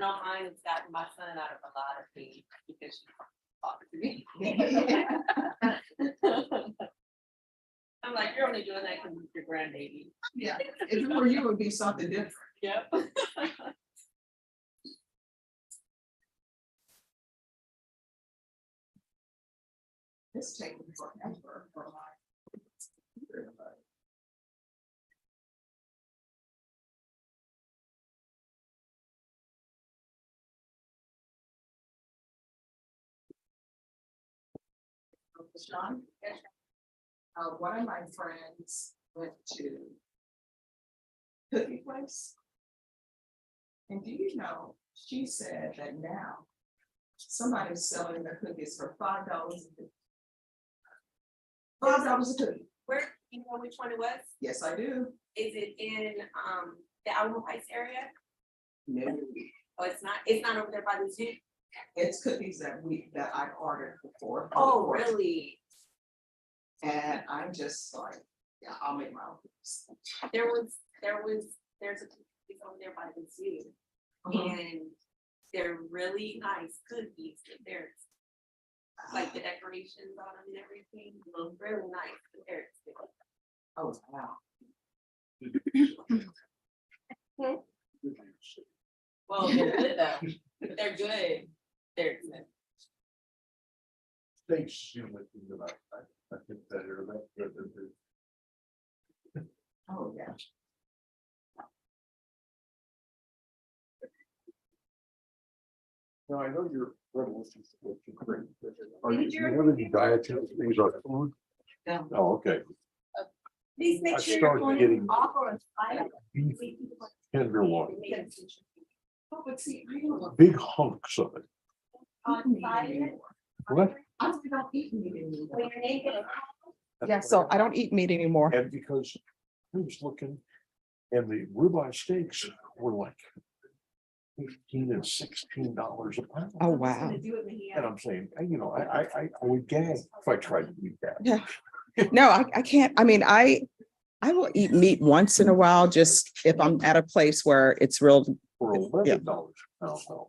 No, mine has gotten my son out of a lot of pain because she talked to me. I'm like, you're only doing that because it's your grandbaby. Yeah, if it were you, it would be something different. Yep. It's taking forever for life. Sean, one of my friends went to cookie place. And do you know, she said that now somebody's selling their cookies for $5. $5 a cookie. Where, you know which one it was? Yes, I do. Is it in the Alamo Heights area? No, Oh, it's not over there by the zoo? it's cookies that I've ordered before. Oh, really? And I'm just like, yeah, I'll make my own cookies. There's a cookies over there by the zoo. And they're really nice cookies. They're like the decorations on them and everything, really nice. But they're expensive. Oh, wow. Well, they're good though. They're good. They're expensive. Thanks, you went into that. I think that are that good. Oh, yeah. Now, I know your revolution. Are you have any dietary things on food? No. Oh, okay. Please make I sure you're started going getting off or on beef tenderloin, Oh, but see, I don't. big hunks of it. What? I really don't eat meat anymore. When your name gets Yeah, so I don't eat meat anymore. And because I was looking, and the ribeye steaks were like $15 and $16 a pound. Oh, wow. And I'm saying, I would gag if I tried to eat that. Yeah. No, I can't. I mean, I will eat meat once in a while, just if I'm at a place where it's real. For Yeah. $11 a pound, though.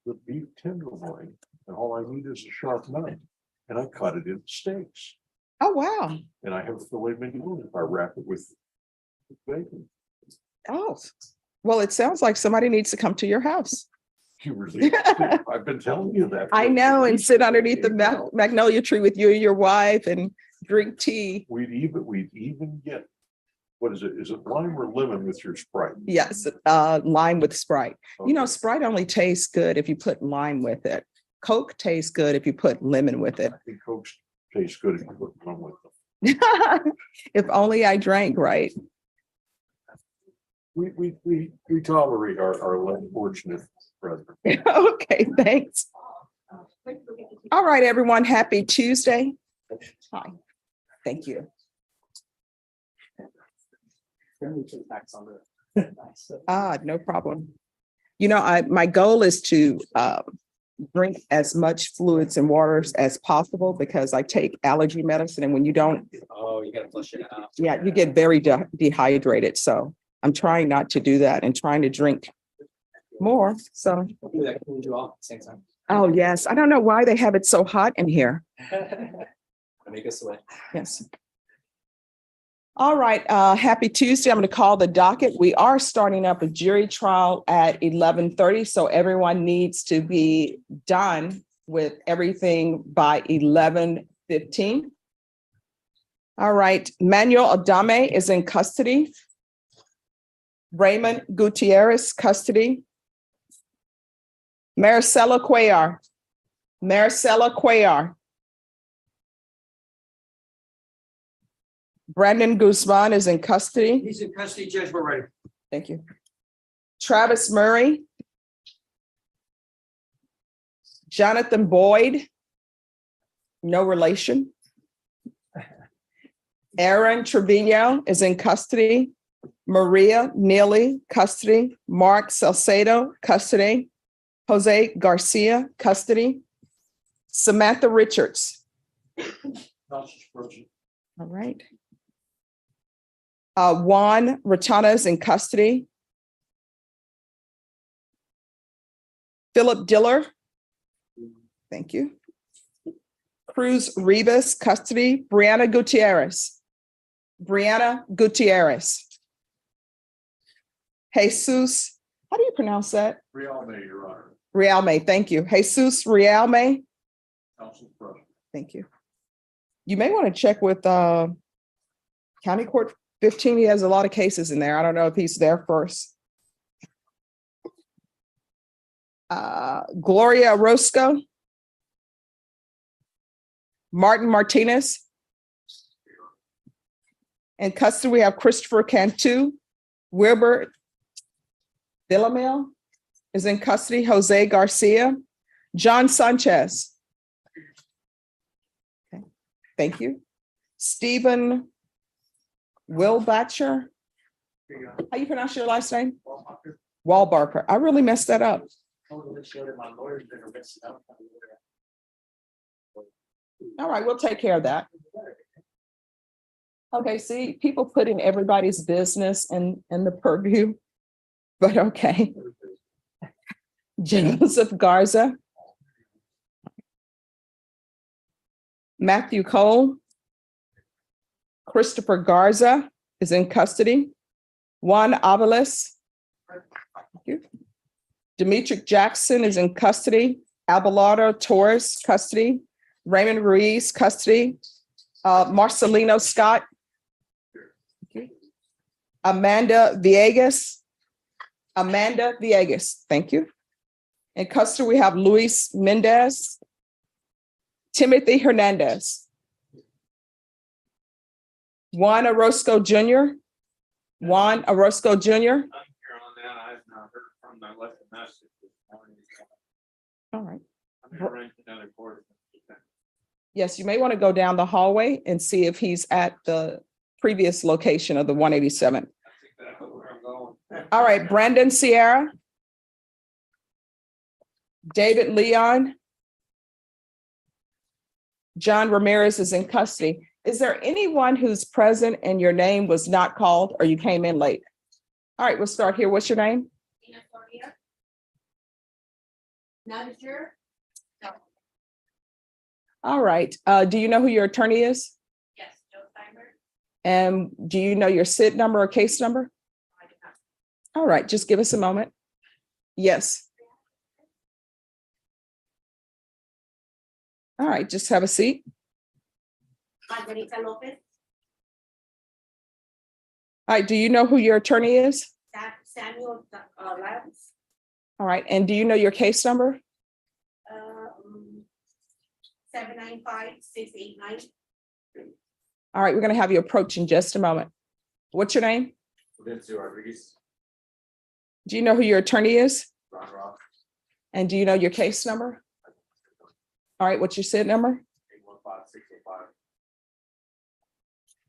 The beef tenderloin, and all I need is a sharp knife, and I cut it into steaks, Oh, wow. and I have filet mignon if I wrap it with bacon. Oh, well, it sounds like somebody needs to come to your house. You really, I've been telling you that. I know, and sit underneath the magnolia tree with you and your wife and drink tea. We'd even get, what is it? Is it lime or lemon with your Sprite? Yes, lime with Sprite. You know, Sprite only tastes good if you put lime with it. Coke tastes good if you put lemon with it. I think Coke tastes good if you put rum with them. If only I drank right. We tolerate our less fortunate brethren. Okay, thanks. All right, everyone, happy Tuesday. Hi, thank you. No problem. You know, my goal is to drink as much fluids and waters as possible because I take allergy medicine, and when you don't, Oh, you gotta flush it out. yeah, you get very dehydrated. So I'm trying not to do that and trying to drink more. So, Hopefully that cools you off at the same time. oh yes, I don't know why they have it so hot in here. Make us sweat. Yes. All right, happy Tuesday. I'm going to call the docket. We are starting up a jury trial at 11:30, so everyone needs to be done with everything by 11:15. All right, Manuel Adame is in custody. Raymond Gutierrez, custody. Maricela Cuellar. Maricela Cuellar. Brandon Guzman is in custody. He's in custody, Judge, we're ready. Thank you. Travis Murray. Jonathan Boyd. No relation. Aaron Trevino is in custody. Maria Neely, custody. Mark Salcedo, custody. Jose Garcia, custody. Samantha Richards. All right. Juan Ratana is in custody. Philip Diller. Thank you. Cruz Rivas, custody. Brianna Gutierrez. Brianna Gutierrez. Jesus, how do you pronounce that? Realme, Your Honor. Realme, thank you. Jesus Realme. Council President. Thank you. You may want to check with County Court 15. He has a lot of cases in there. I don't know if he's there first. Gloria Roscoe. Martin Martinez. In custody, we have Christopher Cantu. Wilbur Villamil is in custody. Jose Garcia. John Sanchez. Okay. Thank you. Stephen Wilbacher. How you pronounce your last name? Walbarker. I really messed that up. All right, we'll take care of that. Okay, see, people put in everybody's business in the purview, but okay. Joseph Garza. Matthew Cole. Christopher Garza is in custody. Juan Avalos. Demetric Jackson is in custody. Abelardo Torres, custody. Raymond Ruiz, custody. Marcelino Scott. Amanda Villegas. Amanda Villegas, thank you. In custody, we have Luis Mendez. Timothy Hernandez. Juan Orozco Jr. Juan Orozco Jr. I'm here on that. I've not heard from them. I left a message this morning. All right. I'm gonna arrange another court. Yes, you may want to go down the hallway and see if he's at the previous location of the 187. I think that's where I'm going. All right, Brandon Sierra. David Leon. John Ramirez is in custody. Is there anyone who's present and your name was not called or you came in late? All right, we'll start here. What's your name? Not a juror? No. All right. Do you know who your attorney is? Yes, Joe Steinberg. And do you know your SID number or case number? I did not. All right, just give us a moment. Yes. All right, just have a seat. Margarita Lopez. All right, do you know who your attorney is? Samuel Lance. All right, and do you know your case number? 795-689. All right, we're going to have you approach in just a moment. What's your name? Vincio Rodriguez. Do you know who your attorney is? Ron Rock. And do you know your case number? All right, what's your SID number? 815-605.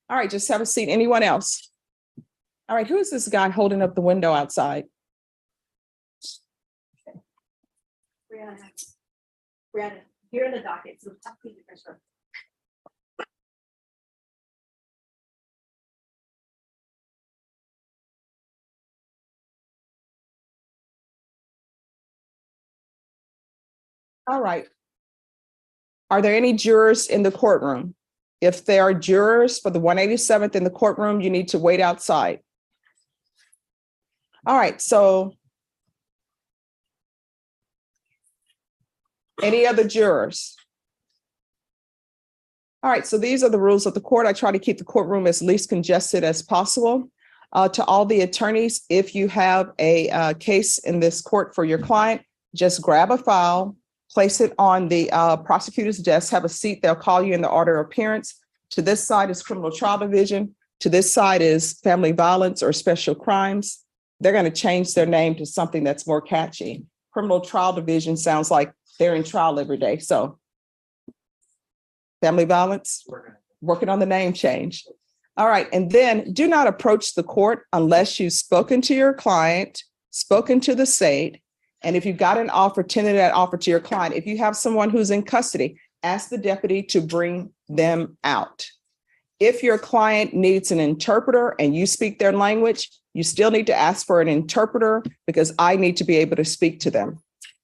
All right, just have a seat. Anyone else? All right, who is this guy holding up the window outside? Brianna, here in the docket. So talk to the commissioner. All right. Are there any jurors in the courtroom? If there are jurors for the 187th in the courtroom, you need to wait outside. All right, so any other jurors? All right, so these are the rules of the court. I try to keep the courtroom as least congested as possible. To all the attorneys, if you have a case in this court for your client, just grab a file, place it on the prosecutor's desk, have a seat. They'll call you in the order of appearance. To this side is criminal trial division. To this side is family violence or special crimes. They're going to change their name to something that's more catchy. Criminal trial division sounds like they're in trial every day. So family violence, working on the name change. All right. And then do not approach the court unless you've spoken to your client, spoken to the state. And if you've got an offer, tender that offer to your client. If you have someone who's in custody, ask the deputy to bring them out. If your client needs an interpreter and you speak their language, you still need to ask for an interpreter because I need to be able to speak to them.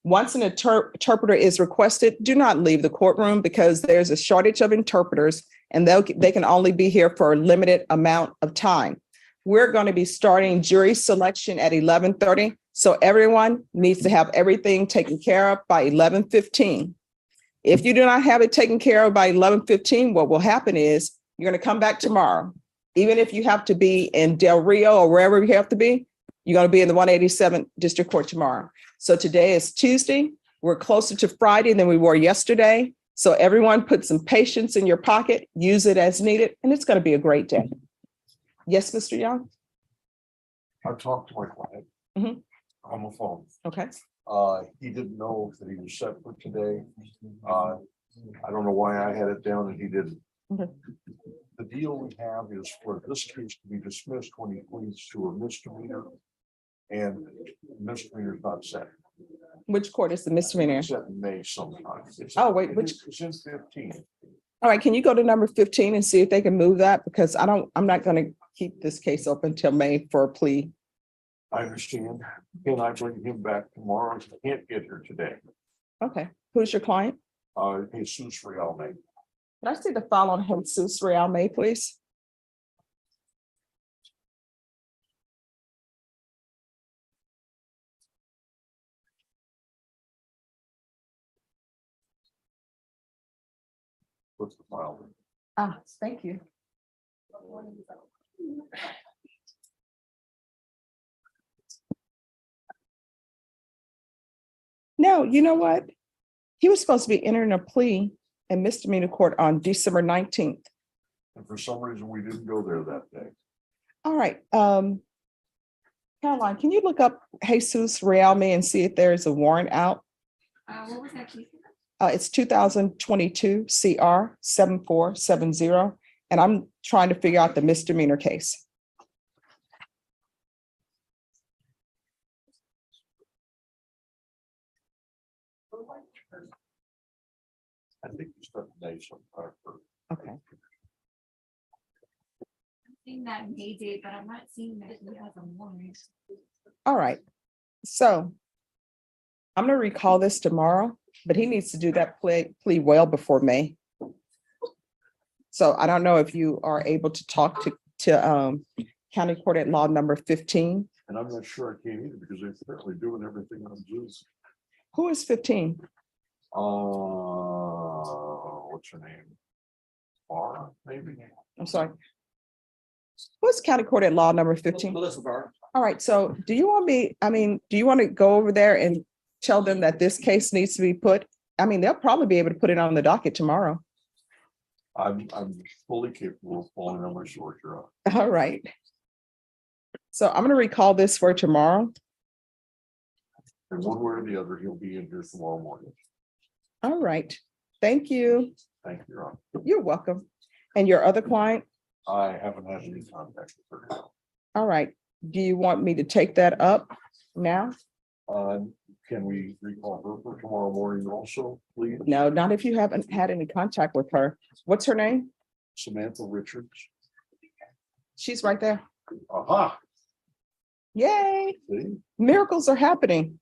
Once an interpreter is requested, do not leave the courtroom because there's a shortage of interpreters and they can only be here for a limited amount of time. We're going to be starting jury selection at 11:30. So everyone needs to have everything taken care of by 11:15. If you do not have it taken care of by 11:15, what will happen is you're going to come back tomorrow. Even if you have to be in Del Rio or wherever you have to be, you're going to be in the 187th District Court tomorrow. So today is Tuesday. We're closer to Friday than we were yesterday. So everyone put some patience in your pocket, use it as needed, and it's going to be a great day. Yes, Mr. Young? I talked to my client. Mhm. On the phone. Okay. He didn't know that he was set for today. I don't know why I had it down and he didn't. Okay. The deal we have is for this case to be dismissed when he pleads to a misdemeanor. And misdemeanor is not set. Which court is the misdemeanor? It's set in May sometime. Oh, wait, which? It's in 15. All right, can you go to number 15 and see if they can move that? Because I'm not going to keep this case open till May for a plea. I understand. Can I bring him back tomorrow? He can't get here today. Okay, who's your client? Jesus Realme. Can I see the file on Jesus Realme, please? What's the file? Ah, thank you. No, you know what? He was supposed to be entering a plea in misdemeanor court on December 19th. And for some reason, we didn't go there that day. All right. Caroline, can you look up Jesus Realme and see if there's a warrant out? What was that case? It's 2022 CR 7470, and I'm trying to figure out the misdemeanor case. I think you spent the day sometime. Okay. Seen that May date, but I'm not seeing that he has a warrant. All right. So I'm going to recall this tomorrow, but he needs to do that plea well before May. So I don't know if you are able to talk to County Court at Law number 15. And I'm not sure I can either because they're currently doing everything on Zoom. Who is 15? What's her name? Laura, maybe? I'm sorry. Who's County Court at Law number 15? Melissa Barr. All right. So do you want do you want to go over there and tell them that this case needs to be put? I mean, they'll probably be able to put it on the docket tomorrow. I'm fully capable of falling on my short draw. All right. So I'm going to recall this for tomorrow. And one way or the other, he'll be in here tomorrow morning. All right. Thank you. Thank you, Your Honor. You're welcome. And your other client? I haven't had any contact with her now. All right. Do you want me to take that up now? Can we recall her for tomorrow morning also, please? No, not if you haven't had any contact with her. What's her name? Samantha Richards. She's right there. Aha. Yay. See? Miracles are happening.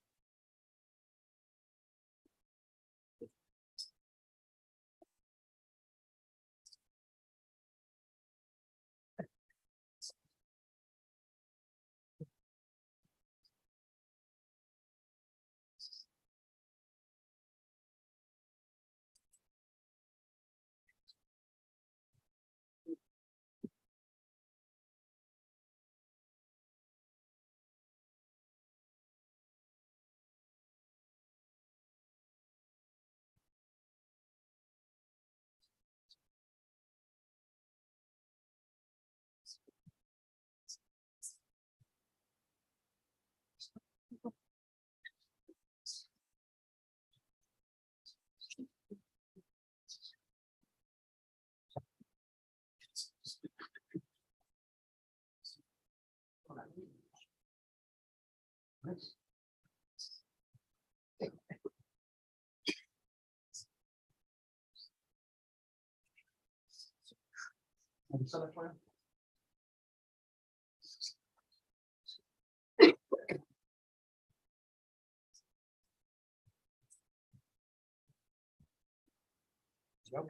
Yep.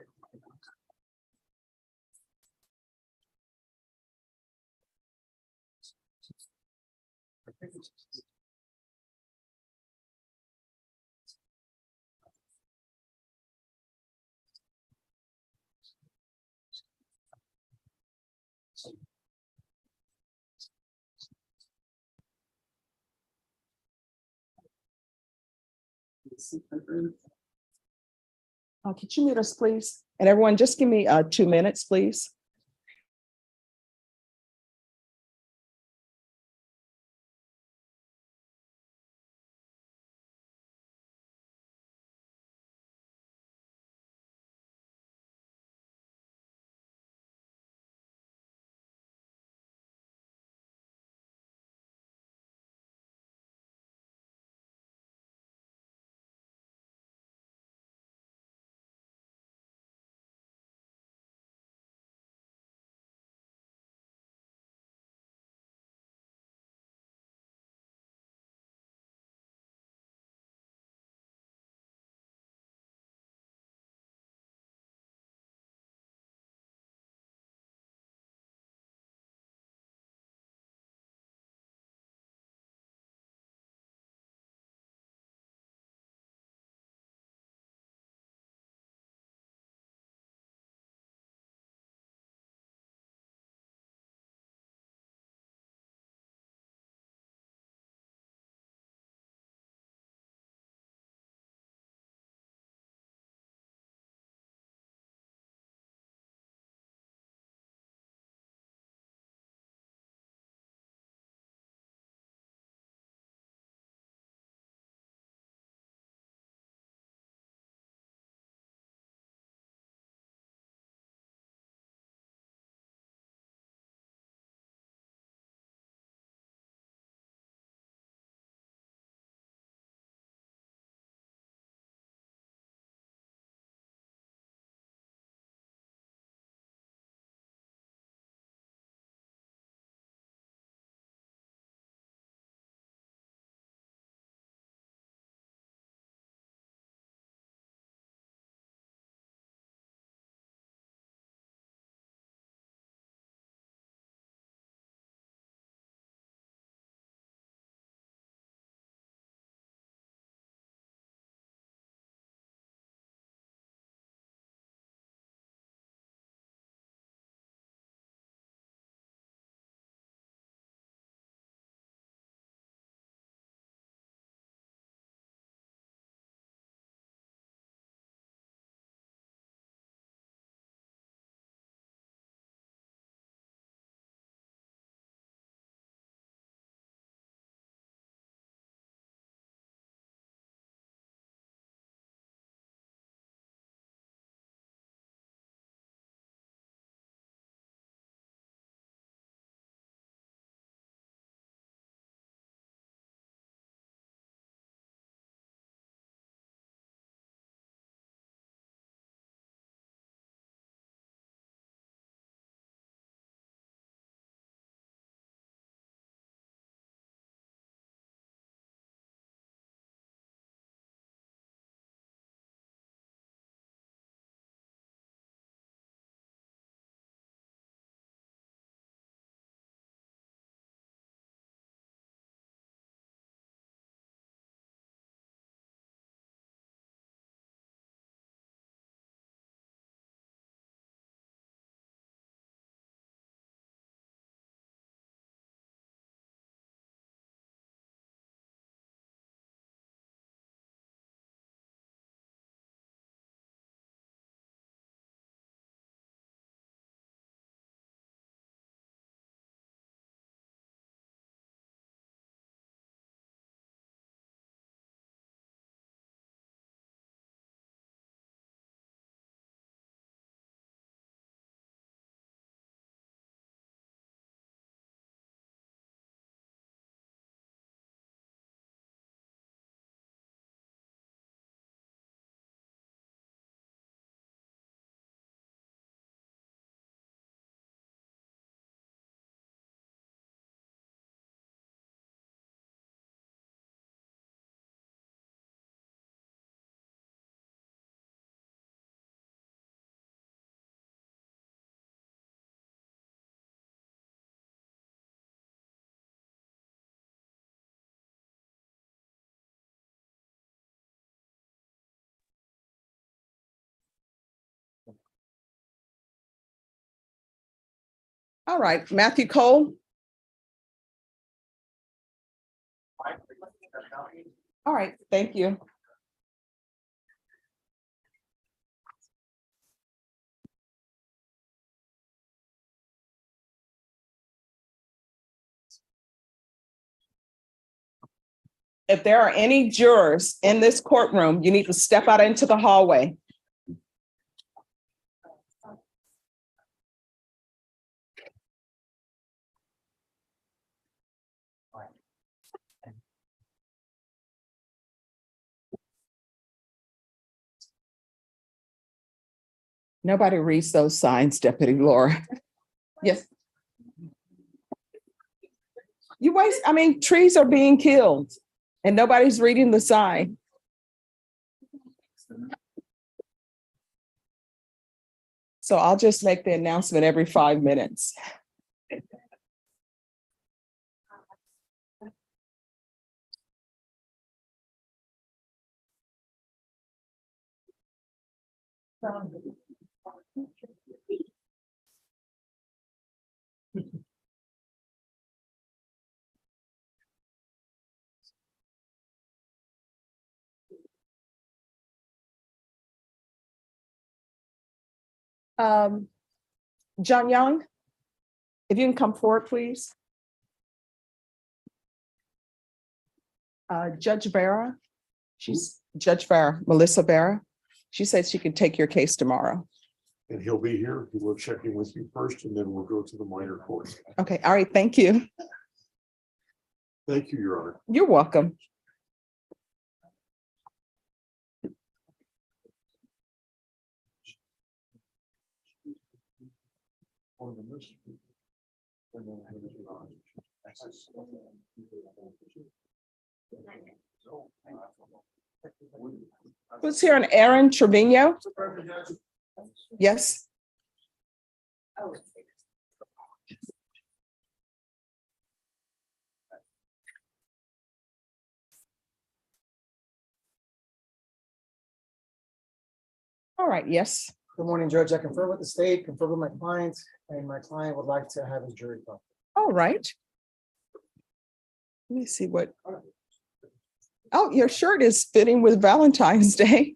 I think it's- Could you meet us, please? And everyone, just give me 2 minutes, please. All right, Matthew Cole. All right, thank you. If there are any jurors in this courtroom, you need to step out into the hallway. Nobody reads those signs, Deputy Laura. Yes. You waste, I mean, trees are being killed and nobody's reading the sign. So I'll just make the announcement every 5 minutes. John Young, if you can come forward, please. Judge Vera, she's Judge Vera, Melissa Vera. She said she can take your case tomorrow. And he'll be here. He will check in with you first, and then we'll go to the minor court. Okay, all right, thank you. Thank you, Your Honor. You're welcome. Who's here on Aaron Trevino? Yes. Oh, All right, yes. Good morning, Judge. I confirm with the state, confirm with my client, and my client would like to have his jury trial. All right. Let me see what. Oh, your shirt is fitting with Valentine's Day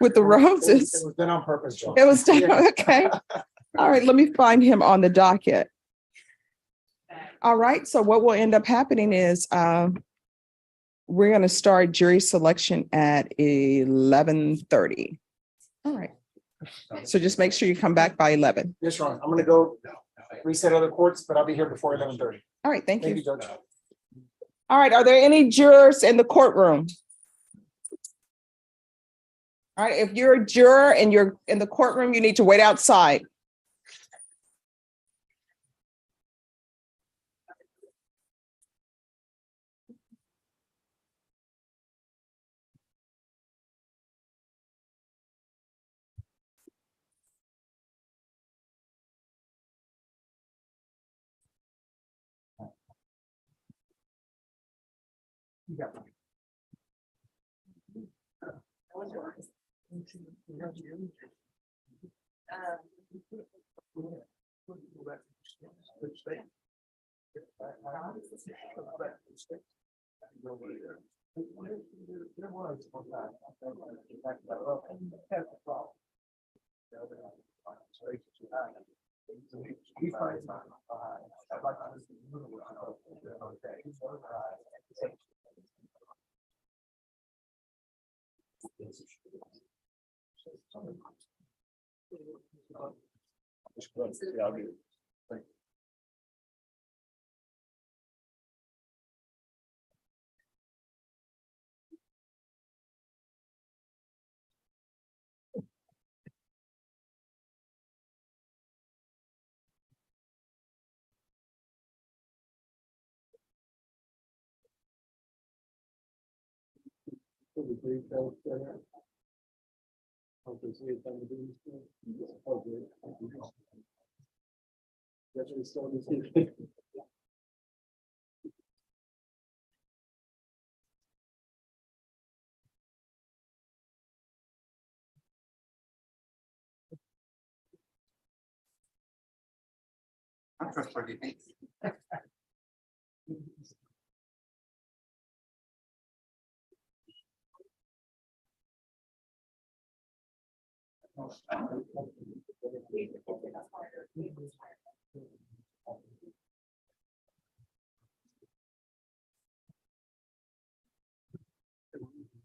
with the It roses. was done on purpose, Judge. It was done, okay. All right, let me find him on the docket. All right, so what will end up happening is we're going to start jury selection at 11:30. All right. So just make sure you come back by 11. Yes, Your Honor. I'm gonna go reset other courts, but I'll be here before 11:30. All right, thank Thank you. you, Judge. All right, are there any jurors in the courtroom? All right, if you're a juror and you're in the courtroom, you need to wait outside.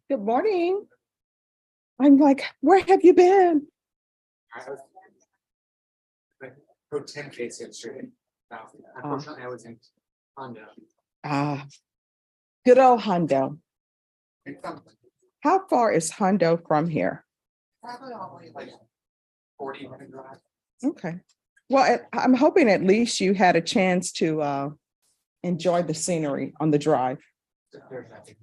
Good morning. I'm like, where have you been? Pro 10 case yesterday. Unfortunately, I was in Honda. Ah, good old Hondo. How far is Hondo from here? Probably only like 40-minute drive. Okay. Well, I'm hoping at least you had a chance to enjoy the scenery on the drive. There's nothing.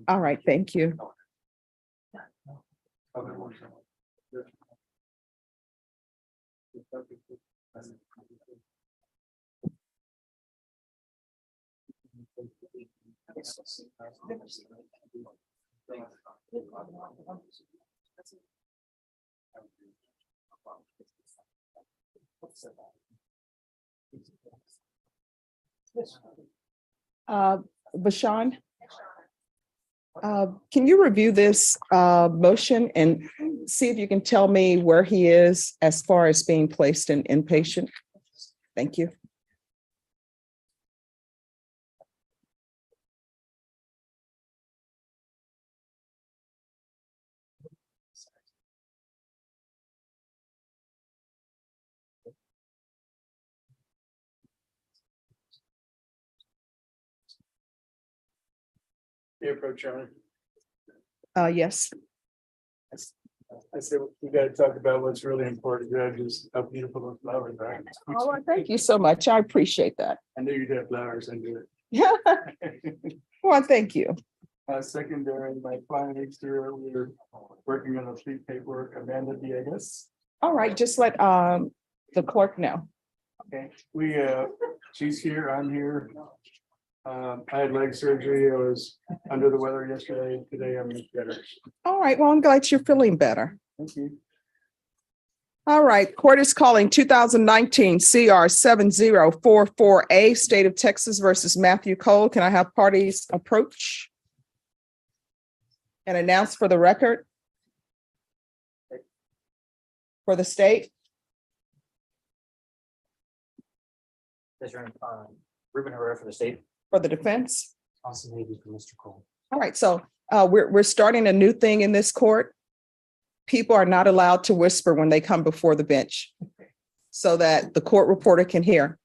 All right, thank you. Bashan, can you review this motion and see if you can tell me where he is as far as being placed in inpatient? Thank you. Your approach, Charlie. Yes. I said, we gotta talk about what's really important, Judge, is how beautiful those flowers are. Oh, well, thank you so much. I appreciate that. I knew you'd have flowers under Yeah. it. Well, thank you. Secondary, my client exterior, we're working on a plea paperwork, Amanda Diegas. All right, just let the clerk know. Okay, she's here, I'm here. I had leg surgery, I was under the weather yesterday, today I'm much better. All right, well, I'm glad you're feeling better. Thank you. All right, court is calling 2019 CR 7044A, State of Texas versus Matthew Cole. Can I have parties approach and announce for the record? For the state? Ruben Herrera for the state. For the defense? Austin Navy for Mr. Cole. All right, so we're starting a new thing in this court. People are not allowed to whisper when they come before the bench so that the court reporter can hear.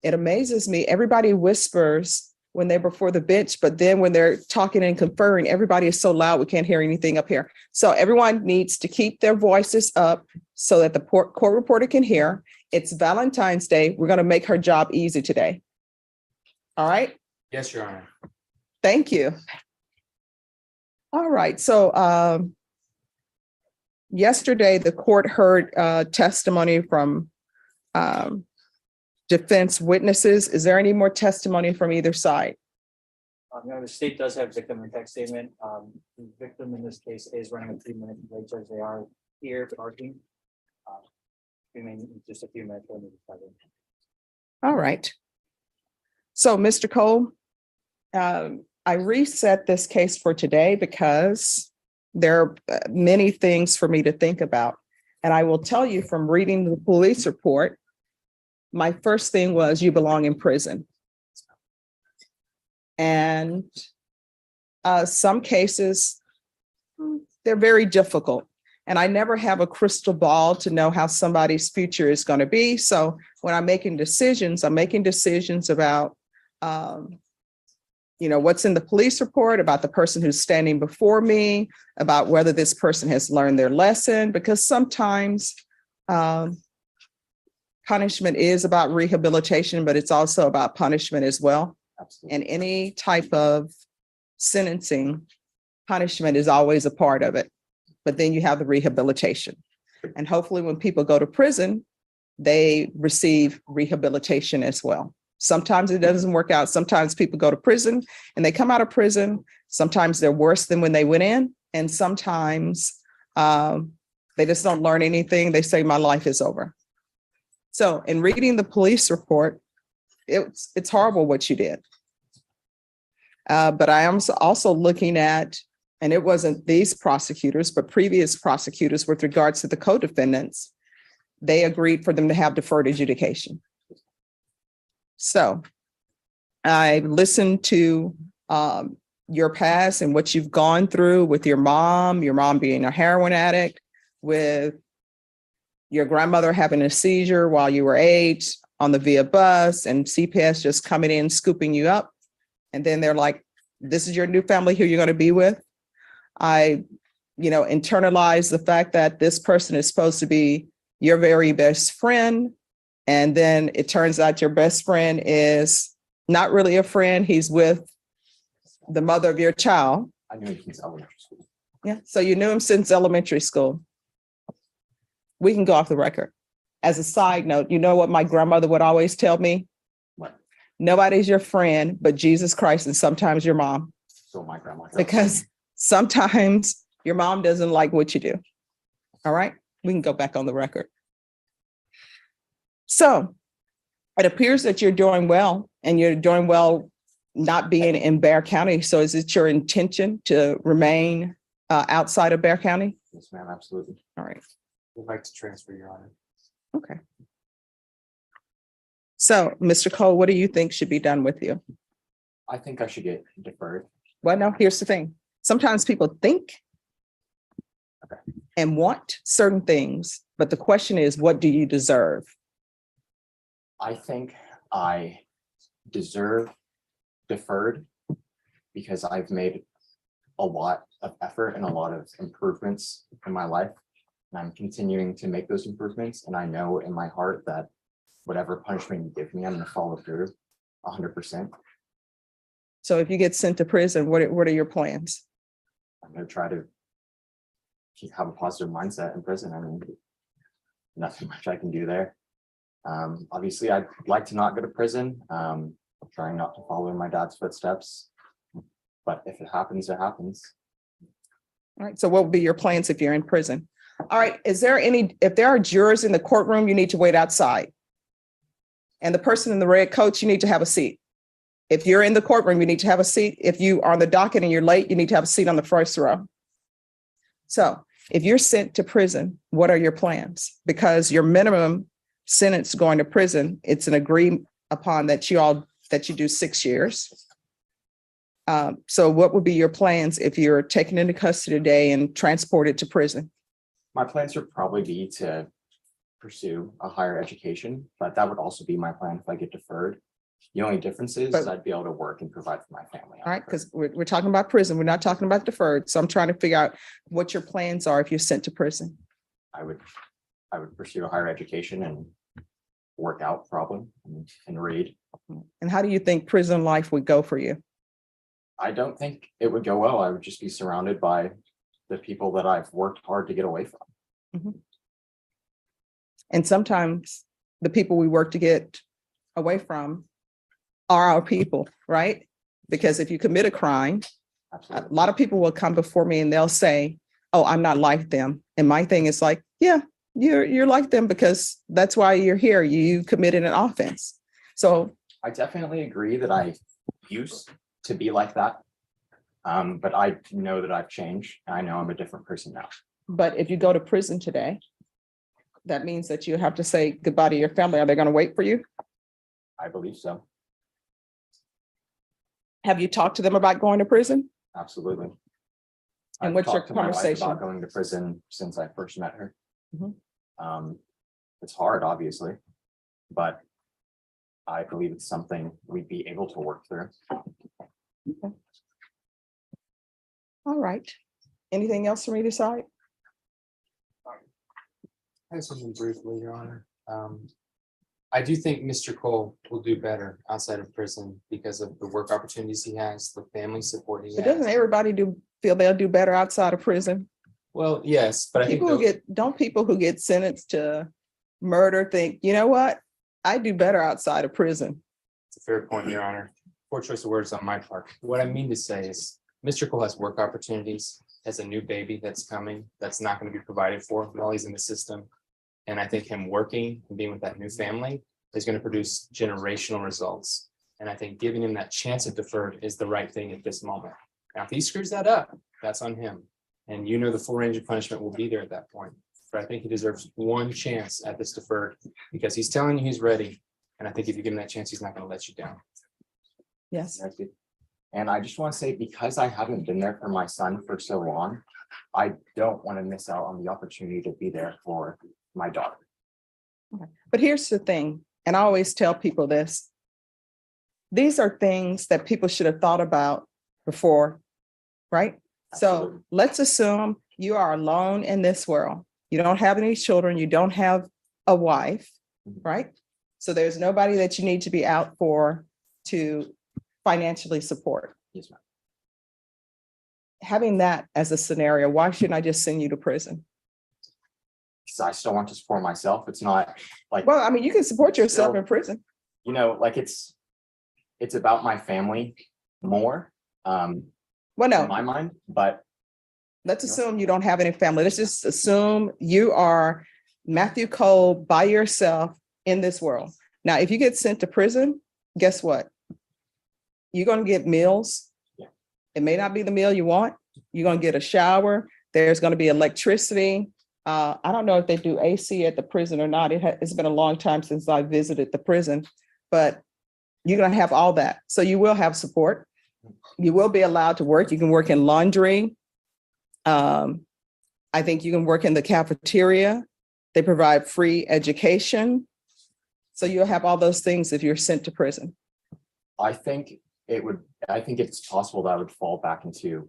It amazes me. Everybody whispers when they're before the bench, but then when they're talking and conferring, everybody is so loud we can't hear anything up here. So everyone needs to keep their voices up so that the court reporter can hear. It's Valentine's Day. We're going to make her job easy today. All right. Yes, Your Honor. Thank you. All right. So yesterday, the court heard testimony from defense witnesses. Is there any more testimony from either side? No, the state does have victim impact statement. The victim in this case is running a 3-minute delay, Judge. They are here parking. We may need just a few minutes. All right. So, Mr. Cole, I reset this case for today because there are many things for me to think about. And I will tell you from reading the police report, my first thing was you belong in prison. And some cases, they're very difficult. And I never have a crystal ball to know how somebody's future is going to be. So when I'm making decisions about what's in the police report about the person who's standing before me, about whether this person has learned their lesson, because sometimes punishment is about rehabilitation, but it's also about punishment as well. Absolutely. And any type of sentencing, punishment is always a part of it. But then you have the rehabilitation. And hopefully when people go to prison, they receive rehabilitation as well. Sometimes it doesn't work out. Sometimes people go to prison and they come out of prison. Sometimes they're worse than when they went in. And sometimes they just don't learn anything. They say, my life is over. So in reading the police report, it's horrible what you did. But I am also looking at, and it wasn't these prosecutors, but previous prosecutors with regards to the co-defendants, they agreed for them to have deferred adjudication. So I listened to your past and what you've gone through with your mom being a heroin addict, with your grandmother having a seizure while you were 8 on the VIA bus, and CPS just coming in, scooping you up. And then they're like, this is your new family who you're going to be with. I, internalized the fact that this person is supposed to be your very best friend. And then it turns out your best friend is not really a friend. He's with the mother of your child. I knew him since elementary school. Yeah. So you knew him since elementary school. We can go off the record. As a side note, you know what my grandmother would always tell me? What? Nobody's your friend, but Jesus Christ, and sometimes your mom. So my grandma. Because sometimes your mom doesn't like what you do. All right. We can go back on the record. So it appears that you're doing well, and you're doing well not being in Bexar County. So is it your intention to remain outside of Bexar County? Yes, ma'am, absolutely. All right. Would like to transfer, Your Honor. Okay. So, Mr. Cole, what do you think should be done with you? I think I should get deferred. Well, no, here's the thing. Sometimes people think and want certain things, but the question is, what do you deserve? I think I deserve deferred because I've made a lot of effort and a lot of improvements in my life. And I'm continuing to make those improvements. And I know in my heart that whatever punishment you give me, I'm going to follow through 100%. So if you get sent to prison, what are your plans? I'm going to try to have a positive mindset in prison. I mean, nothing much I can do there. Obviously, I'd like to not go to prison. I'm trying not to follow in my dad's footsteps. But if it happens, it happens. All right. So what would be your plans if you're in prison? All right. If there are jurors in the courtroom, you need to wait outside. And the person in the red coat, you need to have a seat. If you're in the courtroom, you need to have a seat. If you are on the docket and you're late, you need to have a seat on the first row. So if you're sent to prison, what are your plans? Because your minimum sentence going to prison, it's an agreed upon that you do 6 years. So what would be your plans if you're taken into custody today and transported to prison? My plans would probably be to pursue a higher education, but that would also be my plan if I get deferred. The only difference is I'd be able to work and provide for my family. All right, because we're talking about prison. We're not talking about deferred. So I'm trying to figure out what your plans are if you're sent to prison. I would pursue a higher education and work out probably and read. And how do you think prison life would go for you? I don't think it would go well. I would just be surrounded by the people that I've worked hard to get away from. Mm-hmm. And sometimes the people we work to get away from are our people, right? Because if you commit a crime, Absolutely. a lot of people will come before me and they'll say, oh, I'm not like them. And my thing is like, yeah, you're like them because that's why you're here. You committed an offense. So I definitely agree that I used to be like that. But I know that I've changed. I know I'm a different person now. but if you go to prison today, that means that you have to say goodbye to your family. Are they going to wait for you? I believe so. Have you talked to them about going to prison? Absolutely. And I've what's your talked to my wife conversation? about going to prison since I first met her. Mhm. It's hard, obviously, but I believe it's something we'd be able to work through. All right. Anything else for me to decide? I have something briefly, Your Honor. I do think Mr. Cole will do better outside of prison because of the work opportunities he has, the family support he But doesn't has. everybody feel they'll do better outside of prison? Well, yes, but I think People who don't people who get sentenced to murder think, you know what? I do better outside of prison. it's a fair point, Your Honor. Poor choice of words on my part. What I mean to say is, Mr. Cole has work opportunities, has a new baby that's coming, that's not going to be provided for while he's in the system. And I think him working and being with that new family is going to produce generational results. And I think giving him that chance at deferred is the right thing at this moment. Now, if he screws that up, that's on him. And you know the full range of punishment will be there at that point. But I think he deserves one chance at this deferred because he's telling you he's ready. And I think if you give him that chance, he's not going to let you down. Yes. That's good. And I just want to say, because I haven't been there for my son for so long, I don't want to miss out on the opportunity to be there for my daughter. But here's the thing, and I always tell people this. These are things that people should have thought about before, right? So Absolutely. let's assume you are alone in this world. You don't have any children, you don't have a wife, right? So there's nobody that you need to be out for to financially support. Yes, ma'am. Having that as a scenario, why shouldn't I just send you to prison? Because I still want to support myself. It's not like, Well, I mean, you can support yourself Still- in prison. you know, like it's about my family more, Well, in no, my mind, but let's assume you don't have any family. Let's just assume you are Matthew Cole by yourself in this world. Now, if you get sent to prison, guess what? You're going to get meals. Yeah. It may not be the meal you want. You're going to get a shower. There's going to be electricity. I don't know if they do AC at the prison or not. It's been a long time since I visited the prison, but you're going to have all that. So you will have support. You will be allowed to work. You can work in laundry. I think you can work in the cafeteria. They provide free education. So you'll have all those things if you're sent to prison. I think it's possible that I would fall back into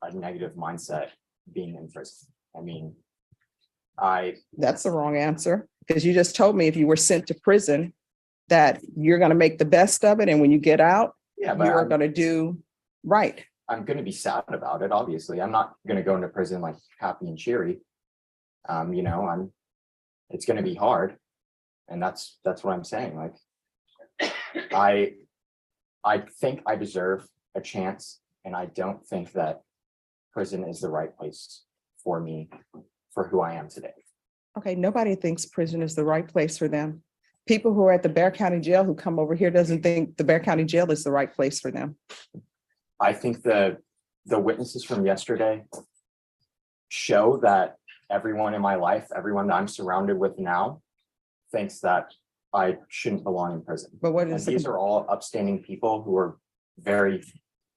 a negative mindset being in prison. I mean, That's the wrong answer, because you just told me if you were sent to prison that you're going to make the best of it. And when you get out, yeah, you but are going to do right. I'm going to be sad about it. Obviously, I'm not going to go into prison like happy and cheery. You know, it's going to be hard. And that's what I'm saying. Like, I think I deserve a chance, and I don't think that prison is the right place for me, for who I am today. Okay, nobody thinks prison is the right place for them. People who are at the Bexar County Jail who come over here doesn't think the Bexar County Jail is the right place for them. I think the witnesses from yesterday show that everyone in my life, everyone that I'm surrounded with now, thinks that I shouldn't belong in prison. But what And is these are all upstanding people who are very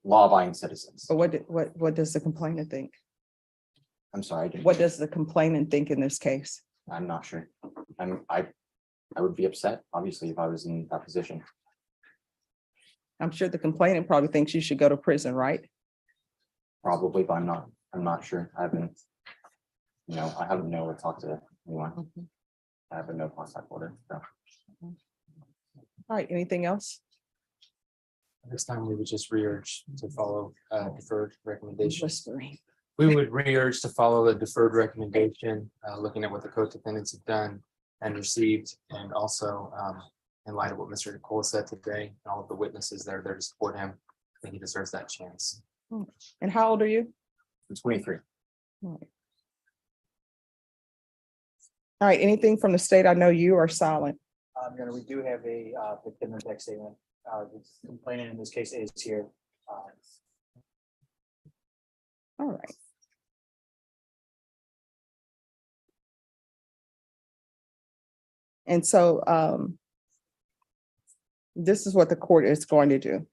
law-abiding citizens. but what does the complainant think? I'm sorry, I didn't. What does the complainant think in this case? I'm not sure. I would be upset, obviously, if I was in that position. I'm sure the complainant probably thinks you should go to prison, right? Probably, but I'm not sure. I haven't been able to talk to anyone. I have a no contact order. So. All right, anything else? This time we would just re-urge to follow deferred recommendation. Whispering. We would re-urge to follow the deferred recommendation, looking at what the co-defendants have done and received, and also in light of what Mr. Cole said today, and all of the witnesses that are there to support him, I think he deserves that chance. And how old are you? I'm 23. All right, anything from the state? I know you are silent. We do have a victim impact statement. The complainant in this case is here. All right. And so this is what the court is going to do.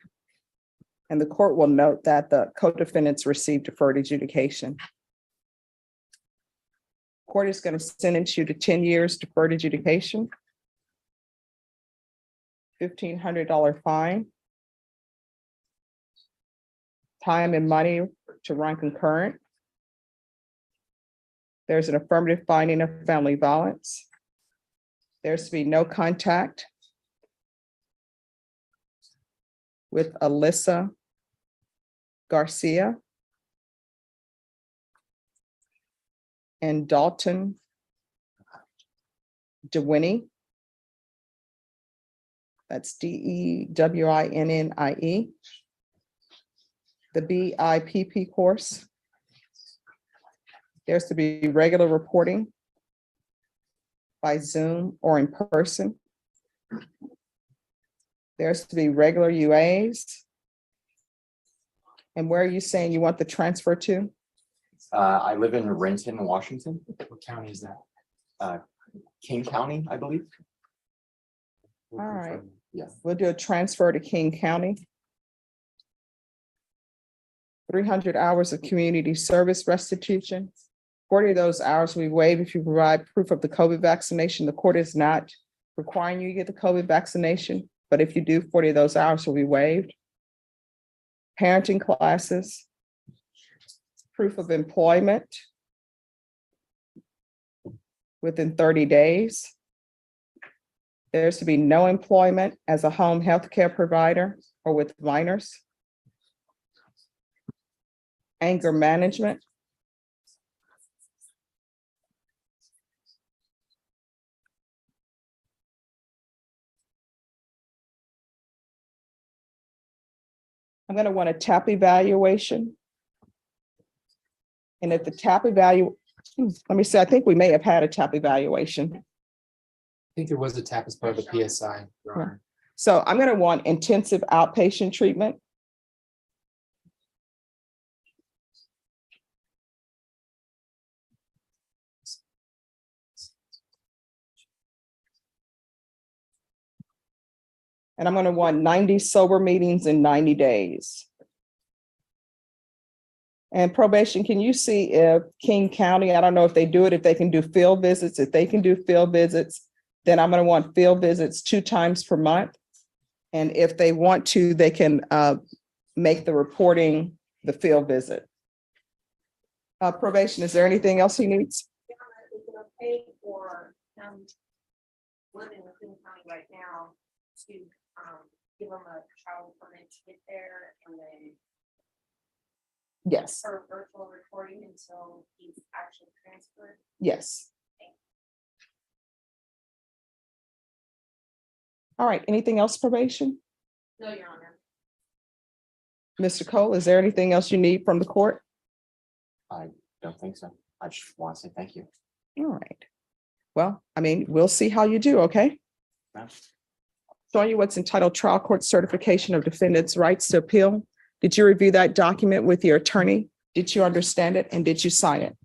And the court will note that the co-defendants received deferred adjudication. Court is going to sentence you to 10 years deferred adjudication, $1,500 fine, time and money to run concurrent. There's an affirmative finding of family violence. There's to be no contact with Alyssa Garcia and Dalton DeWinnie. That's DEWINNIE. The BIP course. There's to be regular reporting by Zoom or in person. There's to be regular UAs. And where are you saying you want the transfer to? I live in Renton, Washington, What county is that? King County, I believe. We'll All right. confirm. Yeah. We'll do a transfer to King County. 300 hours of community service restitution. 40 of those hours we waive if you provide proof of the COVID vaccination. The court is not requiring you to get the COVID vaccination, but if you do, 40 of those hours will be waived. Parenting classes. Proof of employment within 30 days. There's to be no employment as a home health care provider or with minors. Anger management. I'm going to want a TAP evaluation. And if the TAP let me see, I think we may have had a TAP evaluation. I think there was a TAP as part of the PSI. Your Honor. So I'm going to want intensive outpatient treatment. And I'm going to want 90 sober meetings in 90 days. And probation, can you see if King County, I don't know if they do it, if they can do field visits. If they can do field visits, then I'm going to want field visits 2 times per month. And if they want to, they can make the reporting the field visit. Probation, is there anything else he needs? Yeah, is it okay for him living in King County right now to give him a travel permit to get there and then Yes, for virtual recording until he's actually transferred? yes. All right, anything else, probation? No, Your Honor. Mr. Cole, is there anything else you need from the court? I don't think so. I just want to say thank you. All right. Well, I mean, we'll see how you do, okay? Ma'am. Showing you what's entitled Trial Court Certification of Defendant's Rights to Appeal. Did you review that document with your attorney? Did you understand it and did you sign it?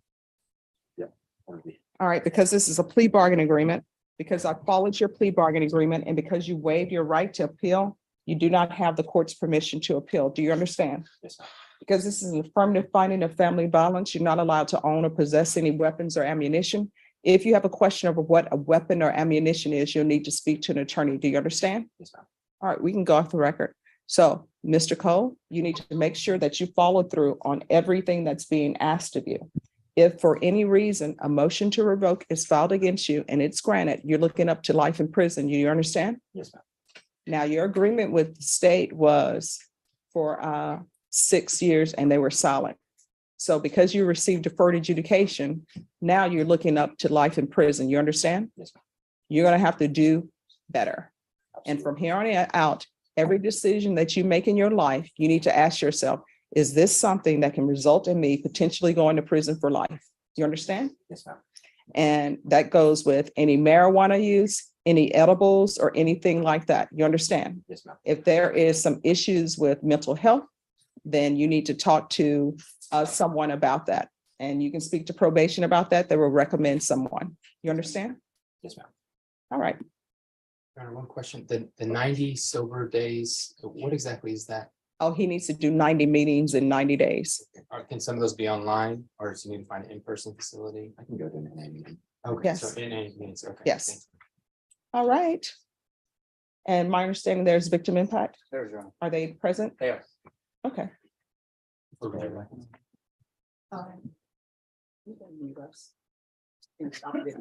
All right, because this is a plea bargain agreement, because I followed your plea bargain agreement and because you waived your right to appeal, you do not have the court's permission to appeal. Do you understand? Yes, ma'am. Because this is an affirmative finding of family violence, you're not allowed to own or possess any weapons or ammunition. If you have a question over what a weapon or ammunition is, you'll need to speak to an attorney. Do you understand? Yes, ma'am. All right, we can go off the record. So, Mr. Cole, you need to make sure that you follow through on everything that's being asked of you. If for any reason a motion to revoke is filed against you and it's granted, you're looking up to life in prison. You understand? Yes, ma'am. Now, your agreement with the state was for 6 years and they were silent. So because you received deferred adjudication, now you're looking up to life in prison. You understand? Yes, ma'am. You're going to have to do better. And from here on out, every decision that you make in your life, you need to ask yourself, is this something that can result in me potentially going to prison for life? You understand? Yes, ma'am. And that goes with any marijuana use, any edibles, or anything like that. You understand? Yes, ma'am. If there is some issues with mental health, then you need to talk to someone about that. And you can speak to probation about that. They will recommend someone. You understand? Yes, ma'am. All right. Your Honor, one question, the 90 sober days, what exactly is that? Oh, he needs to do 90 meetings in 90 days. Can some of those be online or does he need to find an in-person facility? I can go to an AA meeting. Okay, Yes. so in any meetings, okay. Yes. thank you. All right. And my understanding there's victim impact. There's your. Are they present? They are. Okay. You can leave us. And stop it.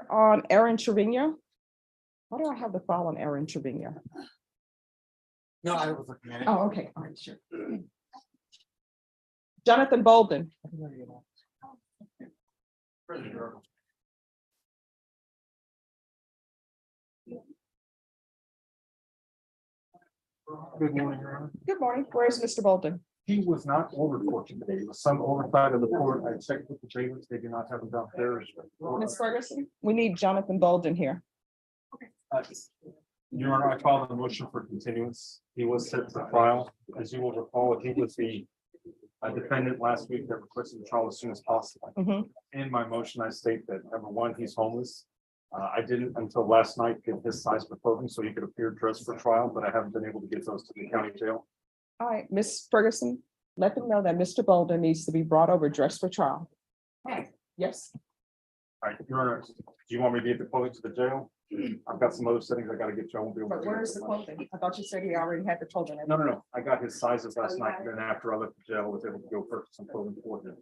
On Aaron Trevino. Why do I have the file on Aaron Trevino? No, I was looking at it. Oh, okay, all right, sure. Jonathan Bolden. Good morning, Your Honor. Good morning. Where is Mr. Bolden? He was not ordered for today. It was some oversight of the court. I checked with the jailers. They do not have him downstairs. Ms. Ferguson? We need Jonathan Bolden here. Your Honor, I filed a motion for continuance. He was set for trial. As you will recall, he was the defendant last week that requested the trial as soon as possible. Mhm. In my motion, I state that number one, he's homeless. I didn't until last night get his size for clothing so he could appear dressed for trial, but I haven't been able to get those to the county jail. All right, Ms. Ferguson, let them know that Mr. Bolden needs to be brought over dressed for trial. Yes, All right, Your Honor, do you want me to get the clothing to the jail? I've got some other settings I gotta get you. I won't be able but to- where is the clothing? I thought you said he already had the clothing. No. I got his sizes last night, and then after I left the jail, I was able to go purchase some clothing for him.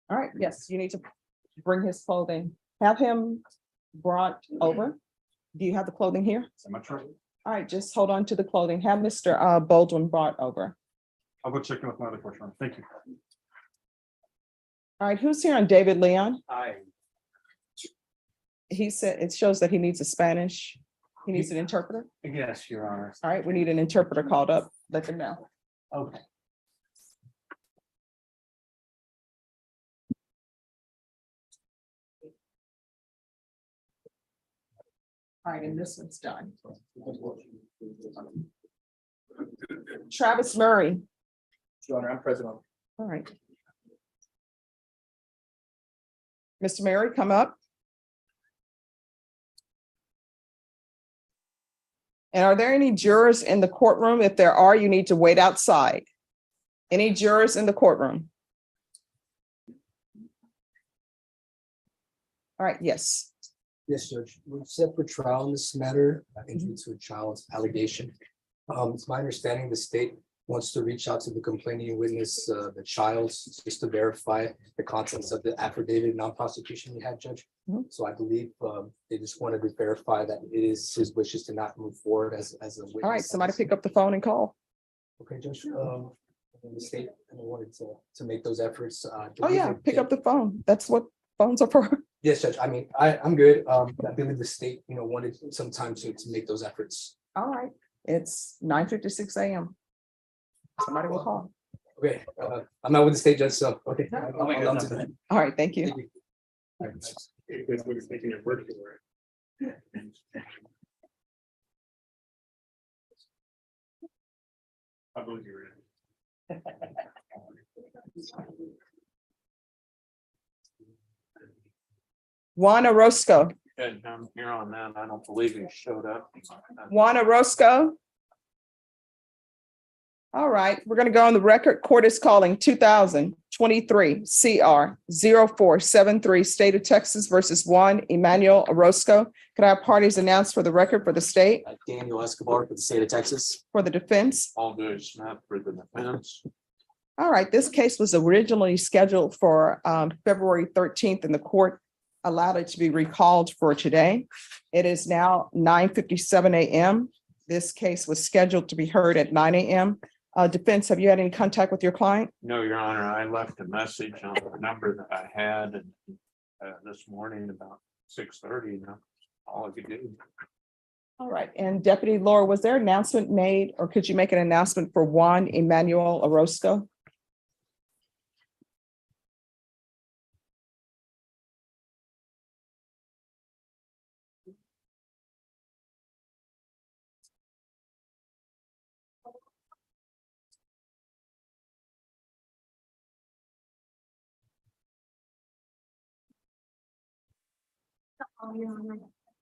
All right, yes, you need to bring his clothing. Have him brought over. Do you have the clothing here? Am I right? All right, just hold on to the clothing. Have Mr. Baldwin brought over. I'll go check in with my other question. Thank you. All right, who's here on David Leon? Hi. He said, it shows that he needs a Spanish. He needs an interpreter. Yes, Your Honor. All right, we need an interpreter called up. Let them know. Okay. All right, and this one's done. Travis Murray. Your Honor, I'm present. All right. Mr. Murray, come up. And are there any jurors in the courtroom? If there are, you need to wait outside. Any jurors in the courtroom? All right, yes. Yes, Judge. We're set for trial in this matter, injury to a child's allegation. It's my understanding the state wants to reach out to the complaining witness, the child, just to verify the contents of the affidavit non-prosecution we had, Judge. Mhm. So I believe they just wanted to verify that it is his wishes to not move forward as a witness. All right, somebody pick up the phone and call. Okay, Judge. And the state wanted to make those efforts. Oh, yeah, pick up the phone. That's what phones are for. Yes, Judge. I mean, I'm good. I believe the state, wanted some time to make those efforts. All right, it's 9:56 a.m. Somebody will call. Okay, I'm not with the state judge, so, okay. Oh I'm down to that. All right, thank you. Thank you. We're taking your word for it. I believe you're in. Juan Orozco. And I'm here on that. I don't believe he showed up. Juan Orozco. All right, we're going to go on the record. Court is calling 2023 CR 0473 State of Texas versus Juan Emmanuel Orozco. Could I have parties announced for the record for the state, Daniel Escobar for the state of Texas. for the defense? All good, Smith for the defense. All right, this case was originally scheduled for February 13th, and the court allowed it to be recalled for today. It is now 9:57 a.m. This case was scheduled to be heard at 9 a.m. Defense, have you had any contact with your client? No, Your Honor, I left a message on the number that I had and this morning about 6:30, all I could do. All right, and Deputy Laura, was there an announcement made, or could you make an announcement for Juan Emmanuel Orozco?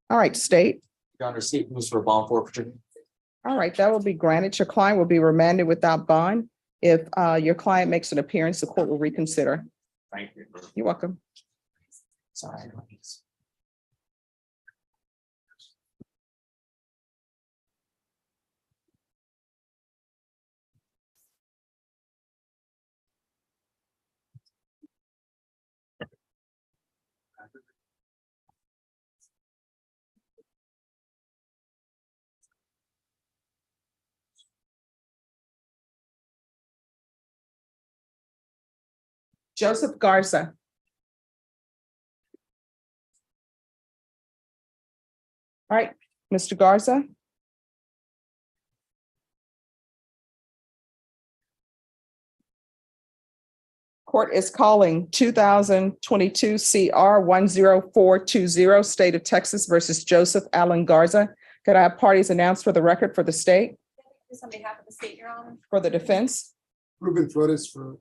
All right, state. Your Honor, state moves for bond forfeiture. All right, that will be granted. Your client will be remanded without bond. If your client makes an appearance, the court will reconsider. Thank you. You're welcome. Sorry. Joseph Garza. All right, Mr. Garza. Court is calling 2022 CR 10420, State of Texas versus Joseph Allen Garza. Could I have parties announced for the record for the state, Just on behalf of the state, Your Honor. for the defense? Ruben Flores for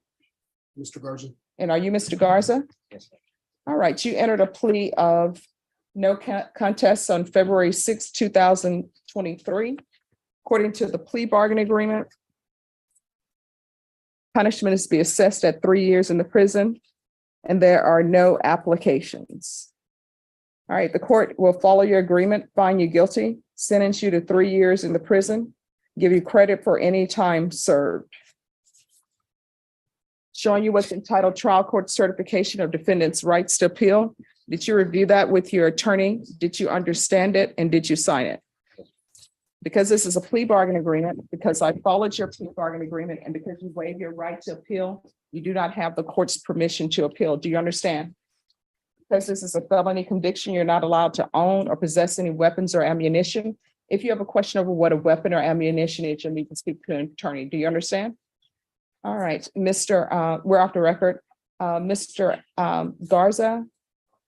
Mr. Garza. And are you Mr. Garza? Yes. All right, you entered a plea of no contest on February 6, 2023. According to the plea bargain agreement, punishment is to be assessed at 3 years in the prison, and there are no applications. All right, the court will follow your agreement, find you guilty, sentence you to 3 years in the prison, give you credit for any time served. Showing you what's entitled Trial Court Certification of Defendant's Rights to Appeal. Did you review that with your attorney? Did you understand it and did you sign it? Because this is a plea bargain agreement, because I followed your plea bargain agreement, and because you waive your right to appeal, you do not have the court's permission to appeal. Do you understand? Because this is a felony conviction, you're not allowed to own or possess any weapons or ammunition. If you have a question over what a weapon or ammunition is, you need to speak to an attorney. Do you understand? All right, we're off the record. Mr. Garza,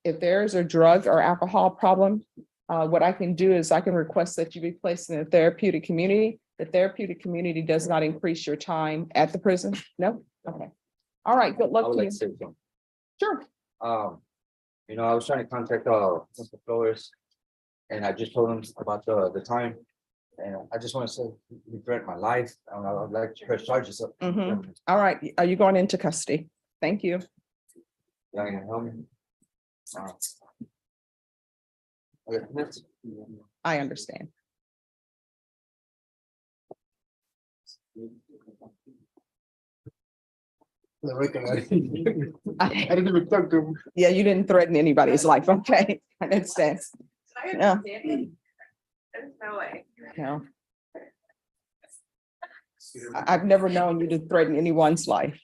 if there's a drug or alcohol problem, what I can do is I can request that you be placed in a therapeutic community. The therapeutic community does not increase your time at the prison. No? Okay. All right, good I luck would to like you. to say something. Sure. I was trying to contact Mr. Flores. And I just told him about the time. And I just want to say, he threatened my life, and I would like to press charges up. Mhm. All right, are you going into custody? Thank you. Y'all can help me. Okay, next. I understand. I didn't even talk to him. Yeah, you didn't threaten anybody's life. Okay, I understand. Did I Yeah. understand it? There's no way. No. I've never known you to threaten anyone's life.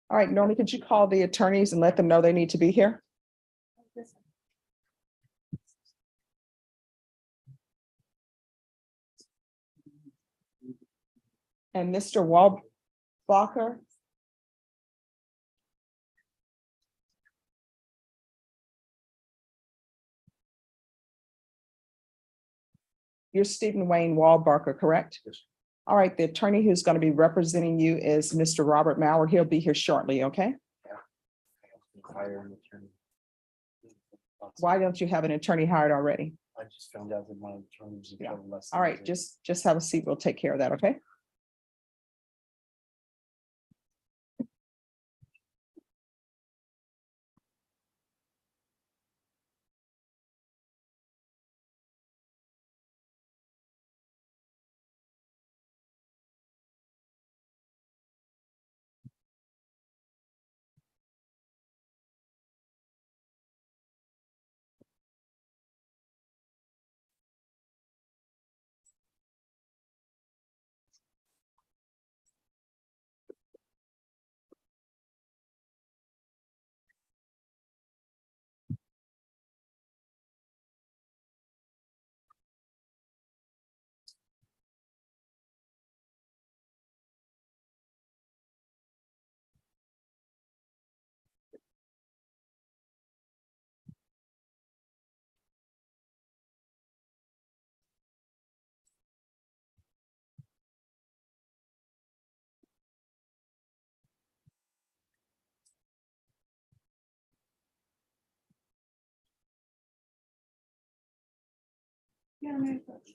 All right, Norma, could you call the attorneys and let them know they need to be here? And Mr. Walbacher? You're Stephen Wayne Walbacher, correct? Yes. All right, the attorney who's going to be representing you is Mr. Robert Mauer. He'll be here shortly, okay? Hire an attorney. Why don't you have an attorney hired already? I just found out that my attorney's. Yeah. All right, just have a seat. We'll take care of that, okay?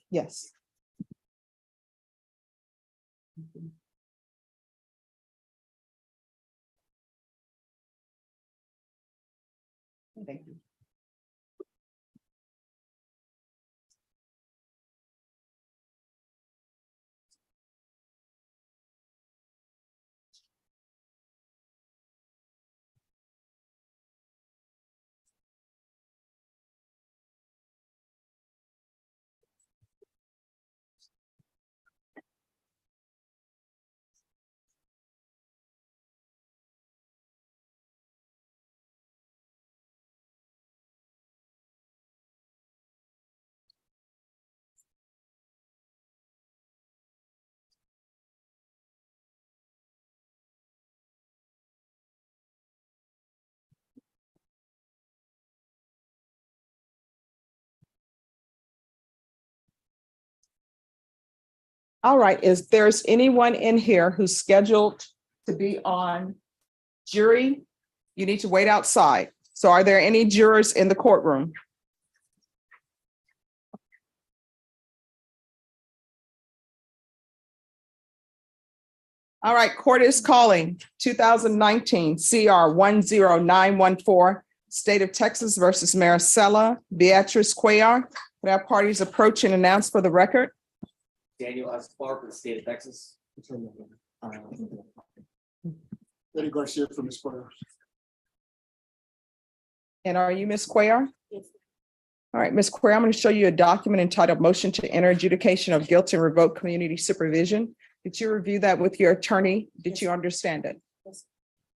Yes. Thank you. All right, is there's anyone in here who's scheduled to be on jury? You need to wait outside. So are there any jurors in the courtroom? All right, court is calling 2019 CR 10914, State of Texas versus Maricela Beatriz Cuellar. Could our parties approach and announce for the record? Daniel Escobar for the state of Texas. Eddie Garcia from Ms. Cuellar. And are you Ms. Cuellar? Yes. All right, Ms. Cuellar, I'm going to show you a document entitled Motion to Enter Adjudication of Guilt and Revoke Community Supervision. Did you review that with your attorney? Did you understand it? Yes.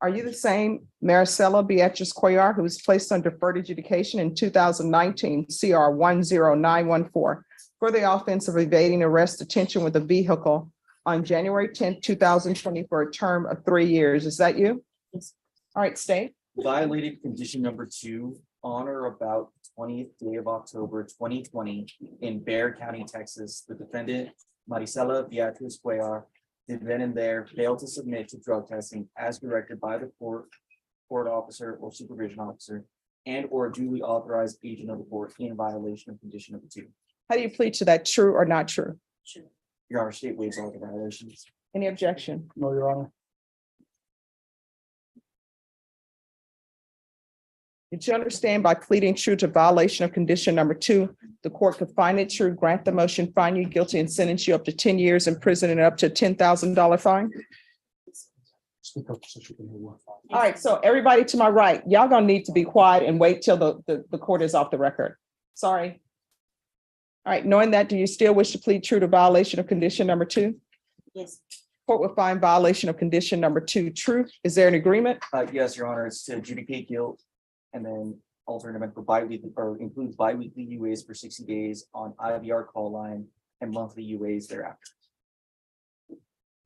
Are you the same Maricela Beatriz Cuellar who was placed on deferred adjudication in 2019 CR 10914 for the offense of evading arrest detention with a vehicle on January 10th, 2020 for a term of 3 years? Is that you? Yes. All right, state. Violated condition number 2 on or about 20th day of October 2020 in Bexar County, Texas. The defendant, Maricela Beatriz Cuellar, did then and there fail to submit to drug testing as directed by the court officer or supervision officer, and or duly authorized agent of the court in violation of condition number 2. How do you plead to that? True or not true? Sure. Your Honor, state waives all the violations. Any objection? No, Your Honor. Did you understand by pleading true to violation of condition number 2, the court could find it true, grant the motion, find you guilty, and sentence you up to 10 years in prison and up to $10,000 fine? Speak up so she can hear you. All right, so everybody to my right, y'all gonna need to be quiet and wait till the court is off the record. Sorry. All right, knowing that, do you still wish to plead true to violation of condition number 2? Yes. Court will find violation of condition number 2 true. Is there an agreement? Yes, Your Honor, it's to adjudicate guilt and then alternate for bi-weekly or includes bi-weekly UAs for 60 days on IVR call line and monthly UAs thereafter.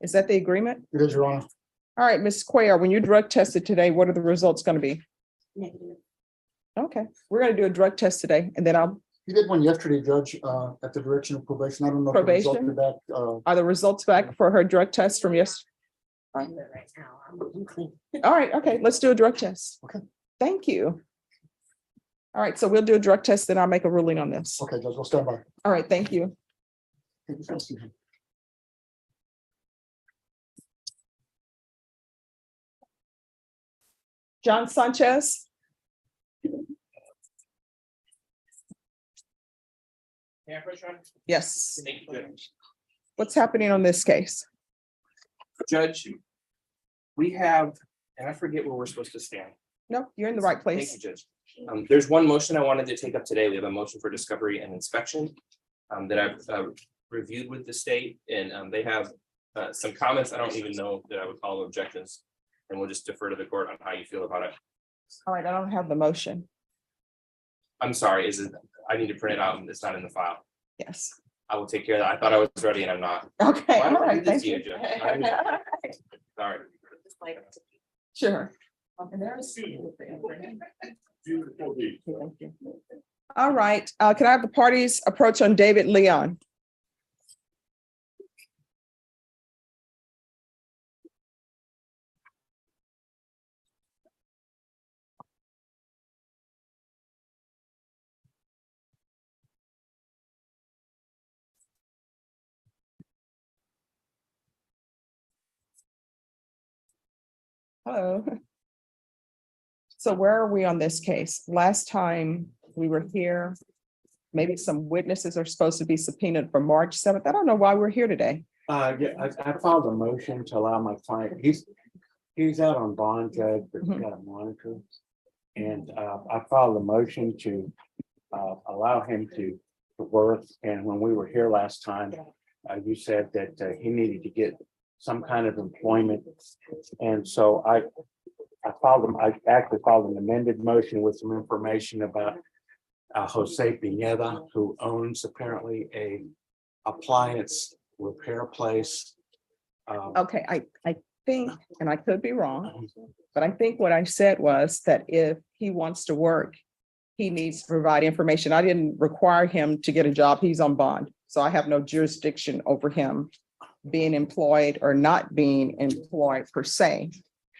Is that the agreement? It is, Your Honor. All right, Ms. Cuellar, when you drug tested today, what are the results gonna be? Negative. Okay, we're gonna do a drug test today and then You did one yesterday, Judge, at the direction of probation. I don't know. if the result Probation? of that, are the results back for her drug test from yesterday? I'm good right now. I'm clean. All right, okay, let's do a drug test. Okay. Thank you. All right, so we'll do a drug test, then I'll make a ruling on this. Okay, Judge, we'll stand by. All right, thank you. Thank you. John Sanchez? Yes. Thank you, Judge. What's happening on this case? Judge, we have, and I forget where we're supposed to stand. No, you're in the right Thank place. you, Judge. There's one motion I wanted to take up today. We have a motion for discovery and inspection that I've reviewed with the state, and they have some comments I don't even know that I would call objections. And we'll just defer to the court on how you feel about it. All right, I don't have the motion. I'm sorry, I need to print it out and it's not in the file. Yes. I will take care of that. I thought I was ready and I'm not. Okay, Why all don't I right, do this thank to you, you. Judge? Sorry. Just like- Sure. And there's. All right, can I have the parties approach on David Leon? Hello. So where are we on this case? Last time we were here, maybe some witnesses are supposed to be subpoenaed for March 7th. I don't know why we're here today. Yeah, I filed a motion to allow my client, he's out on bond, Judge, but he's got a monitor. And I filed a motion to allow him to work, and when we were here last time, you said that he needed to get some kind of employment. And so I actually filed an amended motion with some information about Jose Pineda, who owns apparently a appliance repair place. Okay, I think, and I could be wrong, but I think what I said was that if he wants to work, he needs to provide information. I didn't require him to get a job. He's on bond, so I have no jurisdiction over him being employed or not being employed per se.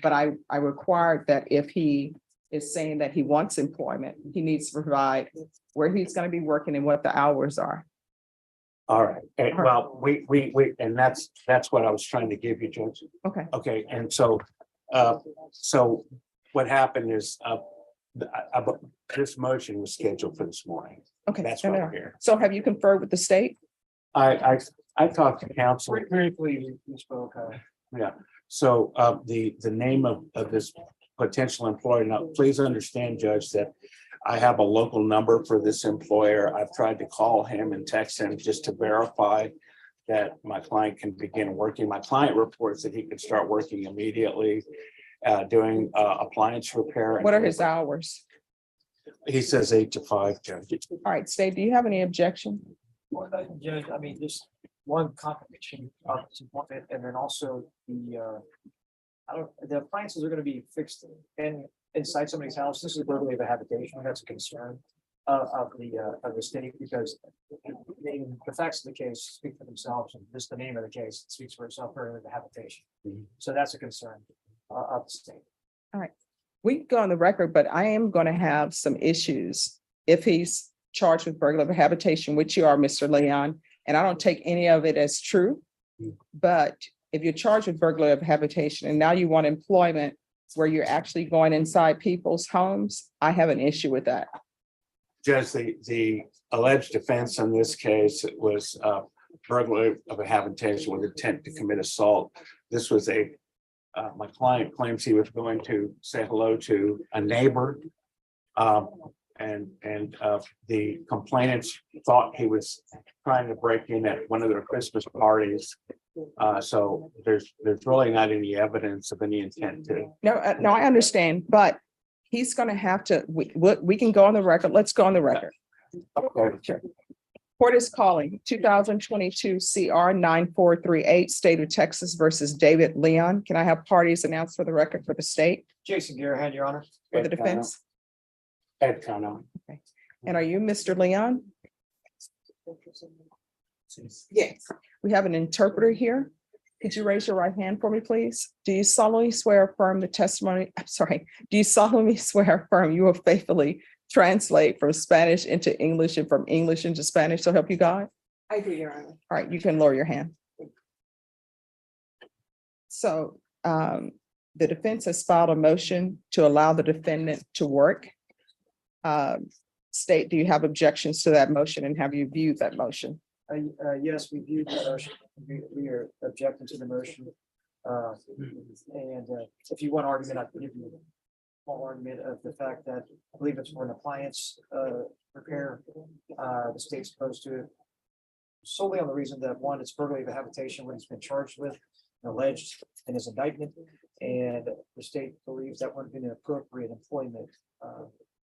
But I required that if he is saying that he wants employment, he needs to provide where he's going to be working and what the hours are. All right, well, and that's what I was trying to give you, Judge. Okay, Okay, and so what happened is, this motion was scheduled for this morning. okay. That's no, why no. we're here. So have you conferred with the state? I talked to counsel. Briefly, we spoke. Yeah, so the name of this potential employer, now, please understand, Judge, that I have a local number for this employer. I've tried to call him and text him just to verify that my client can begin working. My client reports that he could start working immediately, doing appliance repair. What are his hours? He says 8 to 5, Judge. All right, state, do you have any objection? Well, Judge, I mean, just one confirmation of this appointment, and then also the appliances are gonna be fixed inside somebody's house. This is burglary of a habitation. That's a concern of the state, because the facts of the case speak for themselves, and just the name of the case speaks for itself, burglary of a habitation. So that's a concern of the state. We can go on the record, but I am going to have some issues if he's charged with burglary of habitation, which you are, Mr. Leon, and I don't take any of it as true. But if you're charged with burglary of habitation and now you want employment where you're actually going inside people's homes, I have an issue with that. Judge, the alleged offense in this case was burglary of a habitation with intent to commit assault. This was my client claims he was going to say hello to a neighbor. And the complainants thought he was trying to break in at one of their Christmas parties. So there's really not any evidence of any intent to. No, I understand, but he's going to have to, we can go on the record. Let's go on the record. Okay. Court is calling 2022 CR 9438, State of Texas versus David Leon. Can I have parties announced for the record for the state, Jason Garahan, Your Honor. for the defense? Ed Cano. And are you Mr. Leon? Yes. We have an interpreter here. Could you raise your right hand for me, please? Do you solemnly swear or affirm the testimony? I'm sorry. Do you solemnly swear or affirm you will faithfully translate from Spanish into English and from English into Spanish? So help you God? I do, Your Honor. All right, you can lower your hand. So the defense has filed a motion to allow the defendant to work. State, do you have objections to that motion, and have you viewed that motion? Yes, we viewed the motion. We are objecting to the motion. And if you want argument, I can give you a small argument of the fact that I believe it's for an appliance repair. The state's opposed to it solely on the reason that, one, it's burglary of a habitation, what he's been charged with and alleged in his indictment. And the state believes that wouldn't be an appropriate employment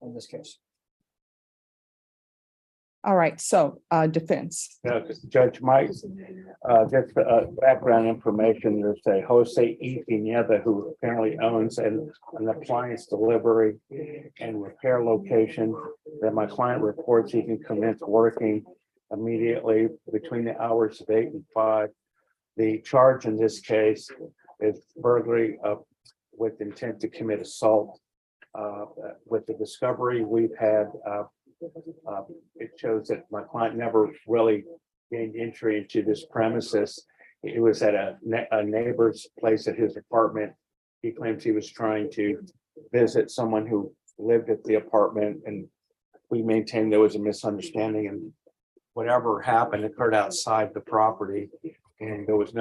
in this case. All right, so defense. Judge Mike, just background information, there's a Jose E. Pineda who apparently owns an appliance delivery and repair location that my client reports he can commence working immediately between the hours of 8 and 5. The charge in this case is burglary with intent to commit assault. With the discovery we've had, it shows that my client never really gained entry into this premises. It was at a neighbor's place at his apartment. He claims he was trying to visit someone who lived at the apartment, and we maintained there was a misunderstanding, and whatever happened occurred outside the property, and there was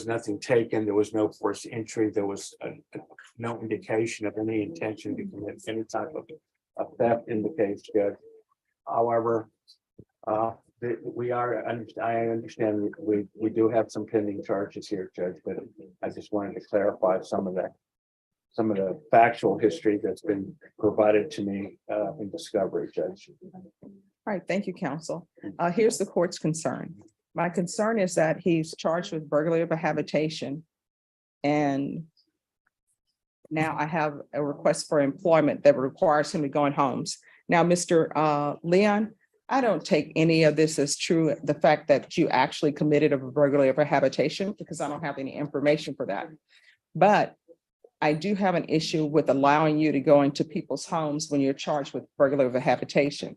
nothing taken. There was no forced entry. There was no indication of any intention to commit any type of theft in the case, Judge. However, I understand we do have some pending charges here, Judge, but I just wanted to clarify some of the factual history that's been provided to me in discovery, Judge. All right, thank you, counsel. Here's the court's concern. My concern is that he's charged with burglary of a habitation, and now I have a request for employment that requires him to go in homes. Now, Mr. Leon, I don't take any of this as true, the fact that you actually committed a burglary of a habitation, because I don't have any information for that. But I do have an issue with allowing you to go into people's homes when you're charged with burglary of a habitation.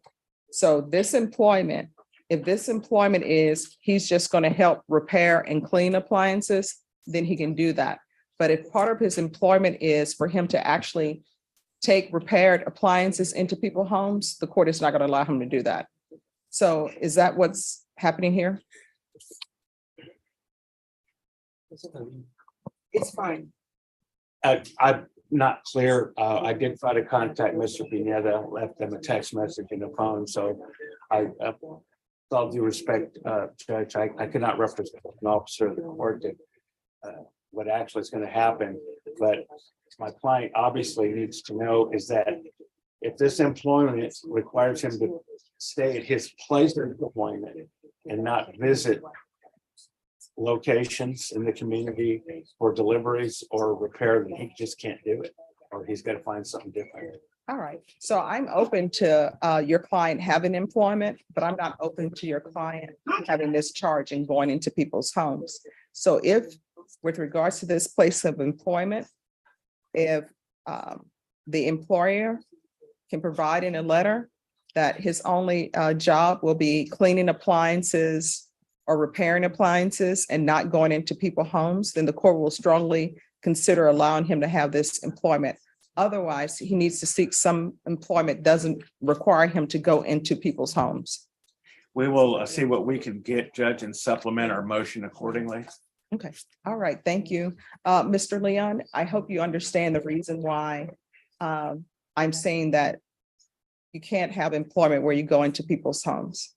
So this employment, if this employment is, he's just going to help repair and clean appliances, then he can do that. But if part of his employment is for him to actually take repaired appliances into people's homes, the court is not going to allow him to do that. So is that what's happening here? It's fine. I'm not clear. I did try to contact Mr. Pineda, left them a text message in the phone, so I, with all due respect, Judge, I cannot represent an officer of the court that what actually is going to happen, but my client obviously needs to know is that if this employment requires him to stay at his place of employment and not visit locations in the community for deliveries or repair, then he just can't do it, or he's got to find something different. All right, so I'm open to your client having employment, but I'm not open to your client having this charge and going into people's homes. So if, with regards to this place of employment, if the employer can provide in a letter that his only job will be cleaning appliances or repairing appliances and not going into people's homes, then the court will strongly consider allowing him to have this employment. Otherwise, he needs to seek some employment doesn't require him to go into people's homes. We will see what we can get, Judge, and supplement our motion accordingly. Okay, all right, thank you. Mr. Leon, I hope you understand the reason why I'm saying that you can't have employment where you go into people's homes.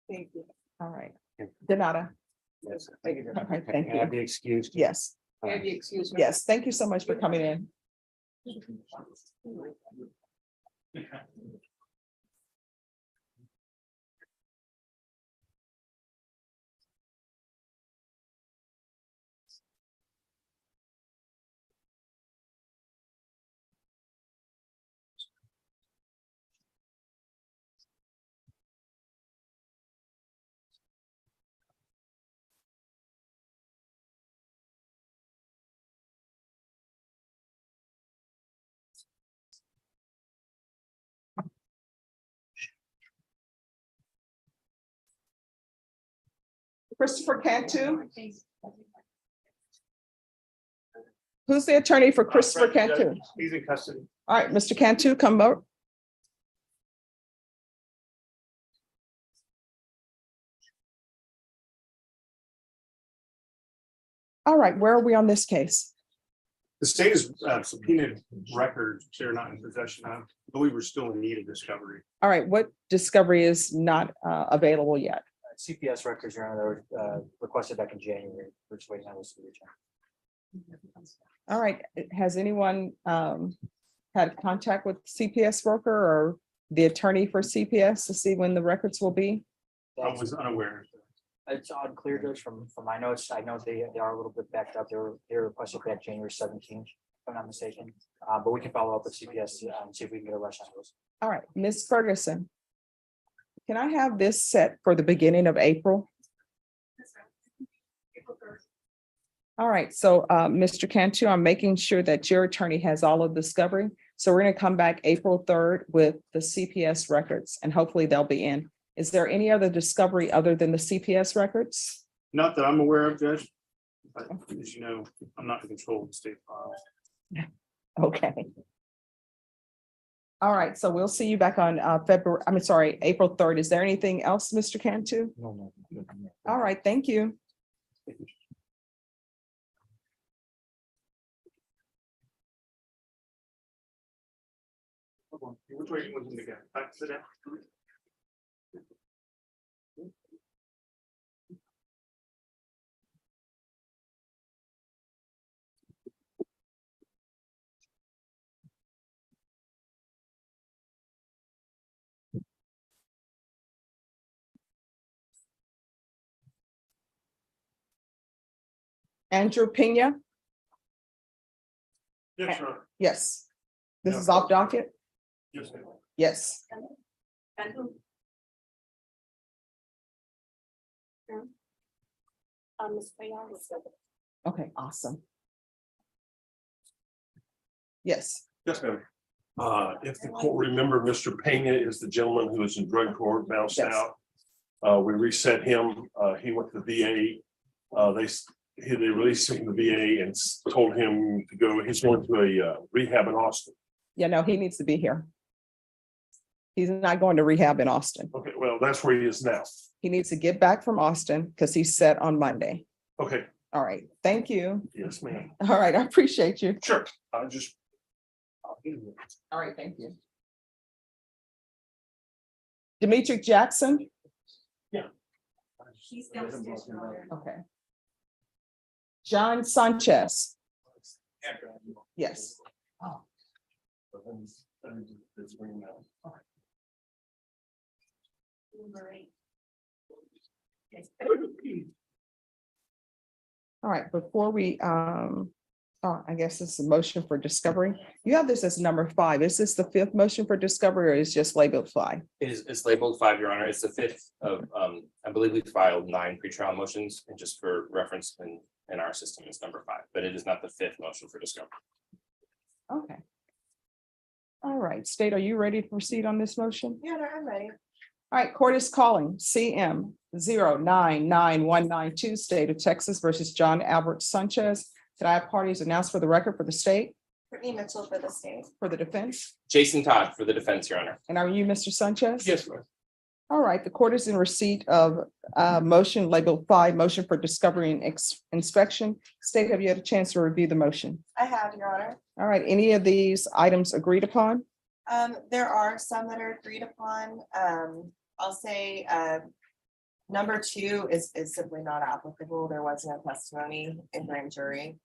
Thank you. All right. Donata. Yes. Thank you. All right, thank Can I you. be excused? Yes, Excuse me. yes, thank you so much for coming in. Christopher Cantu. Who's the attorney for Christopher Cantu? He's in custody. All right, Mr. Cantu, come over. All right, where are we on this case? The state has subpoenaed records they're not in possession of, but we were still in need of discovery. All right, what discovery is not available yet? CPS records, Your Honor, they were requested back in January. We're just waiting on those to return. All right, has anyone had contact with CPS worker or the attorney for CPS to see when the records will be? I was unaware. It's unclear, Judge, from my notes. I know they are a little bit backed up. They were requested back January 17th, if I'm not mistaken. But we can follow up with CPS and see if we can get a rush on those. All right, Ms. Ferguson. Can I have this set for the beginning of April? All right, so Mr. Cantu, I'm making sure that your attorney has all of the discovery. So we're going to come back April 3rd with the CPS records and hopefully they'll be in. Is there any other discovery other than the CPS records? Not that I'm aware of, Judge. But as you know, I'm not in control of the state files. Okay. All right, so we'll see you back on April 3rd. Is there anything else, Mr. Cantu? No. All right, thank you. Which way you want him to go? Back to the desk? Andrew Pena? Yes, sir. Yes. This is off docket? Yes, ma'am. Yes. And who? Ms. Freya was the- Okay, awesome. Yes. Yes, ma'am. If the court remember, Mr. Pena is the gentleman who was in drug court, bounced Yes. out. We reset him. He went to the VA. They released him from the VA and told him to go, he's going to a rehab in Austin. Yeah, no, he needs to be here. He's not going to rehab in Austin. Okay, well, that's where he is now. He needs to get back from Austin because he's set on Monday. Okay, All right, thank you. yes, ma'am. All right, I appreciate you. Sure, I just. All right, thank you. Demetric Jackson? She's downstairs, Your Honor. Okay. John Sanchez? Yes. Number 8. All right, before we, I guess it's a motion for discovery. You have this as number 5. Is this the 5th motion for discovery or is just labeled 5? It's labeled 5, Your Honor. It's the 5th of, I believe we filed 9 pretrial motions, and just for reference in our system, it's number 5, but it is not the 5th motion for discovery. Okay. All right, State, are you ready to proceed on this motion? Yeah, I'm ready. All right, court is calling CM 099192, State of Texas versus John Albert Sanchez. Could I have parties announced for the record for the state, Brittany Mitchell for the state. for the defense? Jason Todd for the defense, Your Honor. And are you Mr. Sanchez? Yes, ma'am. All right, the court is in receipt of motion labeled 5, motion for discovery and inspection. State, have you had a chance to review the motion? I have, Your Honor. All right, any of these items agreed upon? There are some that are agreed upon. I'll say, number 2 is simply not applicable. There was no testimony in grand jury.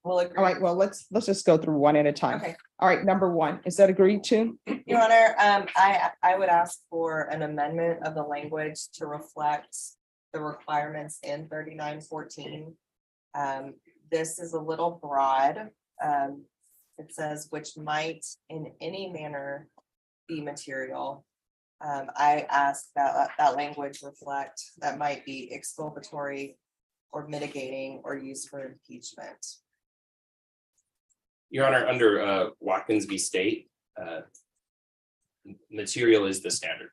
We'll agree. All right, well, let's just go through one at a time. Okay, All right, number 1, is that agreed to? Your Honor, I would ask for an amendment of the language to reflect the requirements in 3914. This is a little broad. It says which might in any manner be material. I ask that language reflect that might be exculpatory or mitigating or used for impeachment. Your Honor, under Watkins v. State, material is the standard.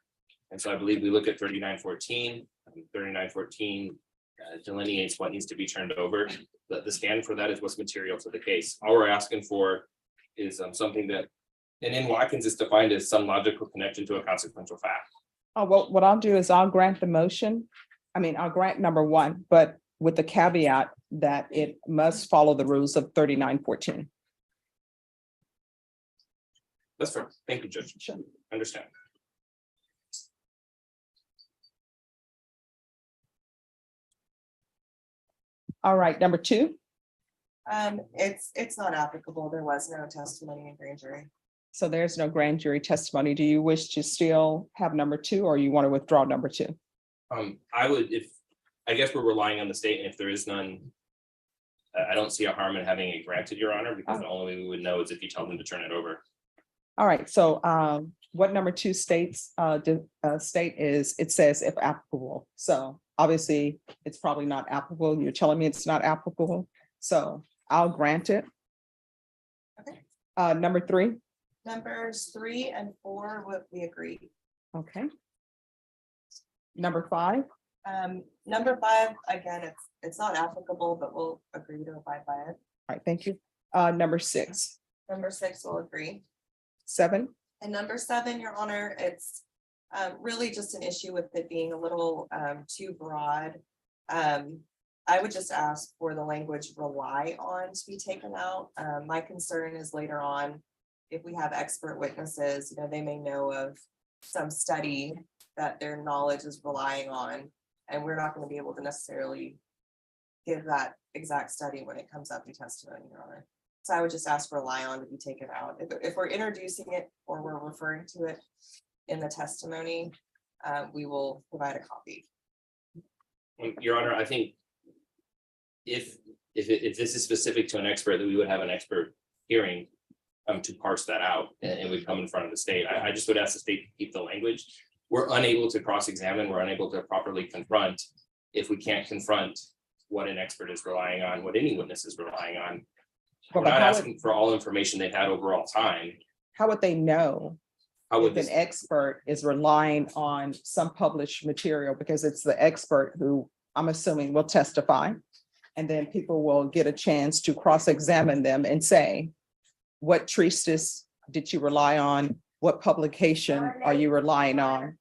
And so I believe we look at 3914. 3914 delineates what needs to be turned over. The standard for that is what's material to the case. All we're asking for is something that, and in Watkins is defined as some logical connection to a consequential fact. Oh, well, what I'll do is I'll grant the motion. I mean, I'll grant number 1, but with the caveat that it must follow the rules of 3914. That's fair. Thank you, Judge. Sure. Understand. All right, number 2. It's not applicable. There was no testimony in grand jury. So there's no grand jury testimony. Do you wish to still have number 2 or you want to withdraw number 2? I would, I guess we're relying on the state, and if there is none, I don't see a harm in having it granted, Your Honor, because the only way we would know is if you tell them to turn it over. All right, so what number 2 states, state is, it says if applicable. So obviously, it's probably not applicable. You're telling me it's not applicable. So I'll grant it. Okay. Number 3. Numbers 3 and 4 would we agree. Okay. Number 5. Number 5, again, it's not applicable, but we'll agree to abide by it. All right, thank you. Number 6. Number 6 will agree. 7. And number 7, Your Honor, it's really just an issue with it being a little too broad. I would just ask for the language rely on to be taken out. My concern is later on, if we have expert witnesses, they may know of some study that their knowledge is relying on, and we're not going to be able to necessarily give that exact study when it comes up in testimony, Your Honor. So I would just ask for rely on to be taken out. If we're introducing it or we're referring to it in the testimony, we will provide a copy. Your Honor, I think if this is specific to an expert, that we would have an expert hearing to parse that out and would come in front of the state. I just would ask the state to keep the language. We're unable to cross-examine, we're unable to properly confront if we can't confront what an expert is relying on, what any witness is relying on. We're But not how would- asking for all information they've had over all time. How would they know How if would an this, expert is relying on some published material? Because it's the expert who, I'm assuming, will testify. And then people will get a chance to cross-examine them and say, what treatise did you rely on? What publication are you relying on?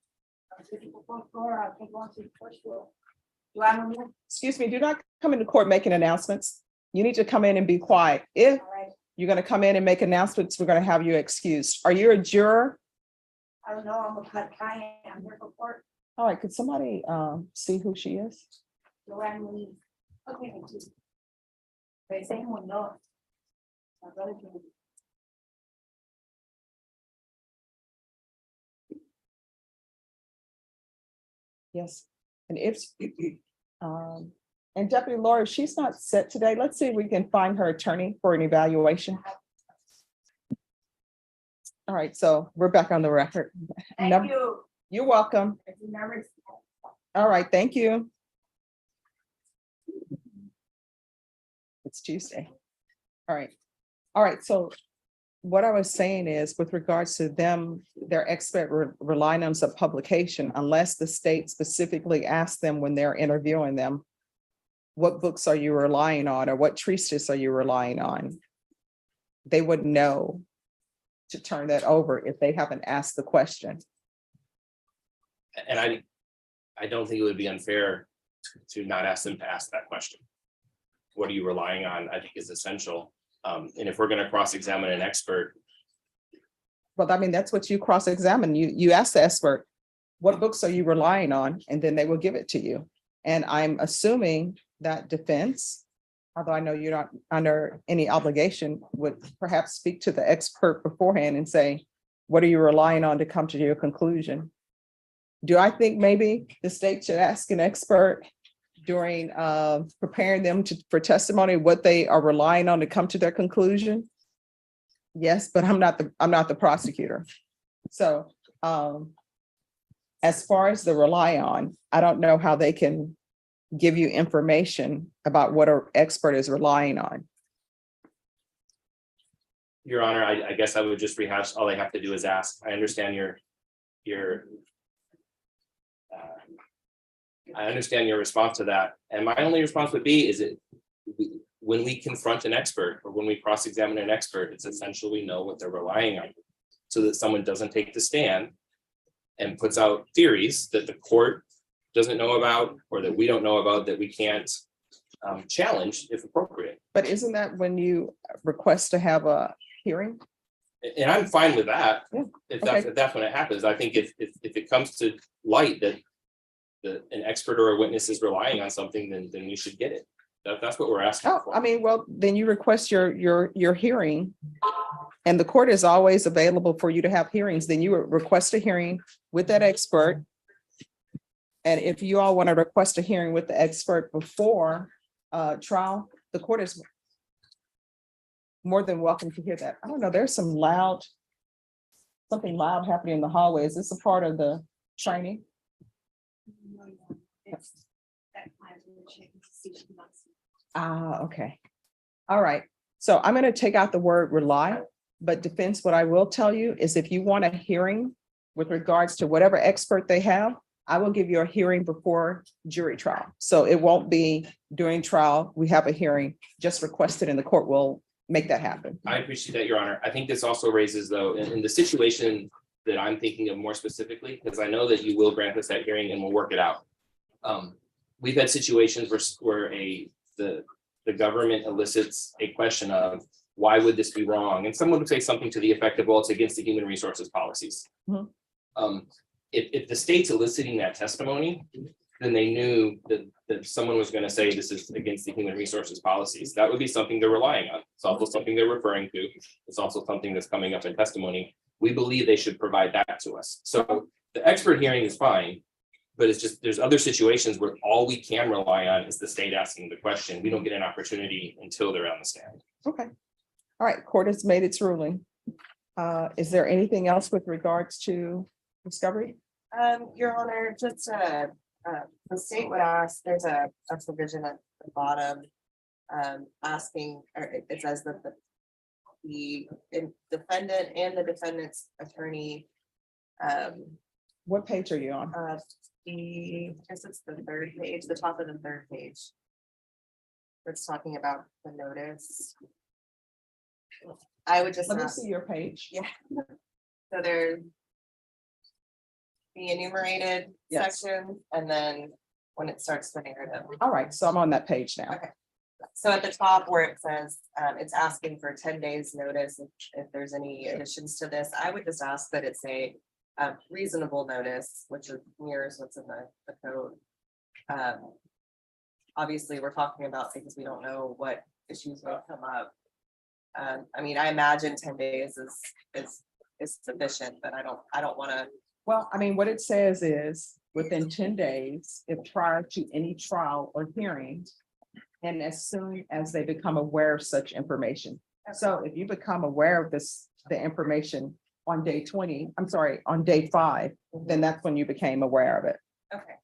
Excuse me, do not come into court making announcements. You need to come in and be quiet. If you're going to come in and make announcements, we're going to have you excused. Are you a juror? I don't know, I'm a client, I'm here for court, All right, could somebody see who she is? Joanne Lee. Okay. But same one, no. My brother can- Yes, and if, and Deputy Laura, she's not set today. Let's see if we can find her attorney for an evaluation. All right, so we're back on the record. Thank you. You're welcome. If you never- All right, thank you. It's Tuesday. All right. All right, so what I was saying is with regards to them, their expert relying on some publication, unless the state specifically asks them when they're interviewing them, what books are you relying on or what treatise are you relying on? They would know to turn that over if they haven't asked the question. and I don't think it would be unfair to not ask them to ask that question. What are you relying on? I think is essential. And if we're going to cross-examine an expert, Well, I mean, that's what you cross-examine. You ask the expert, what books are you relying on? And then they will give it to you. And I'm assuming that defense, although I know you're not under any obligation, would perhaps speak to the expert beforehand and say, what are you relying on to come to your conclusion? Do I think maybe the state should ask an expert during preparing them for testimony, what they are relying on to come to their conclusion? Yes, but I'm not the prosecutor. So as far as the rely on, I don't know how they can give you information about what an expert is relying on. Your Honor, I guess I would just rehash, all I have to do is ask. I understand your I understand your response to that. And my only response would be, is it when we confront an expert or when we cross-examine an expert, it's essential we know what they're relying on so that someone doesn't take the stand and puts out theories that the court doesn't know about or that we don't know about that we can't challenge if appropriate. But isn't that when you request to have a hearing? And I'm fine with that. Yeah, If okay. that's when it happens. I think if it comes to light that an expert or a witness is relying on something, then we should get it. That's what we're asking Oh, for. I mean, well, then you request your hearing. And the court is always available for you to have hearings. Then you request a hearing with that expert. And if you all want to request a hearing with the expert before trial, the court is more than welcome to hear that. I don't know, there's something loud happening in the hallway. Is this a part of the training? Okay. All right. So I'm going to take out the word rely, but defense, what I will tell you is if you want a hearing with regards to whatever expert they have, I will give you a hearing before jury trial. So it won't be during trial. We have a hearing just requested and the court will make that happen. I appreciate that, Your Honor. I think this also raises, though, in the situation that I'm thinking of more specifically, because I know that you will grant us that hearing and we'll work it out. We've had situations where the government elicits a question of why would this be wrong? And someone would say something to the effect of, well, it's against the human resources policies. Mhm. If the state's eliciting that testimony, then they knew that someone was going to say this is against the human resources policies. That would be something they're relying on. It's also something they're referring to. It's also something that's coming up in testimony. We believe they should provide that to us. So the expert hearing is fine, but it's just, there's other situations where all we can rely on is the state asking the question. We don't get an opportunity until they're on the stand. Okay. All right, court has made its ruling. Is there anything else with regards to discovery? Your Honor, just, the state would ask, there's a provision at the bottom. Asking, or it says that the defendant and the defendant's attorney. What page are you on? I guess it's the third page, the top of the third page. It's talking about the notice. I would just Let me ask, see your page. yeah. So there's the enumerated Yes. section, and then when it starts the narrative. All right, so I'm on that page now. Okay. So at the top where it says, it's asking for 10 days notice if there's any additions to this, I would just ask that it's a reasonable notice, which mirrors what's in the code. Obviously, we're talking about things we don't know what issues will come up. I mean, I imagine 10 days is sufficient, but I don't want to. Well, I mean, what it says is within 10 days, if prior to any trial or hearing, and as soon as they become aware of such information. So if you become aware of the information on day 20, I'm sorry, on day 5, then that's when you became aware of it. Okay.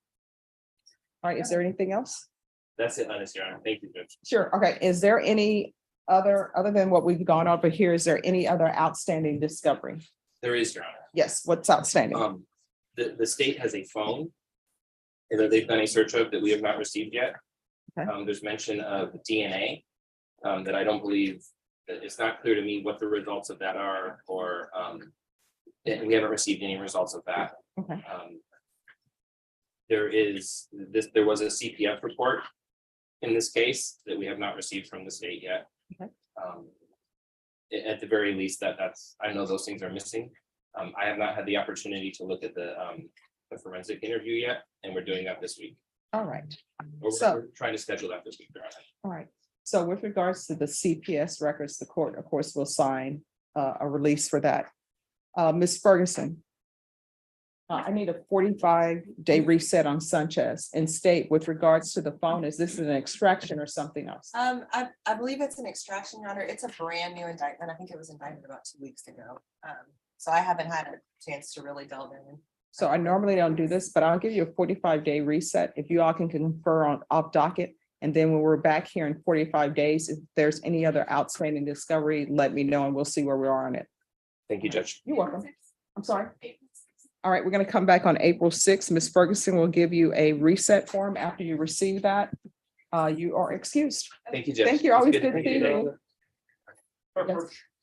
All right, is there anything else? That's it, Your Honor. Thank you, Judge. Sure, okay, is there any other than what we've gone over here, is there any other outstanding discovery? There is, Your Honor. Yes, what's outstanding? The state has a phone that they've done a search of that we have not received yet. Okay. There's mention of DNA that I don't believe, that it's not clear to me what the results of that are, or and we haven't received any results of that. Okay. There was a CPF report in this case that we have not received from the state yet. Okay. At the very least, that's, I know those things are missing. I have not had the opportunity to look at the forensic interview yet, and we're doing that this week. All right, We're trying to schedule that this week. Your Honor. all right. So with regards to the CPS records, the court, of course, will sign a release for that. Ms. Ferguson. I need a 45-day reset on Sanchez and state with regards to the phone, is this an extraction or something else? I believe it's an extraction, Your Honor. It's a brand new indictment. I think it was indicted about 2 weeks ago. So I haven't had a chance to really delve in. So I normally don't do this, but I'll give you a 45-day reset if you all can confer on off docket. And then when we're back here in 45 days, if there's any other outstanding discovery, let me know and we'll see where we are on it. Thank you, Judge. You're welcome. I'm sorry. All right, we're going to come back on April 6th. Ms. Ferguson will give you a reset form after you receive that. You are excused. Thank you, Judge. Thank you. Always It's good to see you.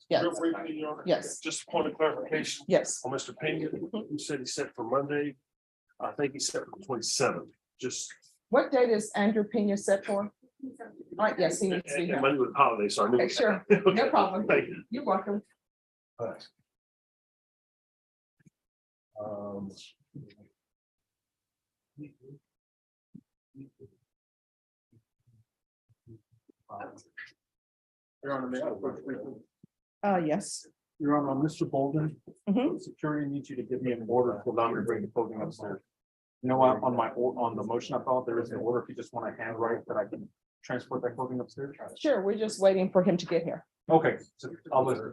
Yes. Real briefly, Your Honor. Yes. Just a point of clarification Yes. on Mr. Pena, who said he set for Monday. I think he set for the 27th, just. What date is Andrew Pena set for? All right, yes, he needs to be And here. Monday was holiday, so I knew. Okay, sure. No problem. Thank you. You're welcome. All right. Your Honor, may I approach briefly? Yes. Your Honor, Mr. Bolden, Mhm. security needs you to give me an order to allow me to bring the clothing upstairs. You know what, on the motion I thought there is an order, if you just want to handwrite that I can transport that clothing upstairs. Sure, we're just waiting for him to get here. Okay, so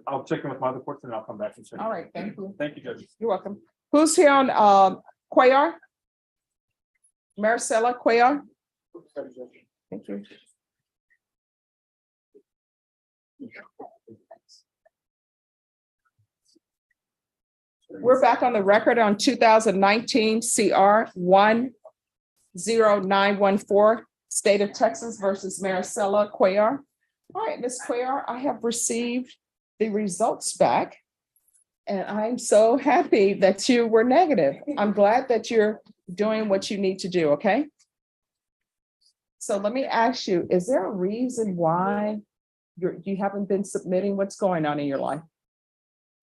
I'll check in with my other courts and I'll come back and check. All right, thank you. Thank you, Judge. You're welcome. Who's here on Cuellar? Maricela Cuellar? Thank you. We're back on the record on 2019 CR 10914, State of Texas versus Maricela Cuellar. All right, Ms. Cuellar, I have received the results back. And I'm so happy that you were negative. I'm glad that you're doing what you need to do, okay? So let me ask you, is there a reason why you haven't been submitting? What's going on in your life?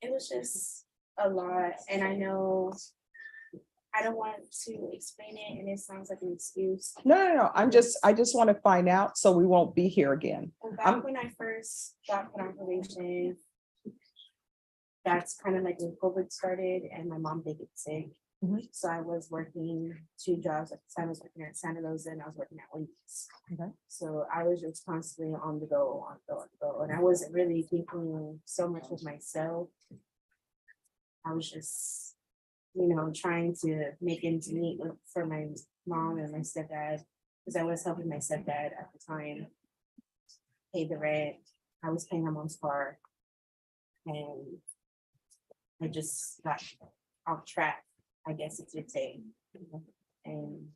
It was just a lot, and I know I don't want to explain it, and it sounds like an excuse. No. I just want to find out so we won't be here again. And back when I first got put on probation, that's kind of like when COVID started and my mom did get sick. Mhm. So I was working 2 jobs at the time. I was working at Santa Rosa and I was working at Wendy's. Okay. So I was just constantly on the go. And I wasn't really thinking so much with myself. I was just, you know, trying to make ends meet for my mom and my stepdad, because I was helping my stepdad at the time pay the rent. I was paying my mom's car. And I just got off track, I guess you could say. And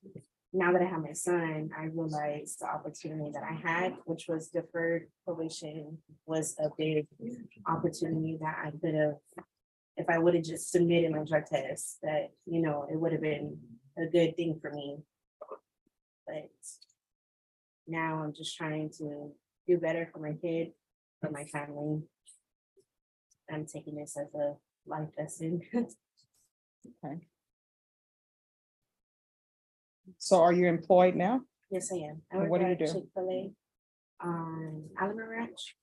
now that I have my son, I realized the opportunity that I had, which was deferred probation, was a big opportunity that I could have, if I would have just submitted my drug test, that, you know, it would have been a good thing for me. But now I'm just trying to do better for my kid, for my family. I'm taking this as a life lesson. Okay. So are you employed now? Yes, I am. I And work what do you at do? Chick-fil-A on Alamo Ranch.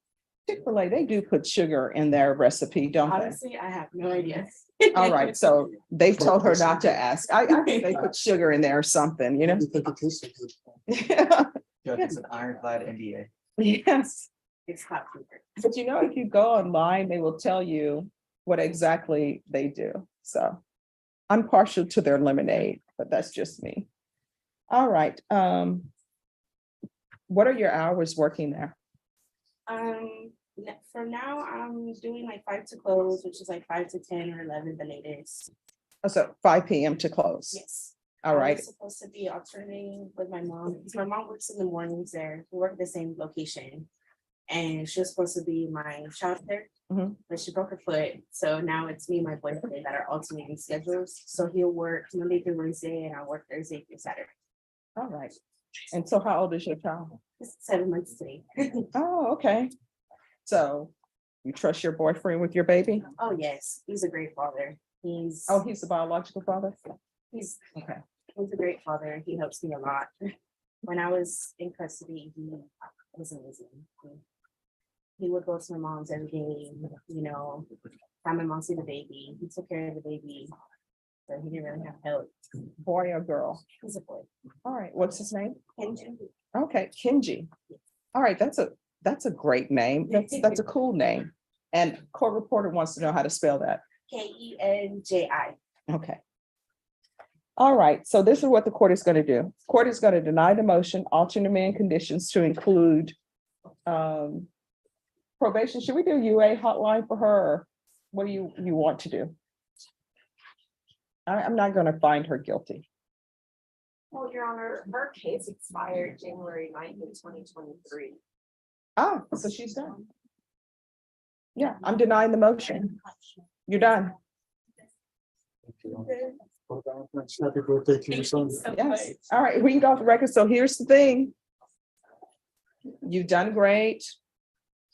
Chick-fil-A, they do put sugar in their recipe, don't they? Honestly, I have no idea. All right, so they've told her not to ask. I think they put sugar in there or something, you know? Yeah, it's an ironclad NDA. Yes, It's hot sugar. but you know, if you go online, they will tell you what exactly they do. So I'm partial to their lemonade, but that's just me. All right, what are your hours working there? For now, I'm doing like 5 to close, which is like 5 to 10 or 11 the latest. Oh, so 5 PM to close. Yes. All I right, was supposed to be alternating with my mom, because my mom works in the mornings there. We work at the same location. And she was supposed to be my childcare, Mhm. but she broke her foot. So now it's me and my boyfriend that are alternating schedules. So he'll work Monday through Wednesday and I'll work Thursday through Saturday. all right. And so how old is your child? It's 7 months today. Oh, okay. So you trust your boyfriend with your baby? Oh, yes, he's a great father. He's He's the biological father? he's Okay. he's a great father. He helps me a lot. When I was in custody, he was amazing. He would go to my mom's every day, you know, have my mom see the baby. He took care of the baby. So he didn't really have help. Boy or girl? He's a boy. All right, what's his name? Kenji. Okay, Kenji. All right, that's a great name. That's a cool name. And court reporter wants to know how to spell that. Kenji. Okay. All right, so this is what the court is going to do. Court is going to deny the motion, alter demand conditions to include probation. Should we do UA hotline for her? Or what do you want to do? I'm not going to find her guilty. Well, Your Honor, her case expired January 9th, 2023. Oh, so she's done. Yeah, I'm denying the motion. You're done. Happy birthday to your son. Yes. All right, read off the record. So here's the thing. You've done great.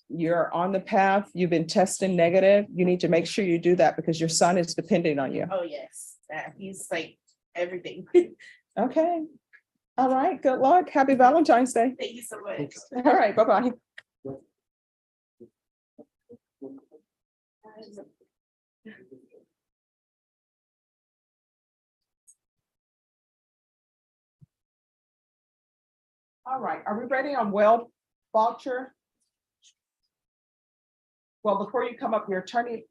You're on the path. You've been testing negative. You need to make sure you do that because your son is depending on you. Oh, yes, he's like everything. Okay. All right. Good luck. Happy Valentine's Day. Thank you so much. All right. Bye-bye. All right. Are we ready on well voucher? Well, before you come up, your attorney,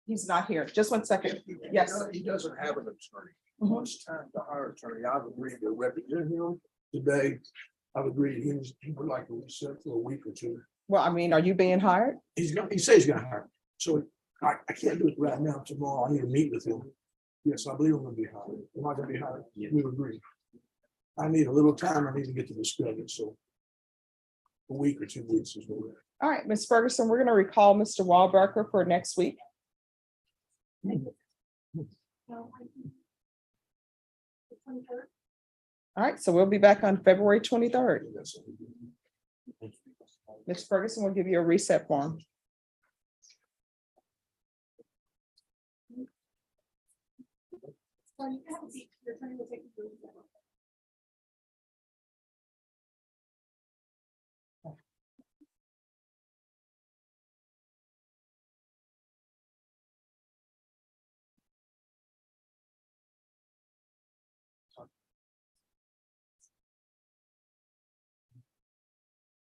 he's not here. Just 1 second. Yes. He doesn't have an attorney. Mhm. When it's time to hire an attorney, I've agreed to represent him today. I've agreed he would like to reset for a week or two. Well, I mean, are you being hired? He says he's gonna hire. So I can't do it right now. Tomorrow, I need to meet with him. Yes, I believe I'm gonna be hired. Am I gonna be hired? We agree. I need a little time. I need to get to discuss it, so. A week or 2 weeks is what. All right, Ms. Ferguson, we're going to recall Mr. Wahlberger for next week. All right, so we'll be back on February 23rd. Ms. Ferguson will give you a reset form.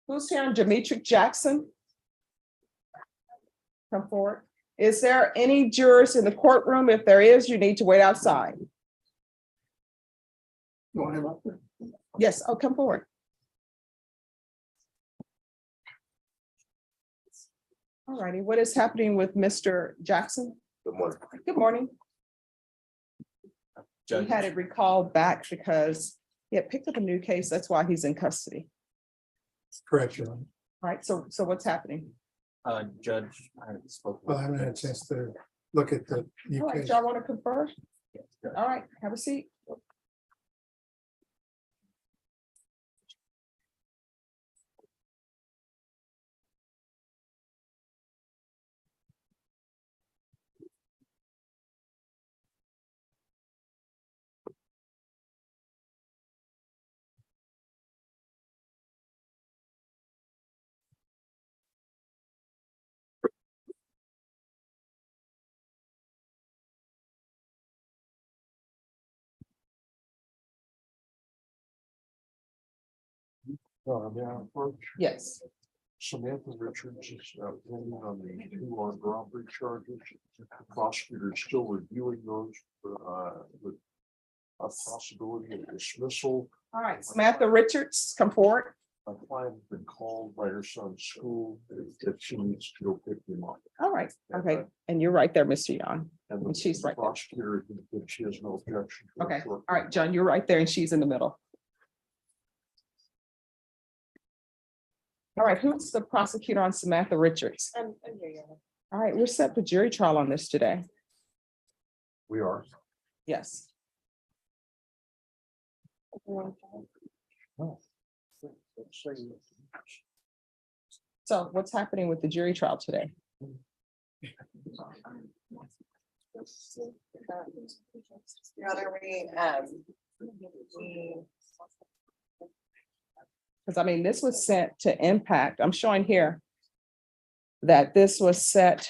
Who's here on Demetric Jackson? Come forward. Is there any jurors in the courtroom? If there is, you need to wait outside. Yes, oh, come forward. All righty, what is happening with Mr. Jackson? Good morning. Good morning. We had it recalled back because he had picked up a new case. That's why he's in custody. Correct, Your Honor. All right, so what's happening? Judge, I haven't spoken. Well, I haven't had a chance to look at the new All right, case. y'all want to confer? All right, have a seat. Yes. Samantha Richards is pending on the 2 armed robbery charges. The prosecutor is still reviewing those with a possibility of dismissal. All right, Samantha Richards, come forward. My client has been called by her son's school that she needs to go pick him up. All right, okay, and you're right there, Mr. Young. And And she's right there. prosecutor, thinks she has no objection. to a Okay, short- all right, John, you're right there and she's in the middle. All right, who's the prosecutor on Samantha Richards? I'm here, Your Honor. All right, we're set for jury trial on this today. We are. Yes. So what's happening with the jury trial today? Your Honor, Because I mean, this was sent to impact. I'm showing here that this was set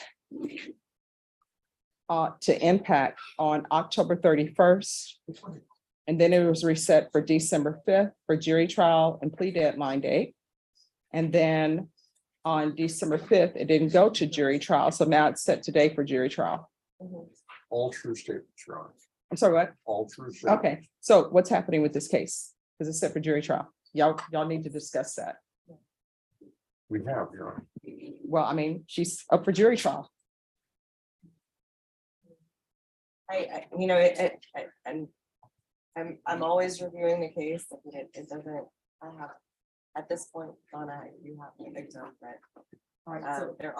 to impact on October 31st. And then it was reset for December 5th for jury trial and plea deadline date. And then on December 5th, it didn't go to jury trial. So now it's set today for jury trial. All true statements, Your Honor. I'm sorry, what? All true statements. Okay, so what's happening with this case? Because it's set for jury trial. Y'all need to discuss that. We have, Your Honor. Well, I mean, she's up for jury trial. I'm always reviewing the case. It doesn't, I have, at this point, Donna, you have the victim, but All right, so- there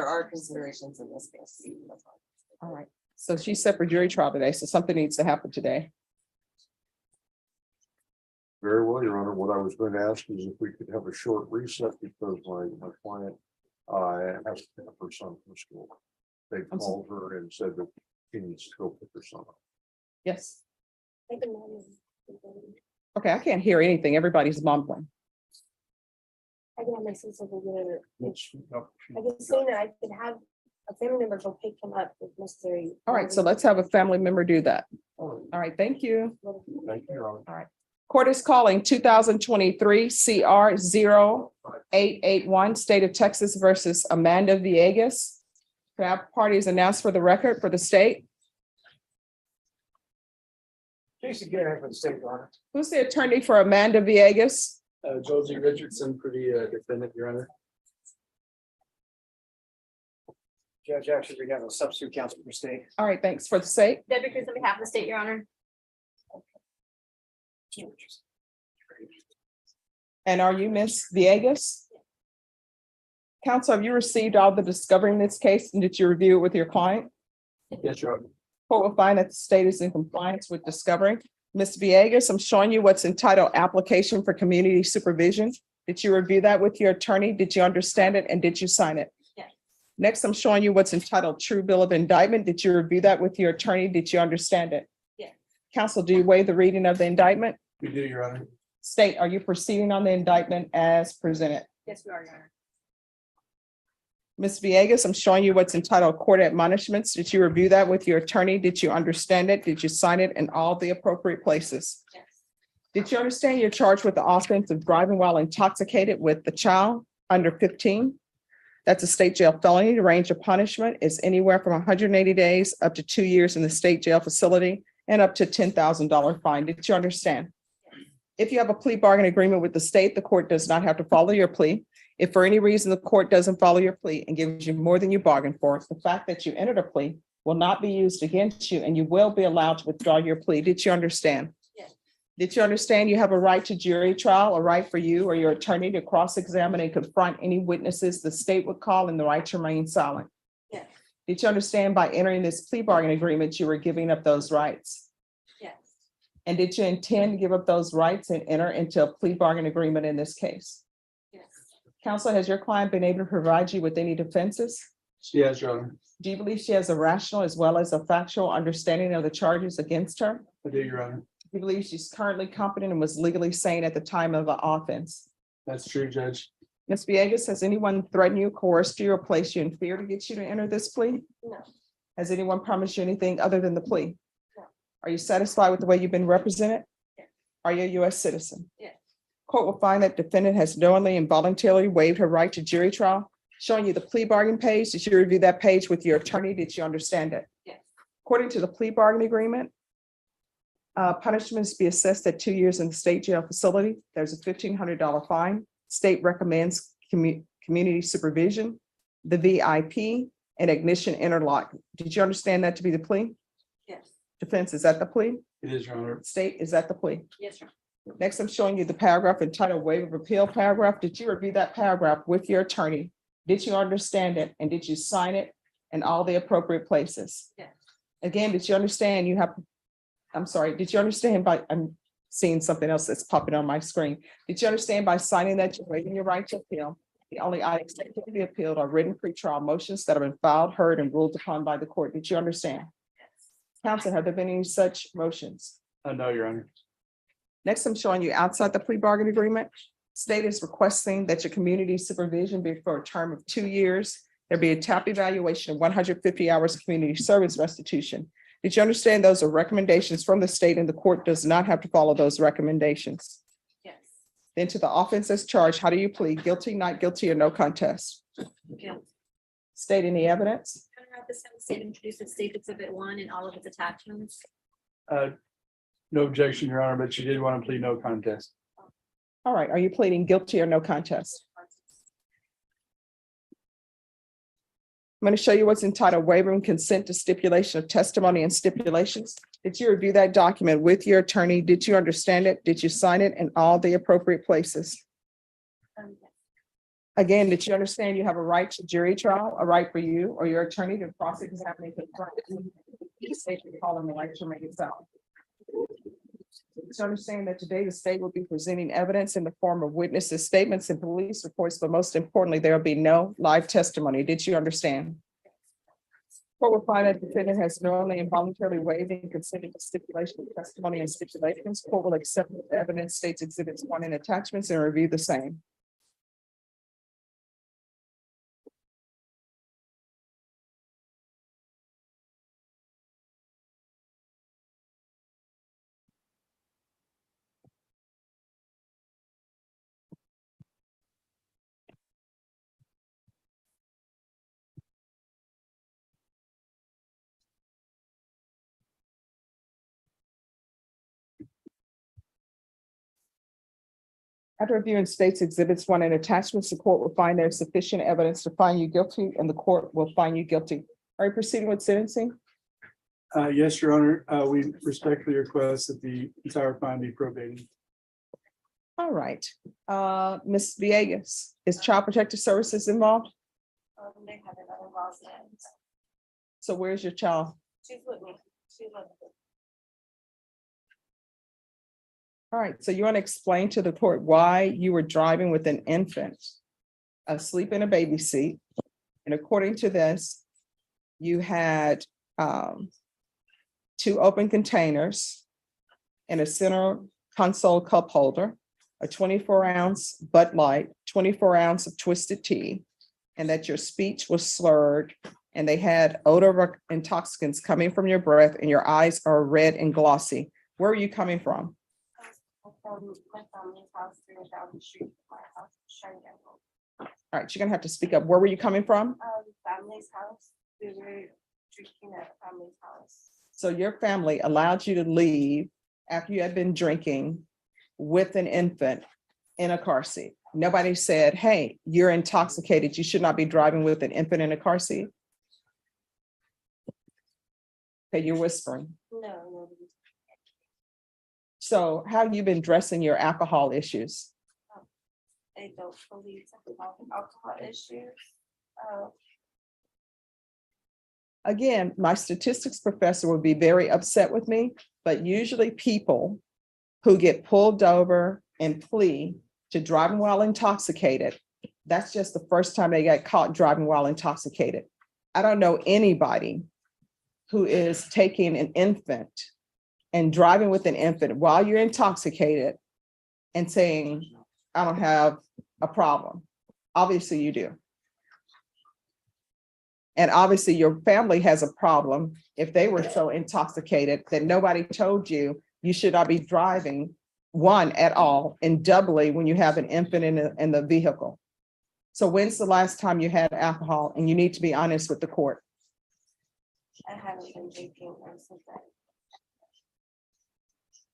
are considerations in this case. all right. So she's set for jury trial today, so something needs to happen today. Very well, Your Honor. What I was going to ask is if we could have a short reset because my client has to pick up her son from school. They I'm sorry. called her and said that she needs to go pick her son up. Yes. Okay, I can't hear anything. Everybody's mumbling. I can have my sister go get her. Let's speak up. I can say that I could have a family member go pick him up if necessary. All right, so let's have a family member do that. All right, thank you. Thank you, Your Honor. Court is calling 2023 CR 0881, State of Texas versus Amanda Villegas. Can I have parties announced for the record for the state? Jason Garrett for the state, Your Honor. Who's the attorney for Amanda Villegas? Josie Richardson for the defendant, Your Honor. Judge, actually, we have a substitute counsel for state. All right, thanks for the state. Debbie Cruz on behalf of the state, Your Honor. And are you Miss Villegas? Counsel, have you received all the discovery in this case and did you review it with your client? Yes, Your Honor. Court will find that the state is in compliance with discovery. Ms. Villegas, I'm showing you what's entitled application for community supervision. Did you review that with your attorney? Did you understand it and did you sign it? Yes. Next, I'm showing you what's entitled true bill of indictment. Did you review that with your attorney? Did you understand it? Yes. Counsel, do you waive the reading of the indictment? We do, Your Honor. State, are you proceeding on the indictment as presented? Yes, we are, Your Honor. Ms. Villegas, I'm showing you what's entitled court admonishments. Did you review that with your attorney? Did you understand it? Did you sign it in all the appropriate places? Yes. Did you understand you're charged with the offense of driving while intoxicated with the child under 15? That's a state jail felony. The range of punishment is anywhere from 180 days up to 2 years in the state jail facility and up to $10,000 fine. Did you understand? If you have a plea bargain agreement with the state, the court does not have to follow your plea. If for any reason the court doesn't follow your plea and gives you more than you bargained for, the fact that you entered a plea will not be used against you and you will be allowed to withdraw your plea. Did you understand? Yes. Did you understand you have a right to jury trial, a right for you or your attorney to cross-examine and confront any witnesses the state would call and the right to remain silent? Yes. Did you understand by entering this plea bargain agreement, you were giving up those rights? Yes. And did you intend to give up those rights and enter into a plea bargain agreement in this case? Yes. Counsel, has your client been able to provide you with any defenses? Yes, Your Honor. Do you believe she has a rational as well as a factual understanding of the charges against her? I do, Your Honor. Do you believe she's currently competent and was legally sane at the time of the offense? That's true, Judge. Ms. Villegas, has anyone threatened you, coerced you, or placed you in fear to get you to enter this plea? No. Has anyone promised you anything other than the plea? No. Are you satisfied with the way you've been represented? Yes. Are you a U.S. citizen? Yes. Court will find that defendant has knowingly and voluntarily waived her right to jury trial. Showing you the plea bargain page. Did you review that page with your attorney? Did you understand it? Yes. According to the plea bargain agreement, punishments be assessed at 2 years in the state jail facility. There's a $1,500 fine. State recommends community supervision, the VIP, and ignition interlock. Did you understand that to be the plea? Yes. Defense, is that the plea? It is, Your Honor. State, is that the plea? Yes, sir. Next, I'm showing you the paragraph entitled waiver of appeal paragraph. Did you review that paragraph with your attorney? Did you understand it? And did you sign it in all the appropriate places? Yes. Again, did you understand you have, I'm sorry, did you understand by, I'm seeing something else that's popping on my screen. Did you understand by signing that you're waiving your right to appeal? The only items that can be appealed are written pretrial motions that have been filed, heard, and ruled upon by the court. Did you understand? Yes. Counsel, have there been any such motions? No, Your Honor. Next, I'm showing you outside the plea bargain agreement. State is requesting that your community supervision be for a term of 2 years. There be a TAP evaluation of 150 hours of community service restitution. Did you understand those are recommendations from the state and the court does not have to follow those recommendations? Yes. Then to the offense as charged, how do you plead? Guilty, not guilty, or no contest? Guilty. State any evidence? The state introduces State Exhibit 1 and all of its attachments. No objection, Your Honor, but she did want to plead no contest. All right, are you pleading guilty or no contest? I'm going to show you what's entitled waiver and consent to stipulation of testimony and stipulations. Did you review that document with your attorney? Did you understand it? Did you sign it in all the appropriate places? Yes. Again, did you understand you have a right to jury trial, a right for you or your attorney to cross-examine and confront? You safely call them the right to remain itself. To understand that today the state will be presenting evidence in the form of witnesses' statements and police reports, but most importantly, there will be no live testimony. Did you understand? Court will find that the defendant has knowingly and voluntarily waived and consented to stipulation of testimony and stipulations. Court will accept the evidence, states exhibits 1 and attachments and review the same. After reviewing states exhibits 1 and attachments, the court will find there is sufficient evidence to find you guilty and the court will find you guilty. Are you proceeding with sentencing? Yes, Your Honor. We respectfully request that the entire fine be probated. All right. Ms. Villegas, is Child Protective Services involved? They have another involvement. So where's your child? She's with me. She's with me. All right, so you want to explain to the court why you were driving with an infant asleep in a baby seat. And according to this, you had 2 open containers and a center console cup holder, a 24-ounce Bud Light, 24 ounce of twisted tea, and that your speech was slurred and they had odor intoxicants coming from your breath and your eyes are red and glossy. Where are you coming from? From my family's house, 3 down the street, from my house, Cheyenne. All right, you're gonna have to speak up. Where were you coming from? Family's house. We were drinking at family's house. So your family allowed you to leave after you had been drinking with an infant in a car seat. Nobody said, hey, you're intoxicated. You should not be driving with an infant in a car seat. Okay, you're whispering. No, nobody. So how have you been addressing your alcohol issues? I don't believe about alcohol issues. Again, my statistics professor would be very upset with me, but usually people who get pulled over and plea to driving while intoxicated, that's just the first time they got caught driving while intoxicated. I don't know anybody who is taking an infant and driving with an infant while you're intoxicated and saying, I don't have a problem. Obviously you do. And obviously your family has a problem if they were so intoxicated that nobody told you you should not be driving, one, at all, and doubly when you have an infant in the vehicle. So when's the last time you had alcohol? And you need to be honest with the court. I haven't been drinking since then.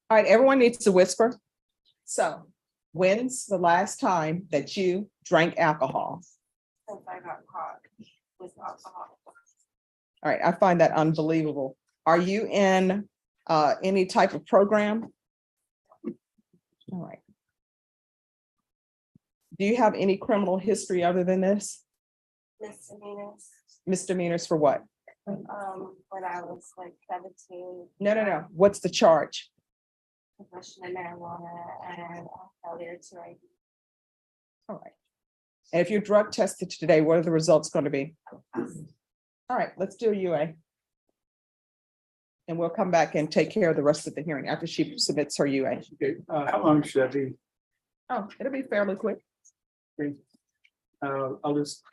All right, everyone needs to whisper. So when's the last time that you drank alcohol? Since I got caught with alcohol. All right, I find that unbelievable. Are you in any type of program? All right. Do you have any criminal history other than this? Misdemeanors. Misdemeanors for what? When I was like 17. No. What's the charge? Possession of marijuana and failure to ID. All right. And if you're drug tested today, what are the results going to be? All right, let's do a UA. And we'll come back and take care of the rest of the hearing after she submits her UA. Okay, how long should that be? Oh, it'll be fairly quick. I'll just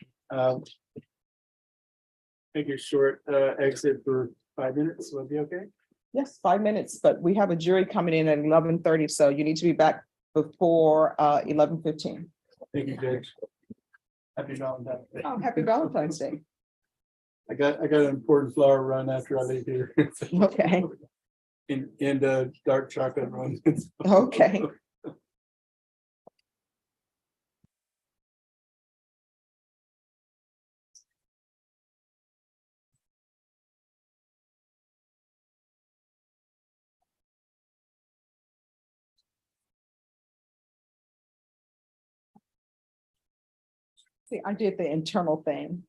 take a short exit for 5 minutes. Will it be okay? Yes, 5 minutes, but we have a jury coming in at 11:30, so you need to be back before 11:15. Thank you, Judge. Happy Valentine's Day. Oh, happy Valentine's Day. I got an important flower run after I leave here. Okay. And dark chocolate run. Okay. See, I did the internal thing.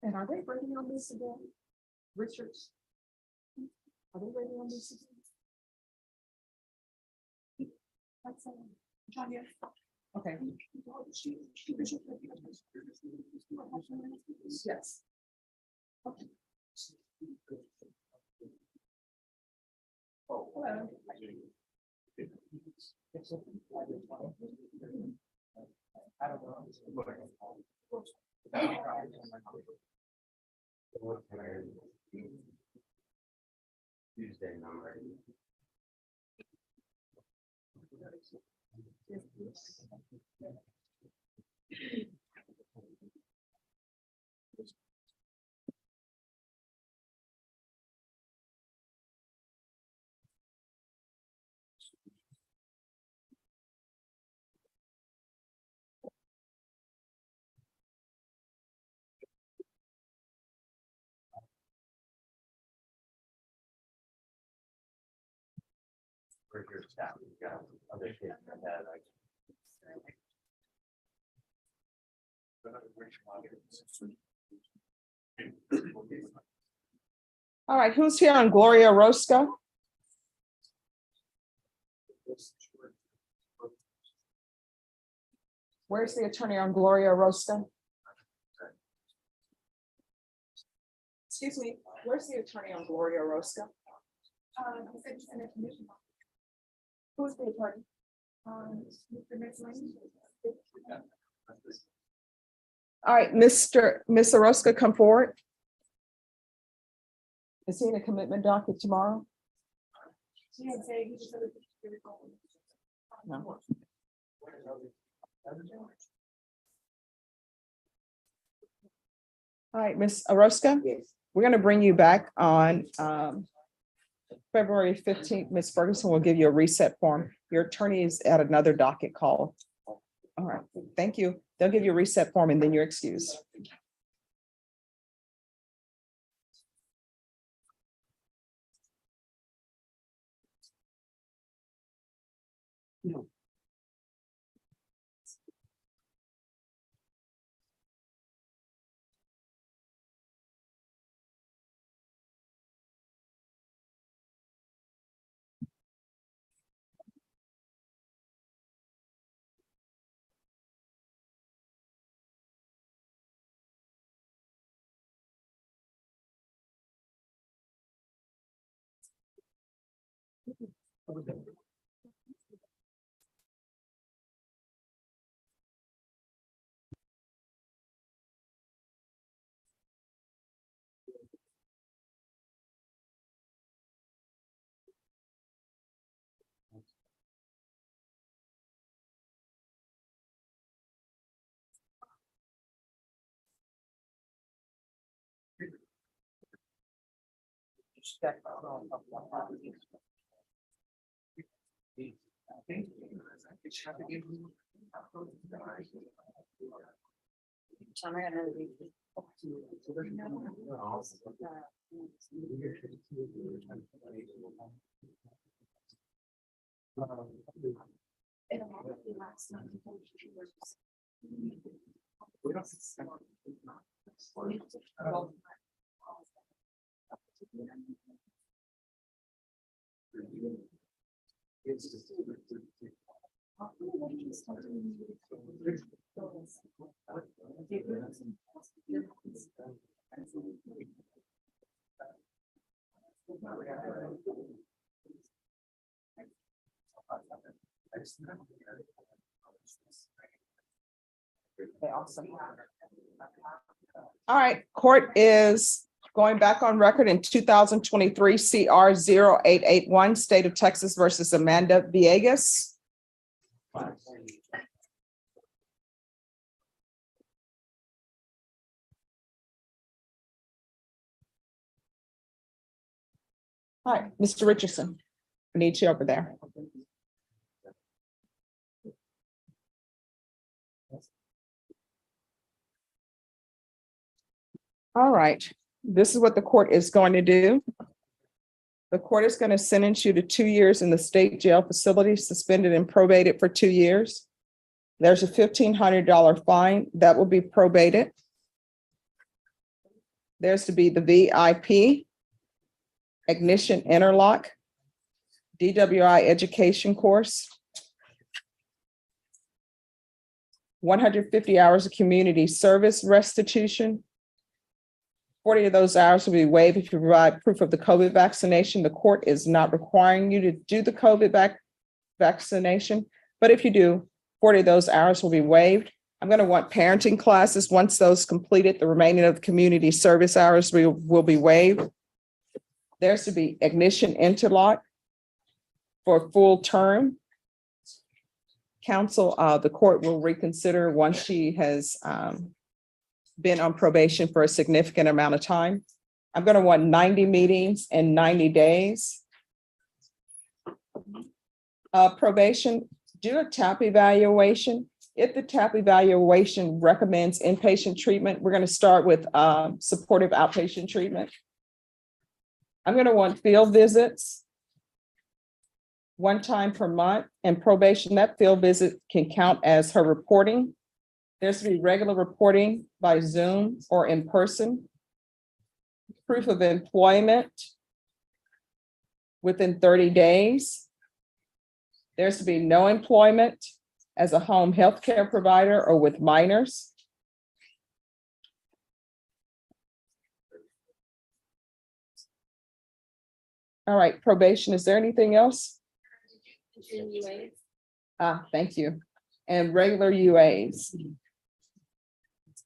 And are they waiting on this again? Richards? Are they waiting on this again? That's John, yeah. Okay. Yes. Okay. Oh, hello. I don't know. Tuesday number. For your staff, we've got other kids that had like. All right, who's here on Gloria Rosca? Where's the attorney on Gloria Rosta? Excuse me, where's the attorney on Gloria Roska? Who's the attorney? All right, Miss Aroska, come forward. Is he in a commitment docket tomorrow? No. All right, Miss Aroska? Yes. We're gonna bring you back on February 15th. Miss Ferguson will give you a reset form. Your attorney is at another docket call. All right, thank you. They'll give you a reset form and then you're excused. No. Okay, awesome. All right, court is going back on record in 2023 CR 0881, State of Texas versus Amanda Villegas. All right, Mr. Richardson, I need you over there. All right, this is what the court is going to do. The court is going to sentence you to 2 years in the state jail facility, suspended and probated for 2 years. There's a $1,500 fine that will be probated. There's to be the VIP, ignition interlock, DWI education course, 150 hours of community service restitution. 40 of those hours will be waived if you provide proof of the COVID vaccination. The court is not requiring you to do the COVID vaccination, but if you do, 40 of those hours will be waived. I'm going to want parenting classes. Once those completed, the remaining of the community service hours will be waived. There's to be ignition interlock for a full term. Counsel, the court will reconsider once she has been on probation for a significant amount of time. I'm going to want 90 meetings in 90 days. Probation, do a TAP evaluation. If the TAP evaluation recommends inpatient treatment, we're going to start with supportive outpatient treatment. I'm going to want field visits 1 time per month, and probation, that field visit can count as her reporting. There's to be regular reporting by Zoom or in person. Proof of employment within 30 days. There's to be no employment as a home healthcare provider or with minors? All right, probation, is there anything else? Thank you. And regular UAs.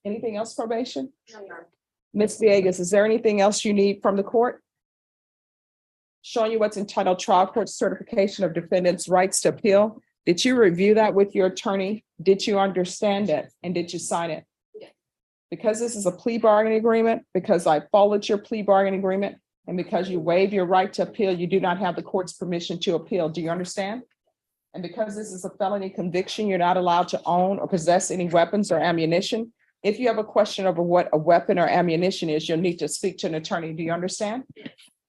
Anything else probation? Ms. Villegas, is there anything else you need from the court? Showing you what's entitled Trial Court Certification of Defendants' Rights to Appeal. Did you review that with your attorney? Did you understand it? And did you sign it? Yes. Because this is a plea bargaining agreement, because I followed your plea bargaining agreement, and because you waive your right to appeal, you do not have the court's permission to appeal. Do you understand? And because this is a felony conviction, you're not allowed to own or possess any weapons or ammunition. If you have a question over what a weapon or ammunition is, you'll need to speak to an attorney. Do you understand?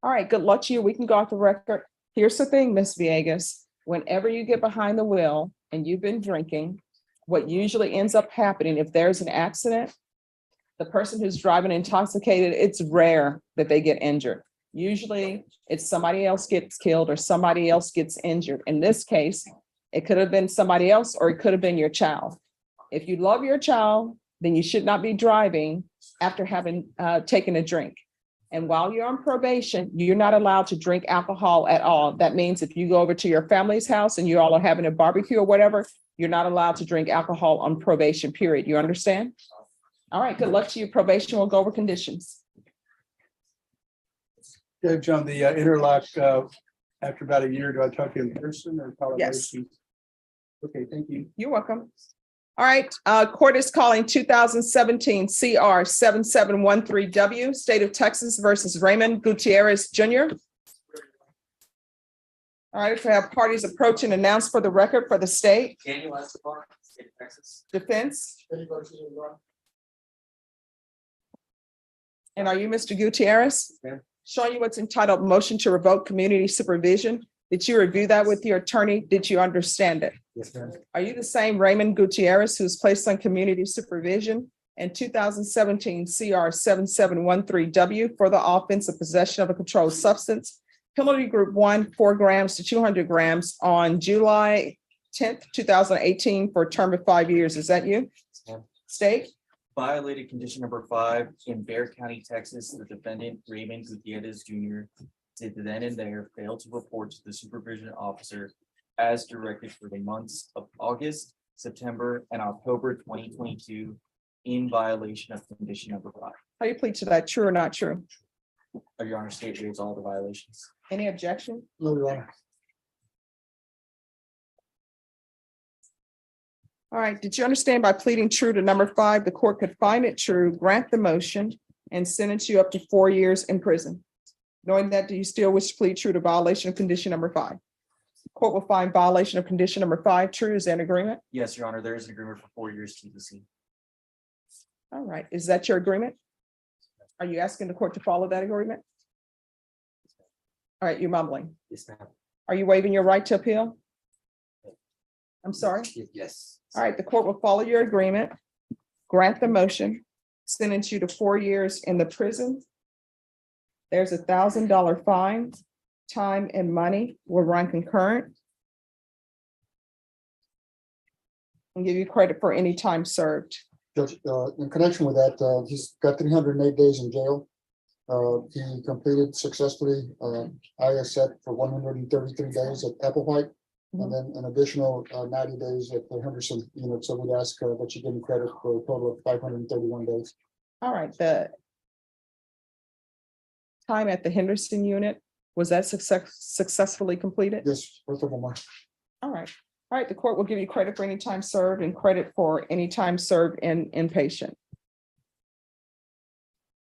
All right, good luck to you. We can go off the record. Here's the thing, Ms. Villegas. Whenever you get behind the wheel and you've been drinking, what usually ends up happening, if there's an accident, the person who's driving intoxicated, it's rare that they get injured. Usually it's somebody else gets killed or somebody else gets injured. In this case, it could have been somebody else or it could have been your child. If you love your child, then you should not be driving after having taken a drink. And while you're on probation, you're not allowed to drink alcohol at all. That means if you go over to your family's house and you all are having a barbecue or whatever, you're not allowed to drink alcohol on probation, period. You understand? All right, good luck to you. Probation will go over conditions. Judge, on the interlock, after about a year, do I talk to you in person or? Yes. Okay, thank you. You're welcome. All right, court is calling 2017 CR 7713W, State of Texas versus Raymond Gutierrez Jr. All right, if we have parties approaching, announce for the record for the state. Daniel Escobar, State of Texas. Defense. And are you Mr. Gutierrez? Yes. Showing you what's entitled motion to revoke community supervision. Did you review that with your attorney? Did you understand it? Yes, ma'am. Are you the same Raymond Gutierrez who's placed on community supervision in 2017 CR 7713W for the offense of possession of a controlled substance? Penalty group 1, 4 grams to 200 grams on July 10th, 2018 for a term of 5 years. Is that you? ma'am. State? Violated condition number 5 in Bexar County, Texas. The defendant Raymond Gutierrez Jr. did then and there fail to report to the supervision officer as directed for the months of August, September, and October 2022 in violation of condition number 5. How do you plead to that? True or not true? Your Honor, state reads all the violations. Any objection? No, Your Honor. All right, did you understand by pleading true to number 5, the court could find it true, grant the motion, and sentence you up to 4 years in prison? Knowing that, do you still wish to plead true to violation of condition number 5? Court will find violation of condition number 5 true. Is that an agreement? Yes, Your Honor, there is an agreement for 4 years TBC. All right, is that your agreement? Are you asking the court to follow that agreement? All right, you're mumbling. Yes, ma'am. Are you waiving your right to appeal? I'm sorry? Yes. All right, the court will follow your agreement, grant the motion, sentence you to 4 years in the prison. There's $1,000 fine, time and money will run concurrent. And give you credit for any time served. Judge, in connection with that, he's got 308 days in jail. He completed successfully ISET for 133 days at Applewhite, and then an additional 90 days at the Henderson unit. So we'd ask that you give him credit for a total of 531 days. All right, the time at the Henderson unit, was that successfully completed? Yes, both of them are. All right. All right, the court will give you credit for any time served and credit for any time served in inpatient.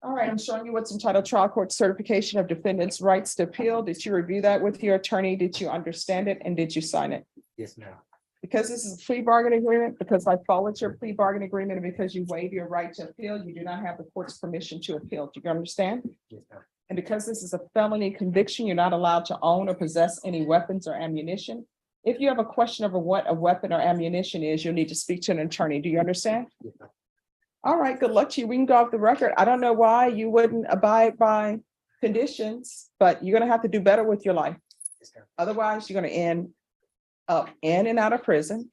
All right, I'm showing you what's entitled Trial Court Certification of Defendants' Rights to Appeal. Did you review that with your attorney? Did you understand it? And did you sign it? Yes, ma'am. Because this is a plea bargain agreement, because I followed your plea bargain agreement, and because you waive your right to appeal, you do not have the court's permission to appeal. Do you understand? Yes, ma'am. And because this is a felony conviction, you're not allowed to own or possess any weapons or ammunition. If you have a question over what a weapon or ammunition is, you'll need to speak to an attorney. Do you understand? Yes, ma'am. All right, good luck to you. We can go off the record. I don't know why you wouldn't abide by conditions, but you're gonna have to do better with your life. Yes, ma'am. Otherwise, you're gonna end up in and out of prison.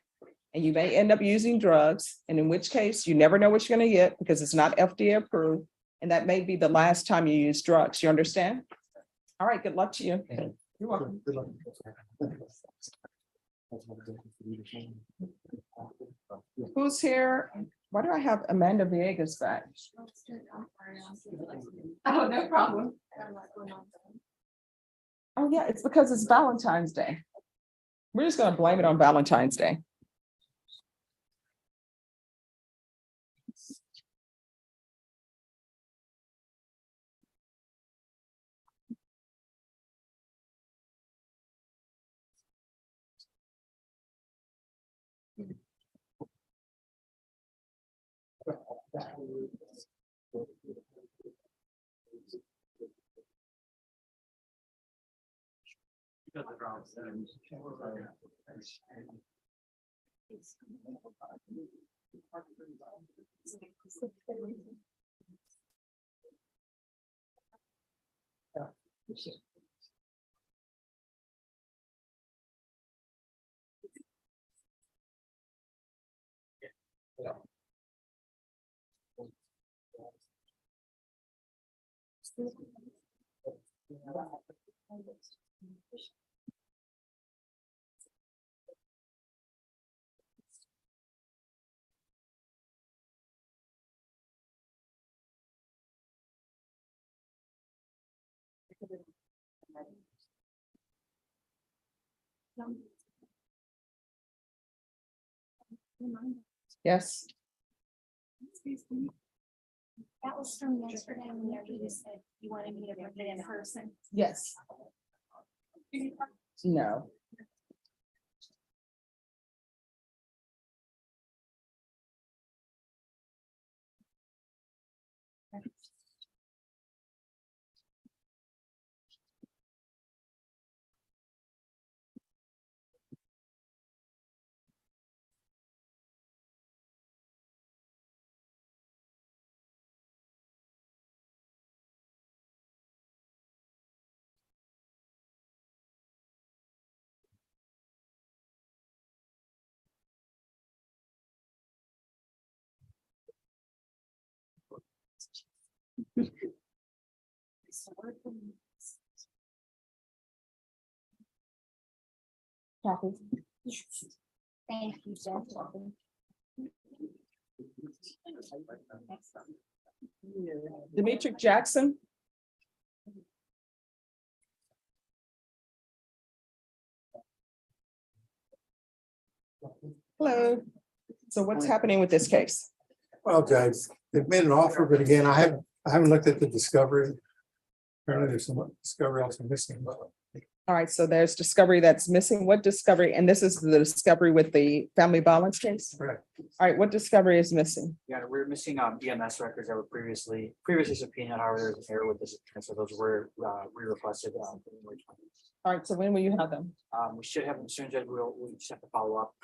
and you may end up using drugs, and in which case you never know what you're gonna get because it's not FDA approved. And that may be the last time you use drugs. You understand? All right, good luck to you. You're welcome. Good luck. Who's here? Why do I have Amanda Villegas back? Oh, no problem. Oh, yeah, it's because it's Valentine's Day. We're just gonna blame it on Valentine's Day. Yes. Excuse me. That was from yesterday when you said you wanted me to bring it in person. Yes. No. Kathy. Yes. Thank you, Jeff. Demetric Jackson. Hello. So what's happening with this case? Well, Judge, they've made an offer, but again, I haven't looked at the discovery. Apparently there's some discovery also missing. All right, so there's discovery that's missing. What discovery? And this is the discovery with the family violence case? Correct. All right, what discovery is missing? Yeah, we're missing EMS records that were previously subpoenaed, however, there's an error with this, and so those were re-requested. All right, so when will you have them? We should have them soon, Judge. We just have to follow up.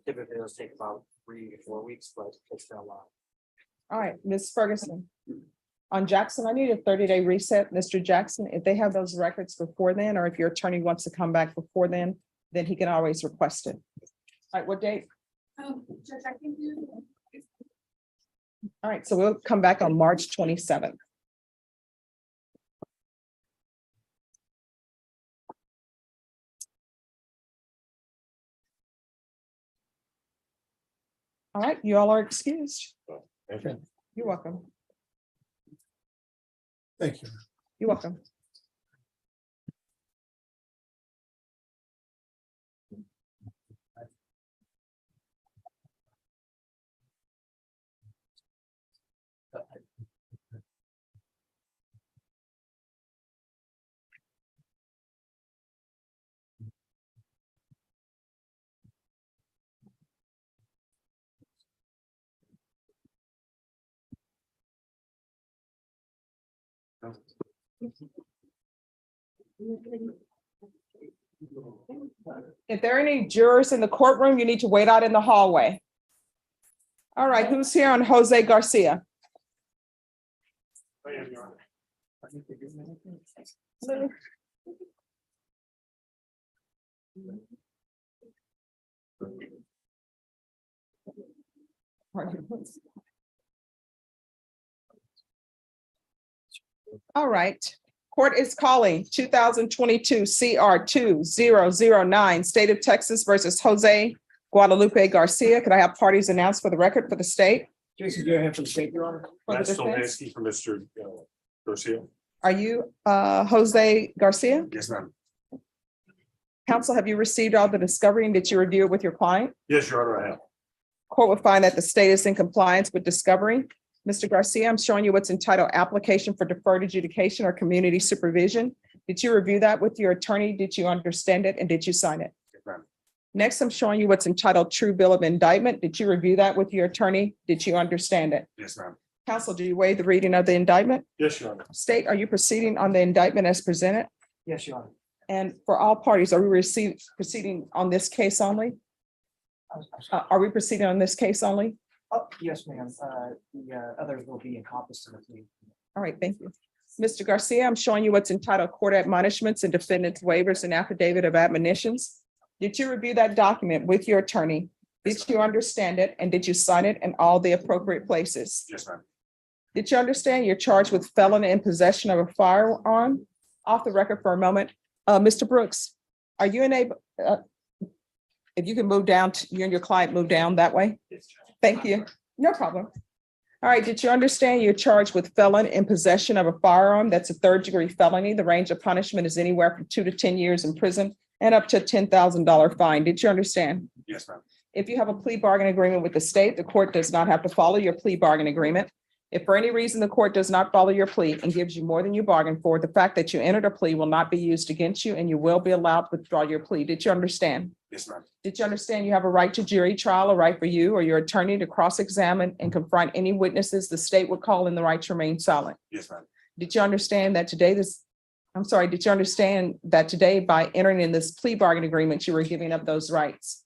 Typically, those take about 3 to 4 weeks, but it's been a while. All right, Ms. Ferguson. On Jackson, I need a 30-day reset. Mr. Jackson, if they have those records before then, or if your attorney wants to come back before then he can always request it. All right, what date? Judge, I can do. All right, so we'll come back on March 27th. All right, you all are excused. Okay. You're welcome. Thank you. You're welcome. If there are any jurors in the courtroom, you need to wait out in the hallway. All right, who's here on Jose Garcia? All right, court is calling 2022 CR 2009, State of Texas versus Jose Guadalupe Garcia. Could I have parties announced for the record for the state? Jason, do you have from the state, Your Honor? For the Matt defense? Stolhansky for Mr. Garcia. Are you Jose Garcia? Yes, ma'am. Counsel, have you received all the discovery and did you review it with your client? Yes, Your Honor, I have. Court will find that the state is in compliance with discovery. Mr. Garcia, I'm showing you what's entitled application for deferred adjudication or community supervision. Did you review that with your attorney? Did you understand it and did you sign it? Yes, ma'am. Next, I'm showing you what's entitled true bill of indictment. Did you review that with your attorney? Did you understand it? Yes, ma'am. Counsel, do you waive the reading of the indictment? Yes, Your Honor. State, are you proceeding on the indictment as presented? Yes, Your Honor. And for all parties, are we proceeding on this case only? Are we proceeding on this case only? Oh, yes, ma'am. The others will be encompassed in the plea. All right, thank you. Mr. Garcia, I'm showing you what's entitled court admonishments and defendants waivers and affidavit of admonitions. Did you review that document with your attorney? Did you understand it and did you sign it in all the appropriate places? Yes, ma'am. Did you understand you're charged with felony in possession of a firearm? Off the record for a moment, Mr. Brooks, are you enabled? If you can move down, you and your client move down that way. Thank you. No problem. All right, did you understand you're charged with felon in possession of a firearm? That's a third-degree felony. The range of punishment is anywhere from 2 to 10 years in prison and up to a $10,000 fine. Did you understand? Yes, ma'am. If you have a plea bargain agreement with the state, the court does not have to follow your plea bargain agreement. If for any reason the court does not follow your plea and gives you more than you bargained for, the fact that you entered a plea will not be used against you and you will be allowed to withdraw your plea. Did you understand? Yes, ma'am. Did you understand you have a right to jury trial, a right for you or your attorney to cross-examine and confront any witnesses the state would call in the right to remain silent? Yes, ma'am. Did you understand that today did you understand that today by entering in this plea bargain agreement, you were giving up those rights?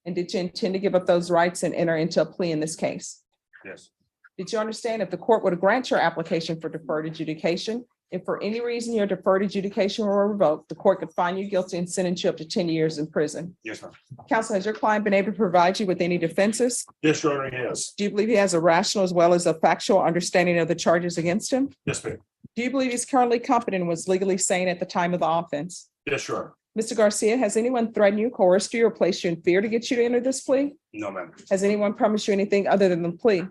And did you intend to give up those rights and enter into a plea in this case? Yes. Did you understand if the court would grant your application for deferred adjudication, if for any reason your deferred adjudication were revoked, the court could find you guilty and sentence you up to 10 years in prison? Yes, ma'am. Counsel, has your client been able to provide you with any defenses? Yes, Your Honor, yes. Do you believe he has a rational as well as a factual understanding of the charges against him? Yes, ma'am. Do you believe he's currently competent and was legally sane at the time of the offense? Yes, Your Honor. Mr. Garcia, has anyone threatened you, coerced you, or placed you in fear to get you to enter this plea? No, ma'am. Has anyone promised you anything other than the plea?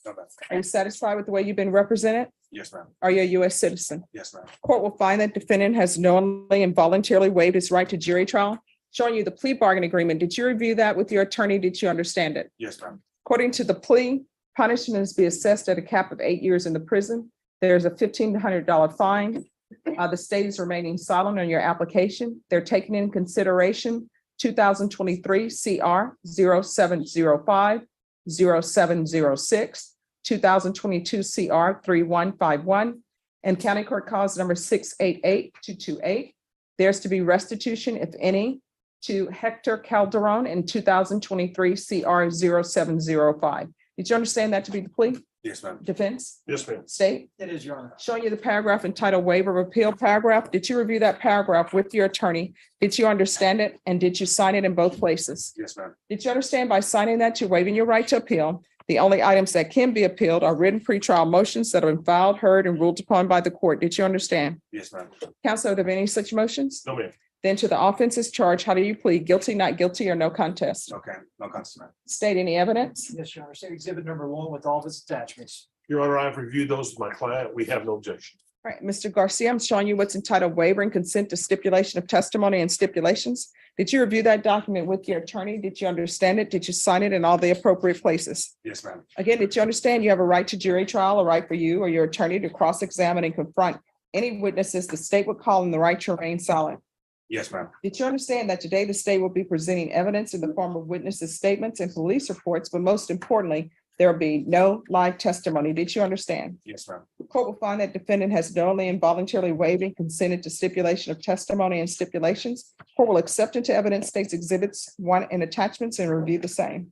No, ma'am. Are you satisfied with the way you've been represented? Yes, ma'am. Are you a U.S. citizen? Yes, ma'am. Court will find that defendant has knowingly and voluntarily waived his right to jury trial. Showing you the plea bargain agreement. Did you review that with your attorney? Did you understand it? Yes, ma'am. According to the plea, punishment is be assessed at a cap of 8 years in the prison. There's a $1,500 fine. The state is remaining silent on your application. They're taking in consideration 2023 CR 0705, 0706, 2022 CR 3151, and County Court Cause number 688228. There's to be restitution, if any, to Hector Calderon in 2023 CR 0705. Did you understand that to be the plea? Yes, ma'am. Defense? Yes, ma'am. State? It is, Your Honor. Showing you the paragraph entitled waiver of appeal paragraph. Did you review that paragraph with your attorney? Did you understand it? And did you sign it in both places? Yes, ma'am. Did you understand by signing that you're waiving your right to appeal? The only items that can be appealed are written pretrial motions that have been filed, heard, and ruled upon by the court. Did you understand? Yes, ma'am. Counsel, are there any such motions? No, ma'am. Then to the offenses charged, how do you plead? Guilty, not guilty, or no contest? Okay, no contest, ma'am. State any evidence? Yes, Your Honor. Say exhibit number 1 with all of its attachments. Your Honor, I've reviewed those with my client. We have no objection. All right, Mr. Garcia, I'm showing you what's entitled waiver and consent to stipulation of testimony and stipulations. Did you review that document with your attorney? Did you understand it? Did you sign it in all the appropriate places? Yes, ma'am. Again, did you understand you have a right to jury trial, a right for you or your attorney to cross-examine and confront any witnesses the state would call in the right to remain silent? Yes, ma'am. Did you understand that today the state will be presenting evidence in the form of witnesses' statements and police reports, but most importantly, there will be no live testimony. Did you understand? Yes, ma'am. The court will find that defendant has knowingly and voluntarily waived and consented to stipulation of testimony and stipulations. Court will accept into evidence states exhibits 1 and attachments and review the same.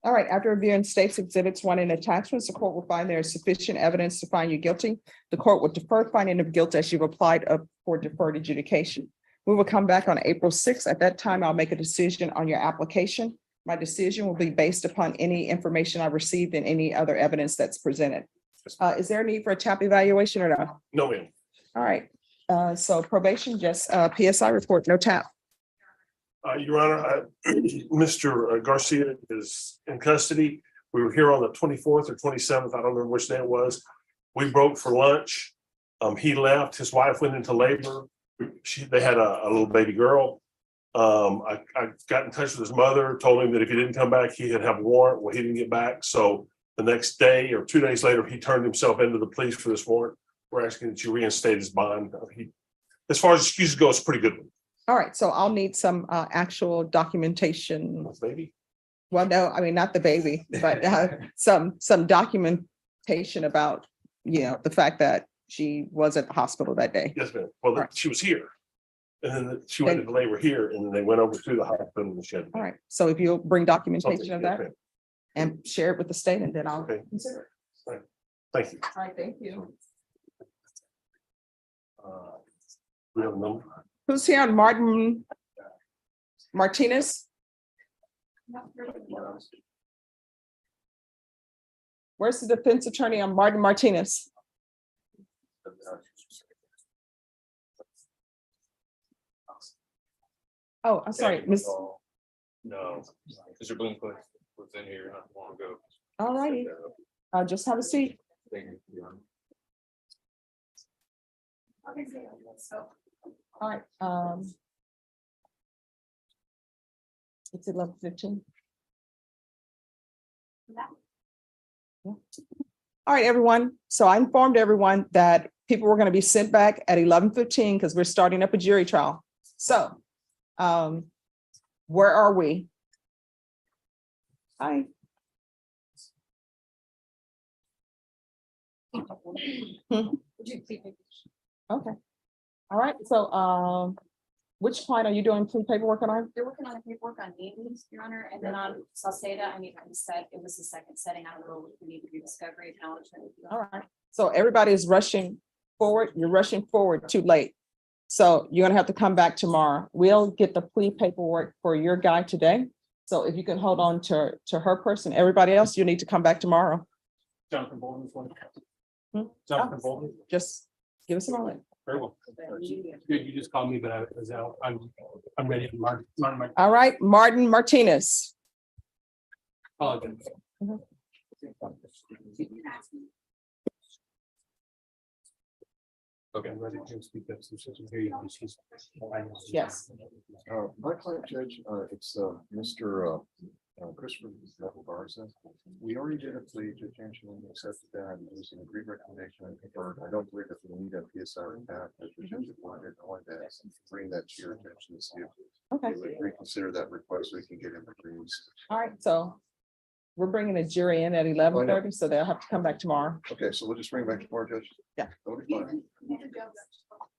All right, after reviewing state's exhibits 1 and attachments, the court will find there is sufficient evidence to find you guilty. The court will defer finding of guilt as you've applied up for deferred adjudication. We will come back on April 6th. At that time, I'll make a decision on your application. My decision will be based upon any information I received and any other evidence that's presented. Is there a need for a TAP evaluation or no? No, ma'am. All right, so probation, just PSI report, no TAP. Your Honor, Mr. Garcia is in custody. We were here on the 24th or 27th. I don't remember which day it was. We broke for lunch. He left. His wife went into labor. They had a little baby girl. I got in touch with his mother, told him that if he didn't come back, he'd have a warrant. Well, he didn't get back. So the next day or 2 days later, he turned himself into the police for this warrant. We're asking that you reinstate his bond. As far as excuses go, it's a pretty good one. All right, so I'll need some actual documentation. Baby. Well, no, I mean, not the baby, but some documentation about, the fact that she was at the hospital that day. Yes, ma'am. Well, Right. she was here. And then she went into labor here and then they went over to the hospital and she had. All right, so if you'll bring documentation something, of yes, that ma'am. and share it with the state, and then I'll Okay. consider it. Thank you. All right, thank you. We have a number. Who's here on Martin Martinez? Where's the defense attorney on Martin Martinez? Oh, I'm sorry, Miss. No, Mr. Bloomquist was in here not long ago. All righty, just have a seat. Thank you, Your Honor. All right, it's 11:15. Yeah. All right, everyone. So I informed everyone that people were going to be sent back at 11:15 because we're starting up a jury trial. So, where are we? Hi. Okay. All right, so which client are you doing plea paperwork on? They're working on the paperwork on Amy's, Your Honor, and then on Salceda, I said it was the second setting. I don't know if we need to do discovery acknowledgement. All right, so everybody is rushing forward. You're rushing forward too late. So you're gonna have to come back tomorrow. We'll get the plea paperwork for your guy today. So if you can hold on to her person, everybody else, you need to come back tomorrow. Jonathan Bolton's one. Hmm? Jonathan Bolton. Just give us a moment. Very well. Good, you just called me, but I was out. I'm ready. Martin. All right, Martin Martinez. Apologize. Okay. I'm ready to speak up so she can hear you. She's- Yes. My client, Judge, it's Mr. Christopher Garza. We already did a plea to change and accepted that. It was an agreed recommendation. I don't believe that we need a PSI or that. I wanted to bring that to your attention to see if Okay, you would reconsider that request so we can get in agreement. all right, so we're bringing a jury in at 11:30, so they'll have to come back tomorrow. Okay, so we'll just bring it back tomorrow, Judge? Yeah. That'll be fine.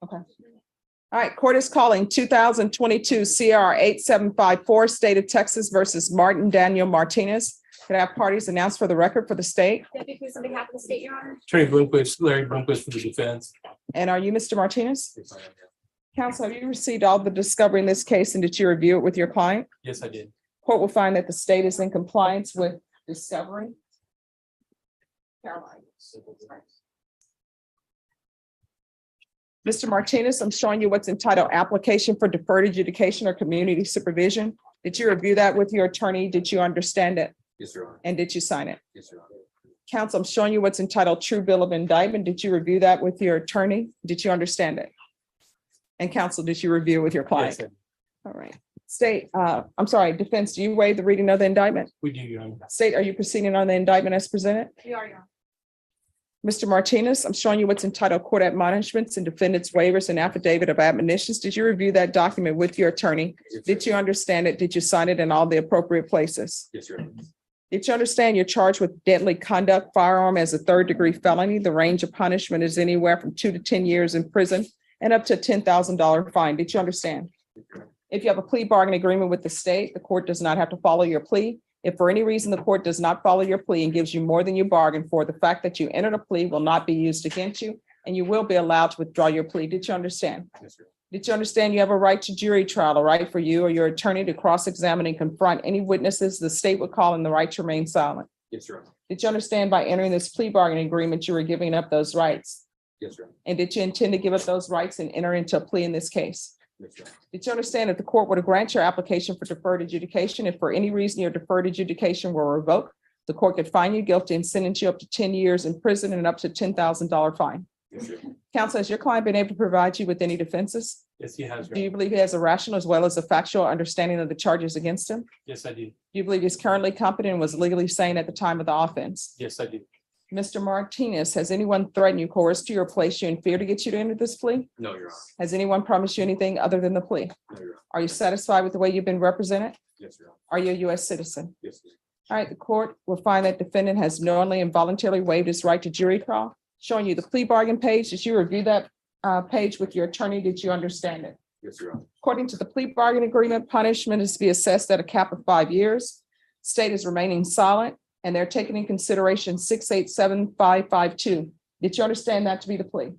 Okay. All right, court is calling 2022 CR 8754, State of Texas versus Martin Daniel Martinez. Can I have parties announced for the record for the state? Deputy Cruz, on behalf of the state, Your Honor. Attorney Bloomquist, Larry Bloomquist for the defense. And are you Mr. Martinez? Counsel, have you received all the discovery in this case and did you review it with your client? Yes, I did. Court will find that the state is in compliance with discovery. Caroline. Mr. Martinez, I'm showing you what's entitled application for deferred adjudication or community supervision. Did you review that with your attorney? Did you understand it? Yes, Your Honor. And did you sign it? Yes, Your Honor. Counsel, I'm showing you what's entitled true bill of indictment. Did you review that with your attorney? Did you understand it? And counsel, did you review it with your client? Yes, All right. State, I'm sorry, defense, do you waive the reading of the indictment? we do, Your Honor. State, are you proceeding on the indictment as presented? We are, Your Honor. Mr. Martinez, I'm showing you what's entitled court admonishments and defendants waivers and affidavit of admonitions. Did you review that document with your attorney? Did you understand it? Did you sign it in all the appropriate places? Yes, Your Honor. Did you understand you're charged with deadly conduct firearm as a third-degree felony? The range of punishment is anywhere from 2 to 10 years in prison and up to a $10,000 fine. Did you understand? If you have a plea bargain agreement with the state, the court does not have to follow your plea. If for any reason the court does not follow your plea and gives you more than you bargained for, the fact that you entered a plea will not be used against you, and you will be allowed to withdraw your plea. Did you understand? Yes, sir. Did you understand you have a right to jury trial, a right for you or your attorney to cross-examine and confront any witnesses the state would call in the right to remain silent? Yes, sir. Did you understand by entering this plea bargaining agreement, you were giving up those rights? Yes, sir. And did you intend to give up those rights and enter into a plea in this case? Yes, sir. Did you understand that the court would grant your application for deferred adjudication if for any reason your deferred adjudication were revoked? The court could find you guilty and sentence you up to 10 years in prison and up to $10,000 fine. Yes, sir. Counsel, has your client been able to provide you with any defenses? Yes, he has. Do you believe he has a rational as well as a factual understanding of the charges against him? Yes, I do. Do you believe he's currently competent and was legally sane at the time of the offense? Yes, I do. Mr. Martinez, has anyone threatened you, coerced you, or placed you in fear to get you to enter this plea? No, Your Honor. Has anyone promised you anything other than the plea? No, Your Honor. Are you satisfied with the way you've been represented? Yes, Your Honor. Are you a U.S. citizen? Yes, sir. All right, the court will find that defendant has knowingly and voluntarily waived his right to jury trial. Showing you the plea bargain page. Did you review that page with your attorney? Did you understand it? Yes, Your Honor. According to the plea bargain agreement, punishment is to be assessed at a cap of 5 years. State is remaining silent, and they're taking in consideration 687,552. Did you understand that to be the plea?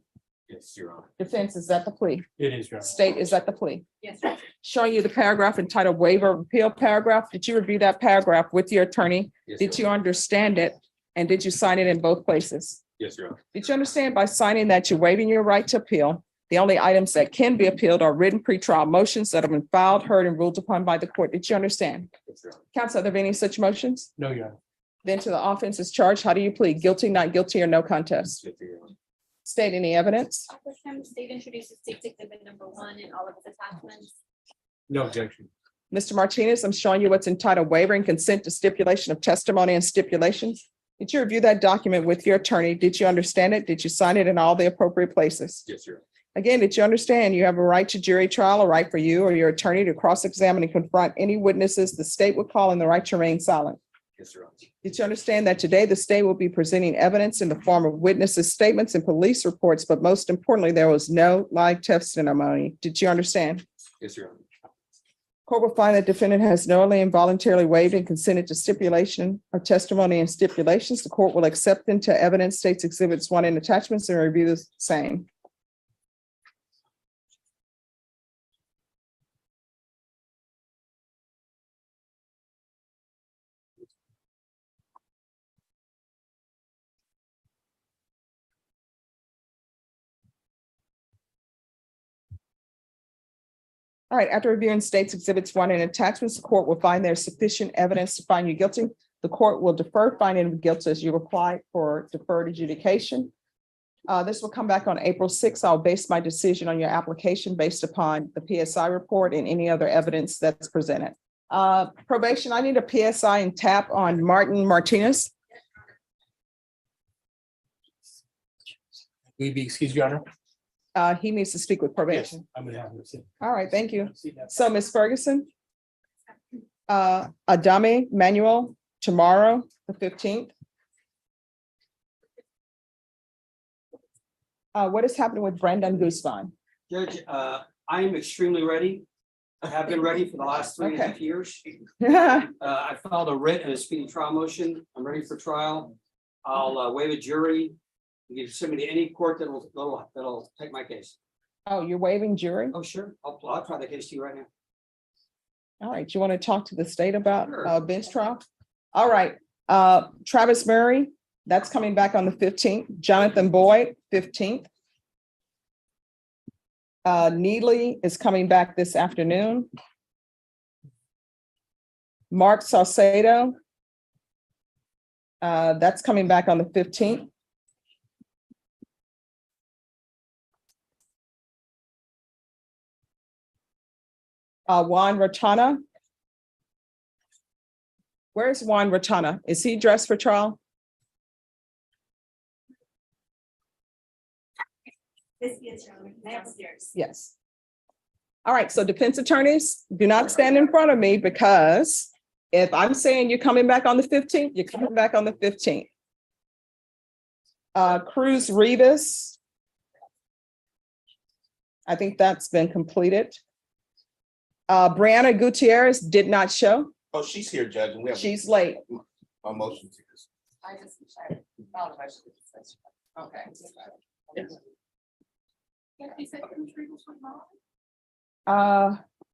Yes, Your Honor. Defense, is that the plea? It is, Your Honor. State, is that the plea? Yes, sir. Showing you the paragraph entitled waiver of appeal paragraph. Did you review that paragraph with your attorney? Yes, Did Your you Honor. understand it? And did you sign it in both places? Yes, Your Honor. Did you understand by signing that you're waiving your right to appeal? The only items that can be appealed are written pretrial motions that have been filed, heard, and ruled upon by the court. Did you understand? Yes, Your Honor. Counsel, are there any such motions? No, Your Honor. Then to the offense is charged. How do you plead? Guilty, not guilty, or no contest? Yes, Your Honor. State any evidence? At this time, the state introduces state's exhibit number 1 and all of its attachments. No objection. Mr. Martinez, I'm showing you what's entitled waiver and consent to stipulation of testimony and stipulations. Did you review that document with your attorney? Did you understand it? Did you sign it in all the appropriate places? Yes, Your Honor. Again, did you understand you have a right to jury trial, a right for you or your attorney to cross-examine and confront any witnesses the state would call in the right to remain silent? Yes, Your Honor. Did you understand that today the state will be presenting evidence in the form of witnesses' statements and police reports, but most importantly, there was no live testimony? Did you understand? Yes, Your Honor. Court will find that defendant has knowingly and voluntarily waived and consented to stipulation of testimony and stipulations. The court will accept into evidence states exhibits 1 and attachments and review the same. All right, after reviewing states exhibits 1 and attachments, the court will find there's sufficient evidence to find you guilty. The court will defer finding of guilt as you apply for deferred adjudication. This will come back on April 6th. I'll base my decision on your application based upon the PSI report and any other evidence that's presented. Probation, I need a PSI and tap on Martin Martinez. Will you be excused, Your Honor? He needs to speak with probation. I'm gonna have him sit. All right, thank you. See that? So Ms. Ferguson, Adame Manuel, tomorrow, the 15th. What is happening with Brendan Guzman? Judge, I am extremely ready. I have been ready for the last 3.5 Okay. years. All I filed a writ and a speedy trial motion. I'm ready for trial. I'll waive a jury. You can send me to any court that'll take my case. Oh, you're waiving jury? Oh, sure. I'll try the case to you right now. All right, you want to talk to the state about Sure. bench trial? All right, Travis Murray, that's coming back on the 15th. Jonathan Boyd, 15th. Neely is coming back this afternoon. Mark Salcedo. That's coming back on the 15th. Juan Ratana. Where's Juan Ratana? Is he dressed for trial? This is downstairs. Yes. All right, so defense attorneys, do not stand in front of me because if I'm saying you're coming back on the 15th, you're coming back on the 15th. Cruz Rivas. I think that's been completed. Brianna Gutierrez did not show. Oh, she's here, Judge, and we have She's late. a motion to this. I just, I found a motion. Okay. Yes.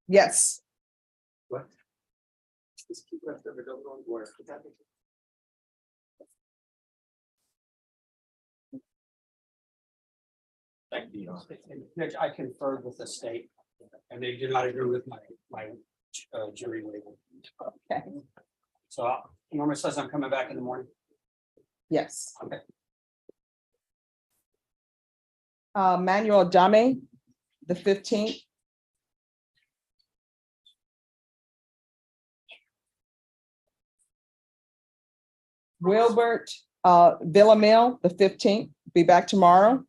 Yes. What? Just keep left over, don't go anywhere. Thank you. Judge, I conferred with the state and they did not agree with my jury label. Okay. So Norma says I'm coming back in the morning. Yes. Okay. Manuel Dame, the 15th. Wilbert Villamil, the 15th. Be back tomorrow.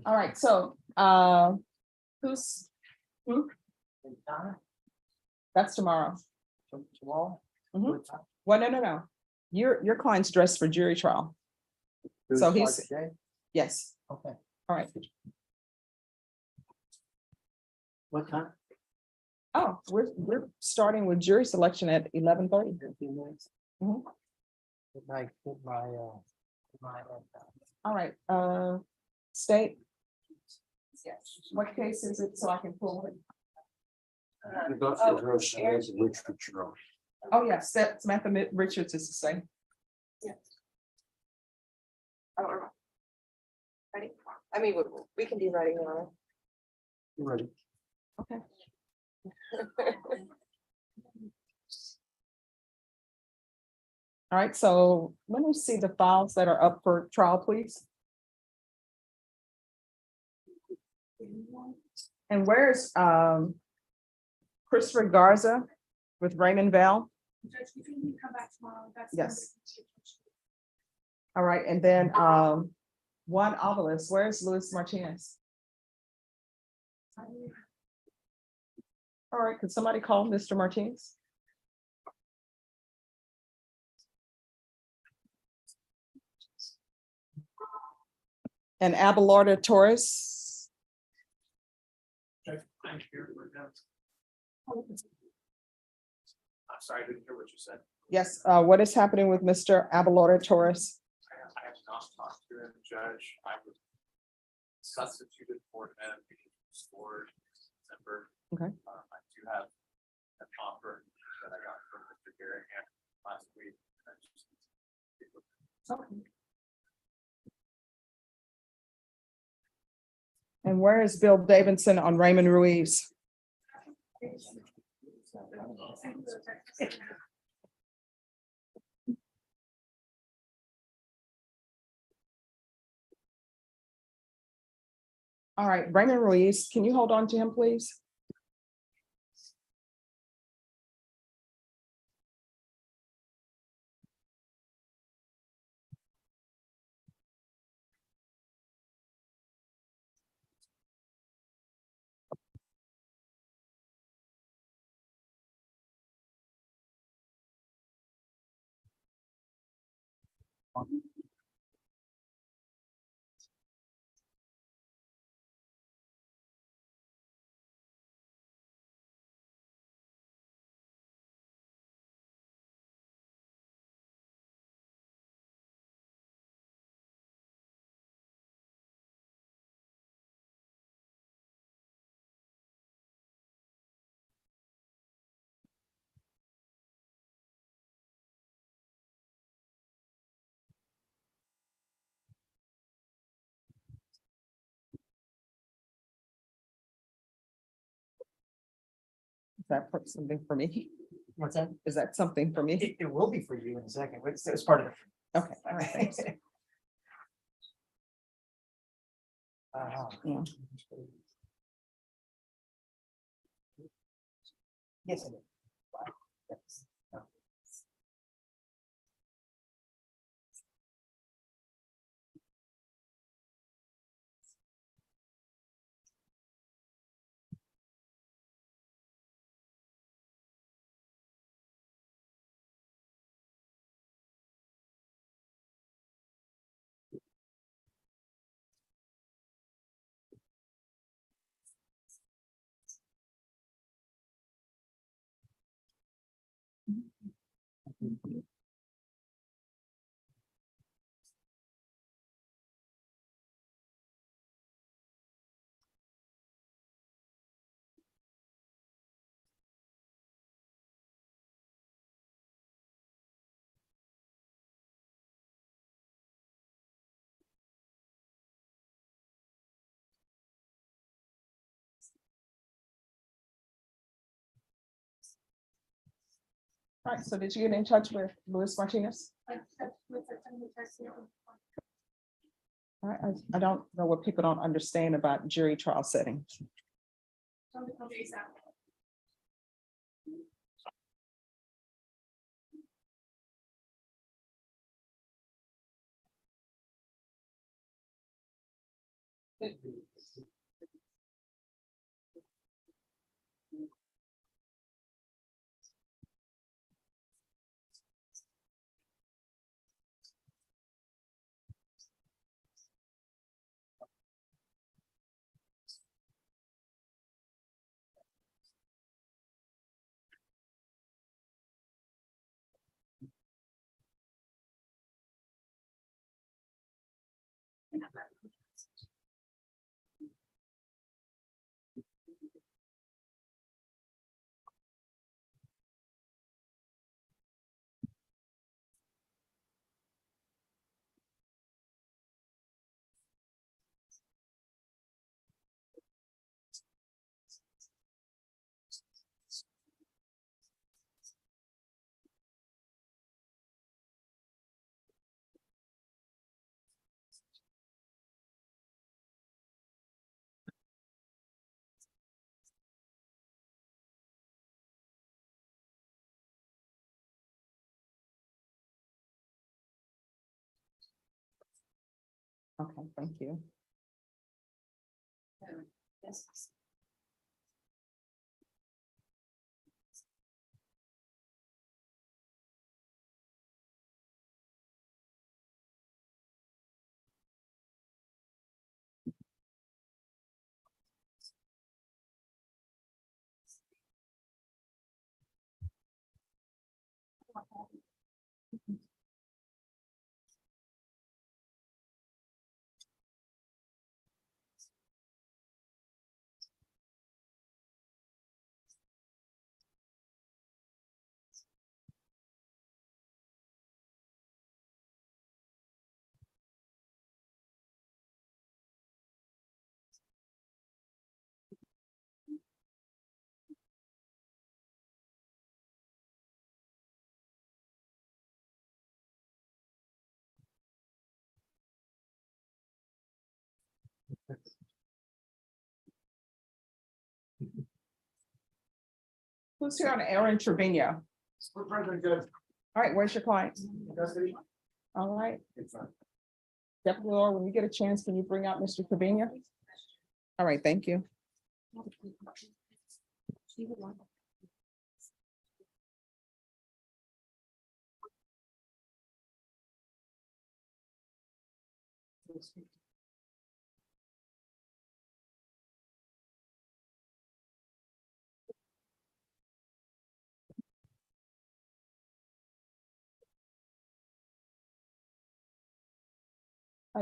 All right, so who's who? That's tomorrow. Tomorrow? Mhm. Well, no. Your client's dressed for jury trial. So he's, yes, Okay. all right. What time? Oh, we're starting with jury selection at 11:30. 15 minutes. Mhm. My. All right, state. Yes. What case is it so I can pull it? Oh, yes, Samantha Richards is the same. Oh, ready? I mean, we can do writing on it. Ready. Okay. All right, so let me see the files that are up for trial, please. And where's Christopher Garza with Raymond Bell? Judge, you can come back tomorrow. That's Yes. All right, and then Juan Avalos, where's Luis Martinez? All right, could somebody call Mr. Martinez? And Abelarda Torres? I'm here. I'm sorry, I didn't hear what you said. Yes, what is happening with Mr. Abelarda Torres? I have not talked to him, Judge. I was substituted for him for December. Okay. I do have an offer that I got from Mr. Garrett last week. Okay. And where is Bill Davidson on Raymond Ruiz? All right, Raymond Ruiz, can you hold on to him, please? Is that something for me? What's that? Is that something for me? It will be for you in a second. It's part of it. Okay, all right, thanks. Yeah. Yes, I do. Yes. All right, so did you get in touch with Luis Martinez? All right, I don't know what people don't understand about jury trial settings. Okay, thank you. Yes. Who's here on Aaron Trevino? We're present, Judge. All right, where's your client? Custody. All right. Deputy Laura, when you get a chance, can you bring out Mr. Trevino? All right, thank you.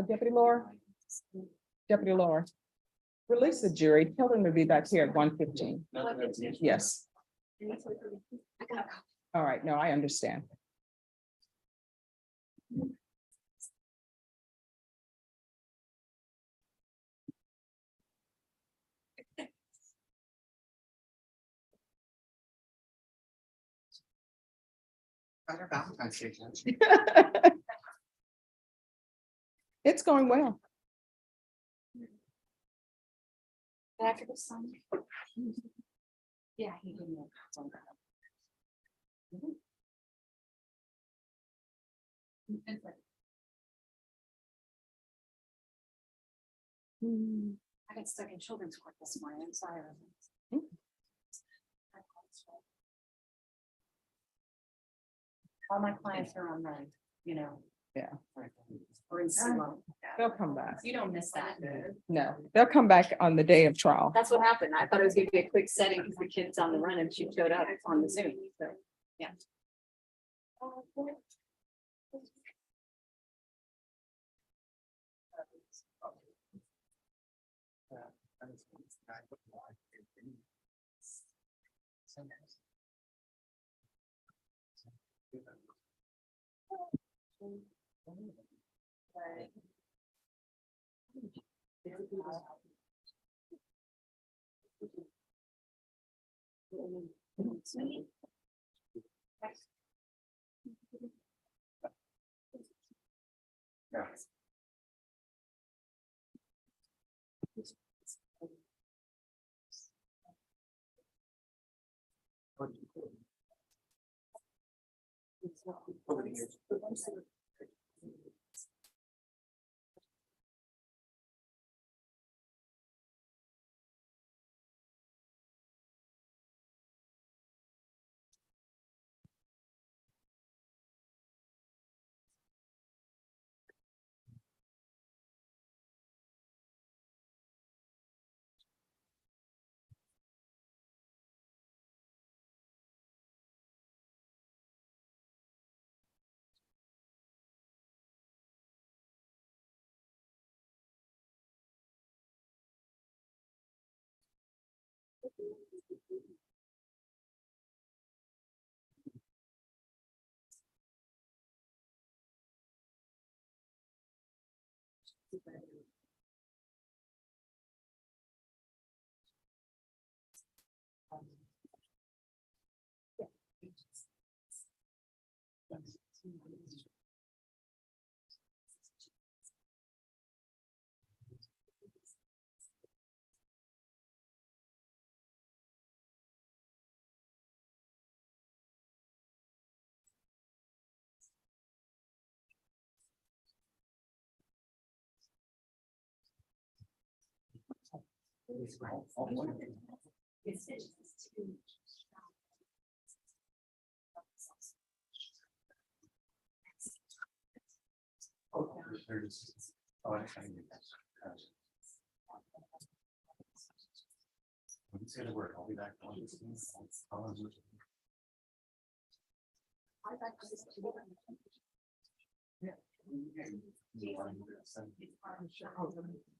Deputy Laura? Deputy Laura, release the jury. Tell them to be back here at 1:15. Yes. All right, no, I understand. Better Valentine's Day. It's going well. Back of the sun. Yeah, he didn't. I got stuck in children's court this morning. I'm sorry. All my clients are on the, Yeah. or in Silo. They'll come back. You don't miss that. No, they'll come back on the day of trial. That's what happened. I thought it was gonna be a quick setting because the kid's on the run and she showed up on the Zoom. So, yeah. Say the word, I'll be back.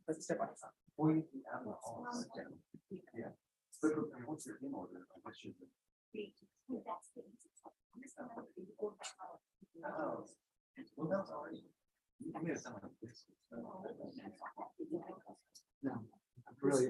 Let's step outside. Yeah. What's your email order? Well, that's already. No, really.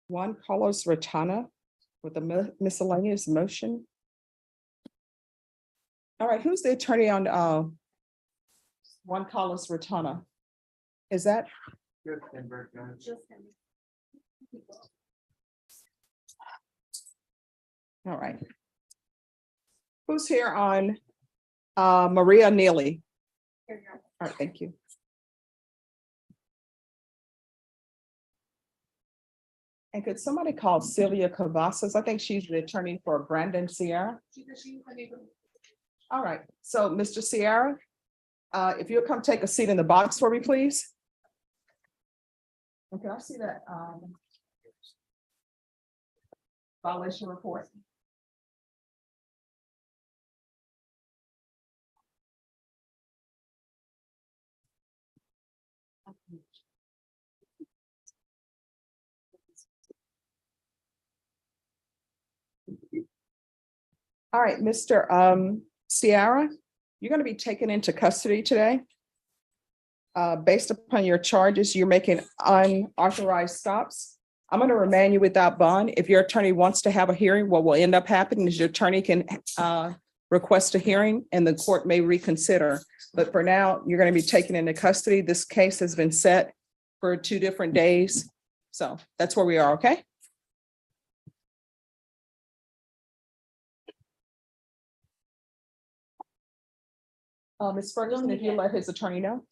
Juan Carlos Ratana with a miscellaneous motion. All right, who's the attorney on Juan Carlos Ratana? Is that? All right. Who's here on Maria Neely? All right, thank you. And could somebody call Celia Cavazos? I think she's the attorney for Brandon Sierra. All right, so Mr. Sierra, if you'll come take a seat in the box for me, please. And can I see that violation report? All right, Mr. Sierra, you're going to be taken into custody today. Based upon your charges, you're making unauthorized stops. I'm going to remand you without bond. If your attorney wants to have a hearing, what will end up happening is your attorney can request a hearing and the court may reconsider. But for now, you're going to be taken into custody. This case has been set for 2 different days. So that's where we are, okay? Ms. Ferguson, if you let his attorney know.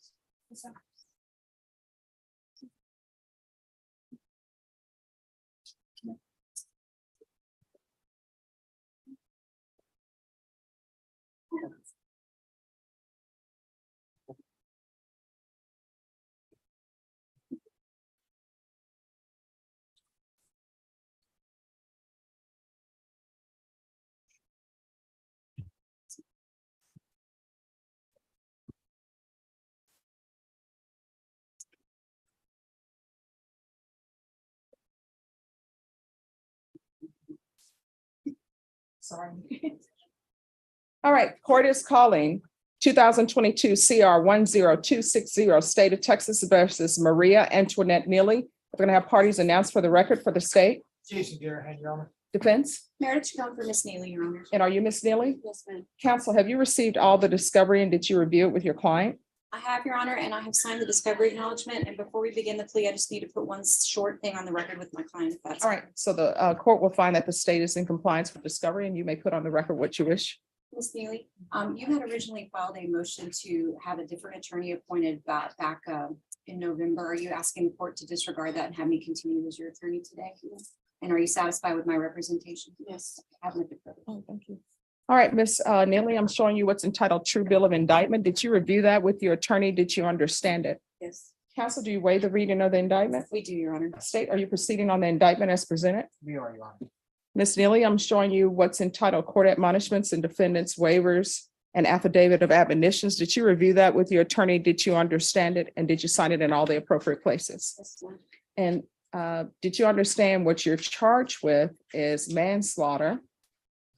Sorry. All right, court is calling 2022 CR 10260, State of Texas versus Maria Antoinette Neely. We're going to have parties announced for the record for the state. Jason Garrett, Your Honor. Defense. Meredith Stone for Miss Neely, Your Honor. And are you Miss Neely? Yes, ma'am. Counsel, have you received all the discovery and did you review it with your client? I have, Your Honor, and I have signed the discovery acknowledgement. And before we begin the plea, I just need to put one short thing on the record with my client. If that's All right, so the court will find that the state is in compliance with discovery and you may put on the record what you wish. Ms. Neely, you had originally filed a motion to have a different attorney appointed back in November. Are you asking the court to disregard that and have me continue as your attorney today? And are you satisfied with my representation? Yes. Oh, thank you. All right, Ms. Neely, I'm showing you what's entitled True Bill of Indictment. Did you review that with your attorney? Did you understand it? Yes. Counsel, do you waive the reading of the indictment? We do, Your Honor. State, are you proceeding on the indictment as presented? We are, Your Honor. Ms. Neely, I'm showing you what's entitled Court Admonishments and Defendants Waivers and Affidavit of Admonitions. Did you review that with your attorney? Did you understand it? And did you sign it in all the appropriate places? Yes, ma'am. And did you understand what you're charged with is manslaughter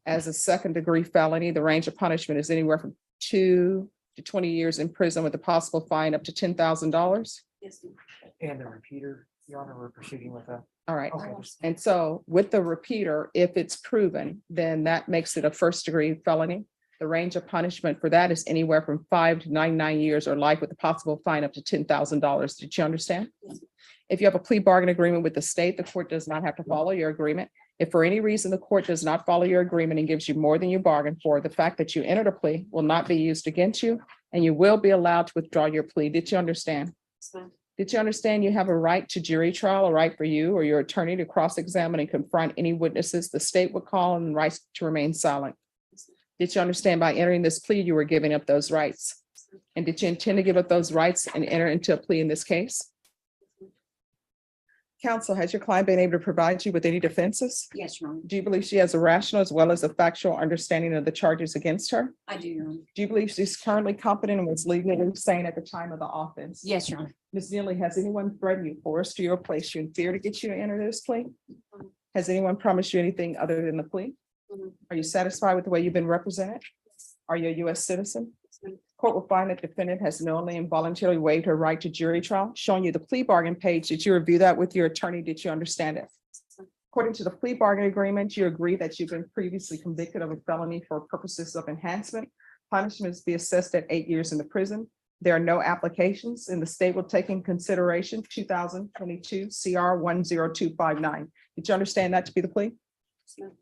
as a 2nd-degree felony? The range of punishment is anywhere from 2 to 20 years in prison with a possible fine up to $10,000. Yes, ma'am. And the repeater, Your Honor, we're proceeding with that. All right. Okay. And so with the repeater, if it's proven, then that makes it a 1st-degree felony. The range of punishment for that is anywhere from 5 to 99 years or life with a possible fine up to $10,000. Did you understand? Yes. If you have a plea bargain agreement with the state, the court does not have to follow your agreement. If for any reason the court does not follow your agreement and gives you more than you bargained for, the fact that you entered a plea will not be used against you and you will be allowed to withdraw your plea. Did you understand? Yes, ma'am. Did you understand you have a right to jury trial, a right for you or your attorney to cross-examine and confront any witnesses the state would call and rights to remain silent? Did you understand by entering this plea, you were giving up those rights? And did you intend to give up those rights and enter into a plea in this case? Counsel, has your client been able to provide you with any defenses? Yes, Your Honor. Do you believe she has a rational as well as a factual understanding of the charges against her? I do, Your Honor. Do you believe she's currently competent and was legally sane at the time of the offense? Yes, Your Honor. Ms. Neely, has anyone threatened you, forced you, or placed you in fear to get you to enter this plea? Has anyone promised you anything other than the plea? Are you satisfied with the way you've been represented? Are you a U.S. citizen? Court will find that defendant has knowingly and voluntarily waived her right to jury trial. Showing you the plea bargain page. Did you review that with your attorney? Did you understand it? According to the plea bargaining agreement, you agree that you've been previously convicted of a felony for purposes of enhancement. Punishments be assessed at 8 years in the prison. There are no applications, and the state will take in consideration 2022 CR 10259. Did you understand that to be the plea?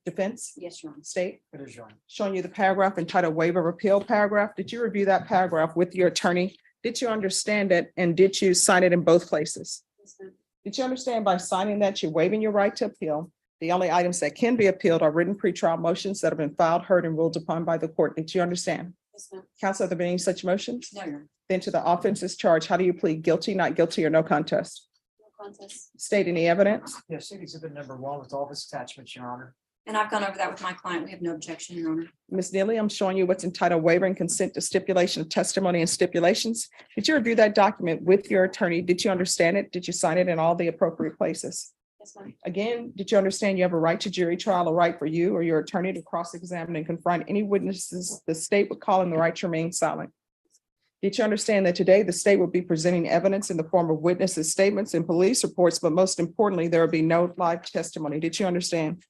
Defense? Yes, Your Honor. State? It is your honor. Showing you the paragraph entitled waiver of appeal paragraph. Did you review that paragraph with your attorney? Did you understand it, and did you sign it in both places? Yes, ma'am. Did you understand by signing that you're waiving your right to appeal? The only items that can be appealed are written pretrial motions that have been filed, heard, and ruled upon by the court. Did you understand? Yes, ma'am. Counsel, have there been any such motions? No, Your Honor. Then to the offenses charged, how do you plead? Guilty, not guilty, or no contest? No contest. State any evidence? Yes, state exhibit number 1 with all of its attachments, your honor. And I've gone over that with my client. We have no objection, Your Honor. Ms. Neely, I'm showing you what's entitled waiver and consent to stipulation of testimony and stipulations. Did you review that document with your attorney? Did you understand it? Did you sign it in all the appropriate places? Yes, ma'am. Again, did you understand you have a right to jury trial, a right for you or your attorney to cross-examine and confront any witnesses the state would call in the right to remain silent? Did you understand that today the state will be presenting evidence in the form of witnesses' statements and police reports, but most importantly, there will be no live testimony? Did you understand?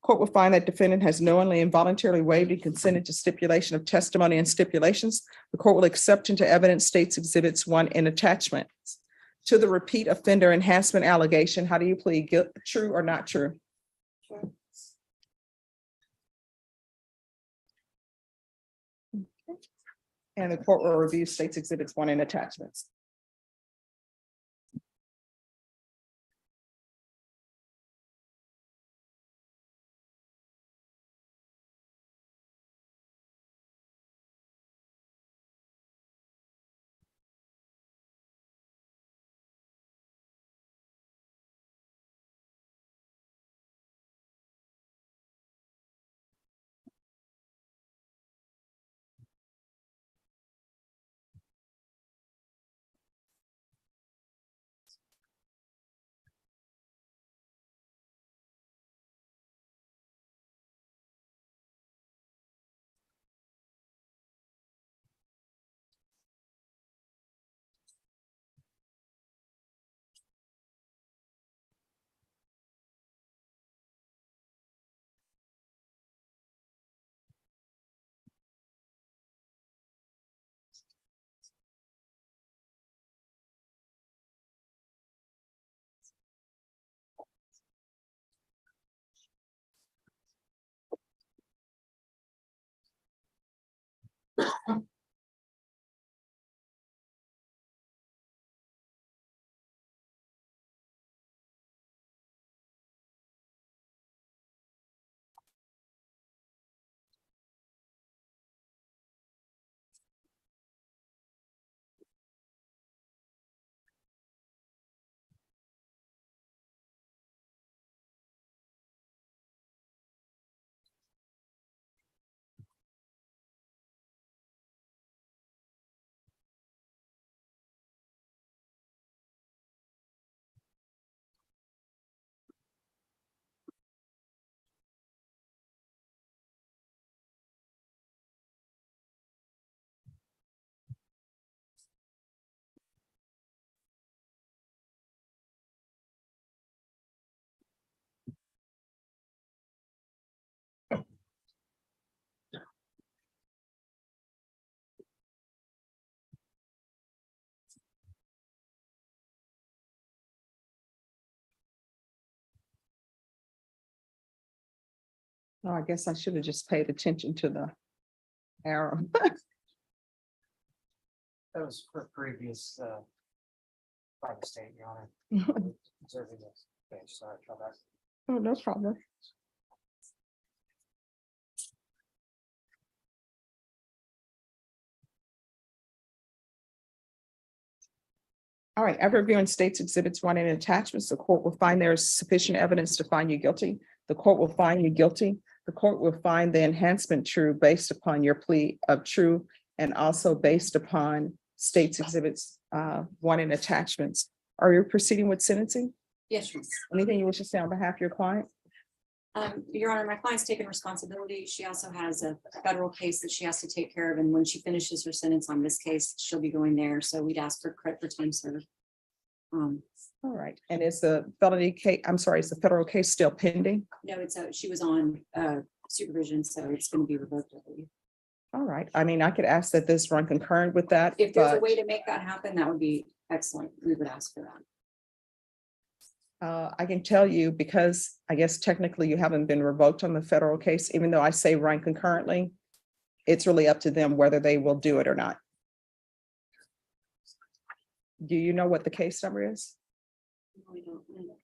Court will find that defendant has knowingly and voluntarily waived and consented to stipulation of testimony and stipulations. The court will accept into evidence states exhibits 1 and attachments. To the repeat offender enhancement allegation, how do you plead? True or not true? Sure. And the court will review states exhibits 1 and attachments. Oh, I guess I should have just paid attention to the arrow. That was for previous, by the state, your honor. Observing this. Okay, sorry, try that. Oh, no problem. All right, after reviewing states exhibits 1 and attachments, the court will find there is sufficient evidence to find you guilty. The court will find you guilty. The court will find the enhancement true based upon your plea of true and also based upon states exhibits 1 and attachments. Are you proceeding with sentencing? Yes, Your Anything you wish to say on behalf of your client? Your Honor, my client's taken responsibility. She also has a federal case that she has to take care of, and when she finishes her sentence on this case, she'll be going there. So we'd ask for credit for time served. All right, and is the felony case, I'm sorry, is the federal case still pending? No, it's, she was on supervision, so it's gonna be revoked, I believe. All right, I mean, I could ask that this run concurrent with that. If there's a but, way to make that happen, that would be excellent. We would ask for that. I can tell you, because I guess technically you haven't been revoked on the federal case, even though I say run concurrently, it's really up to them whether they will do it or not. Do you know what the case number is? We don't know.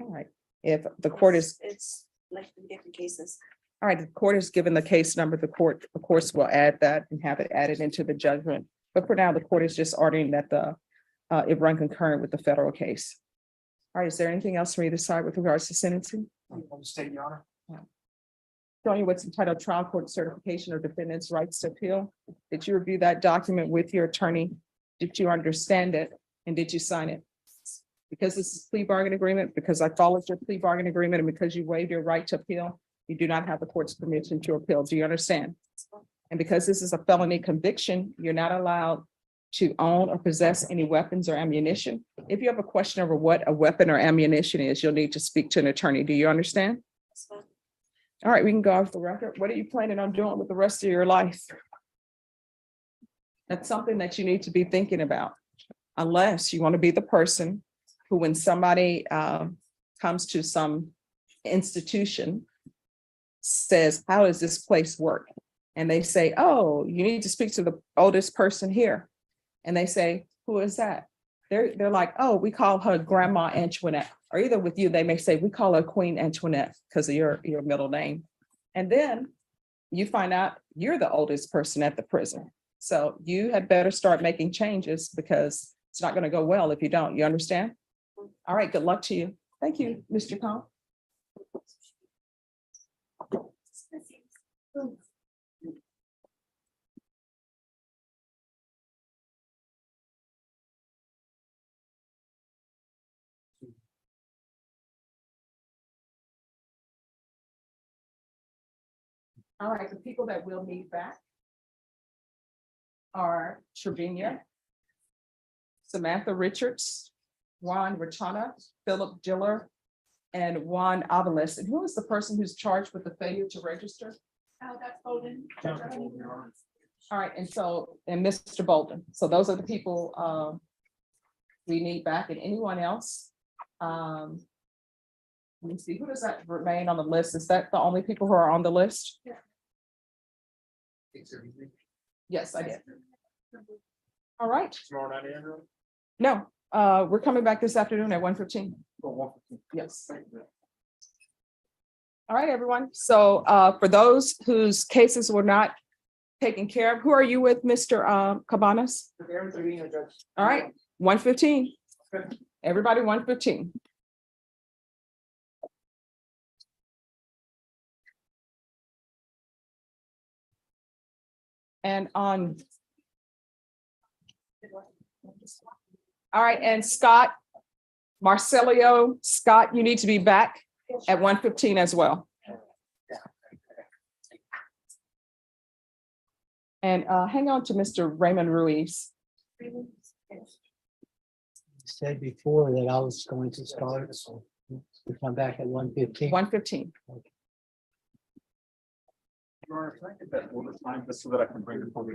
All right, if the court is, It's like different cases. all right, the court is given the case number, the court, of course, will add that and have it added into the judgment. But for now, the court is just ordering that it run concurrent with the federal case. All right, is there anything else for me to decide with regards to sentencing? State, Your Honor. Showing you what's entitled trial court certification of defendant's rights to appeal. Did you review that document with your attorney? Did you understand it? And did you sign it? Because this is plea bargain agreement, because I followed your plea bargain agreement, and because you waived your right to appeal, you do not have the court's permission to appeal. Do you understand? And because this is a felony conviction, you're not allowed to own or possess any weapons or ammunition. If you have a question over what a weapon or ammunition is, you'll need to speak to an attorney. Do you understand? All right, we can go off the record. What are you planning on doing with the rest of your life? That's something that you need to be thinking about, unless you want to be the person who, when somebody comes to some institution, says, how does this place work? And they say, oh, you need to speak to the oldest person here. And they say, who is that? They're like, oh, we call her Grandma Antoinette. Or either with you, they may say, we call her Queen Antoinette because of your middle name. And then you find out you're the oldest person at the prison. So you had better start making changes, because it's not going to go well if you don't. You understand? All right, good luck to you. Thank you, Mr. Cohn. All right, the people that we'll meet back are Trevina, Samantha Richards, Juan Rachana, Philip Diller, and Juan Avalis. And who is the person who's charged with the failure to register? Oh, that's Bolden. All right, and Mr. Bolden. So those are the people we need back, and anyone else. Let me see, who does that remain on the list? Is that the only people who are on the list? Yeah. Yes, I did. All right. Tomorrow night, Andrew? No, we're coming back this afternoon at 1:15. Yes. All right, everyone. So for those whose cases were not taken care of, who are you with, Mr. Cabanas? All right, 1:15. Everybody, 1:15. And on. All right, and Scott, Marcelio, Scott, you need to be back at 1:15 as well. And hang on to Mr. Raymond Ruiz. Said before that I was going to start, so we come back at 1:15. 1:15. Your Honor, can I get that order signed just so that I can bring it for the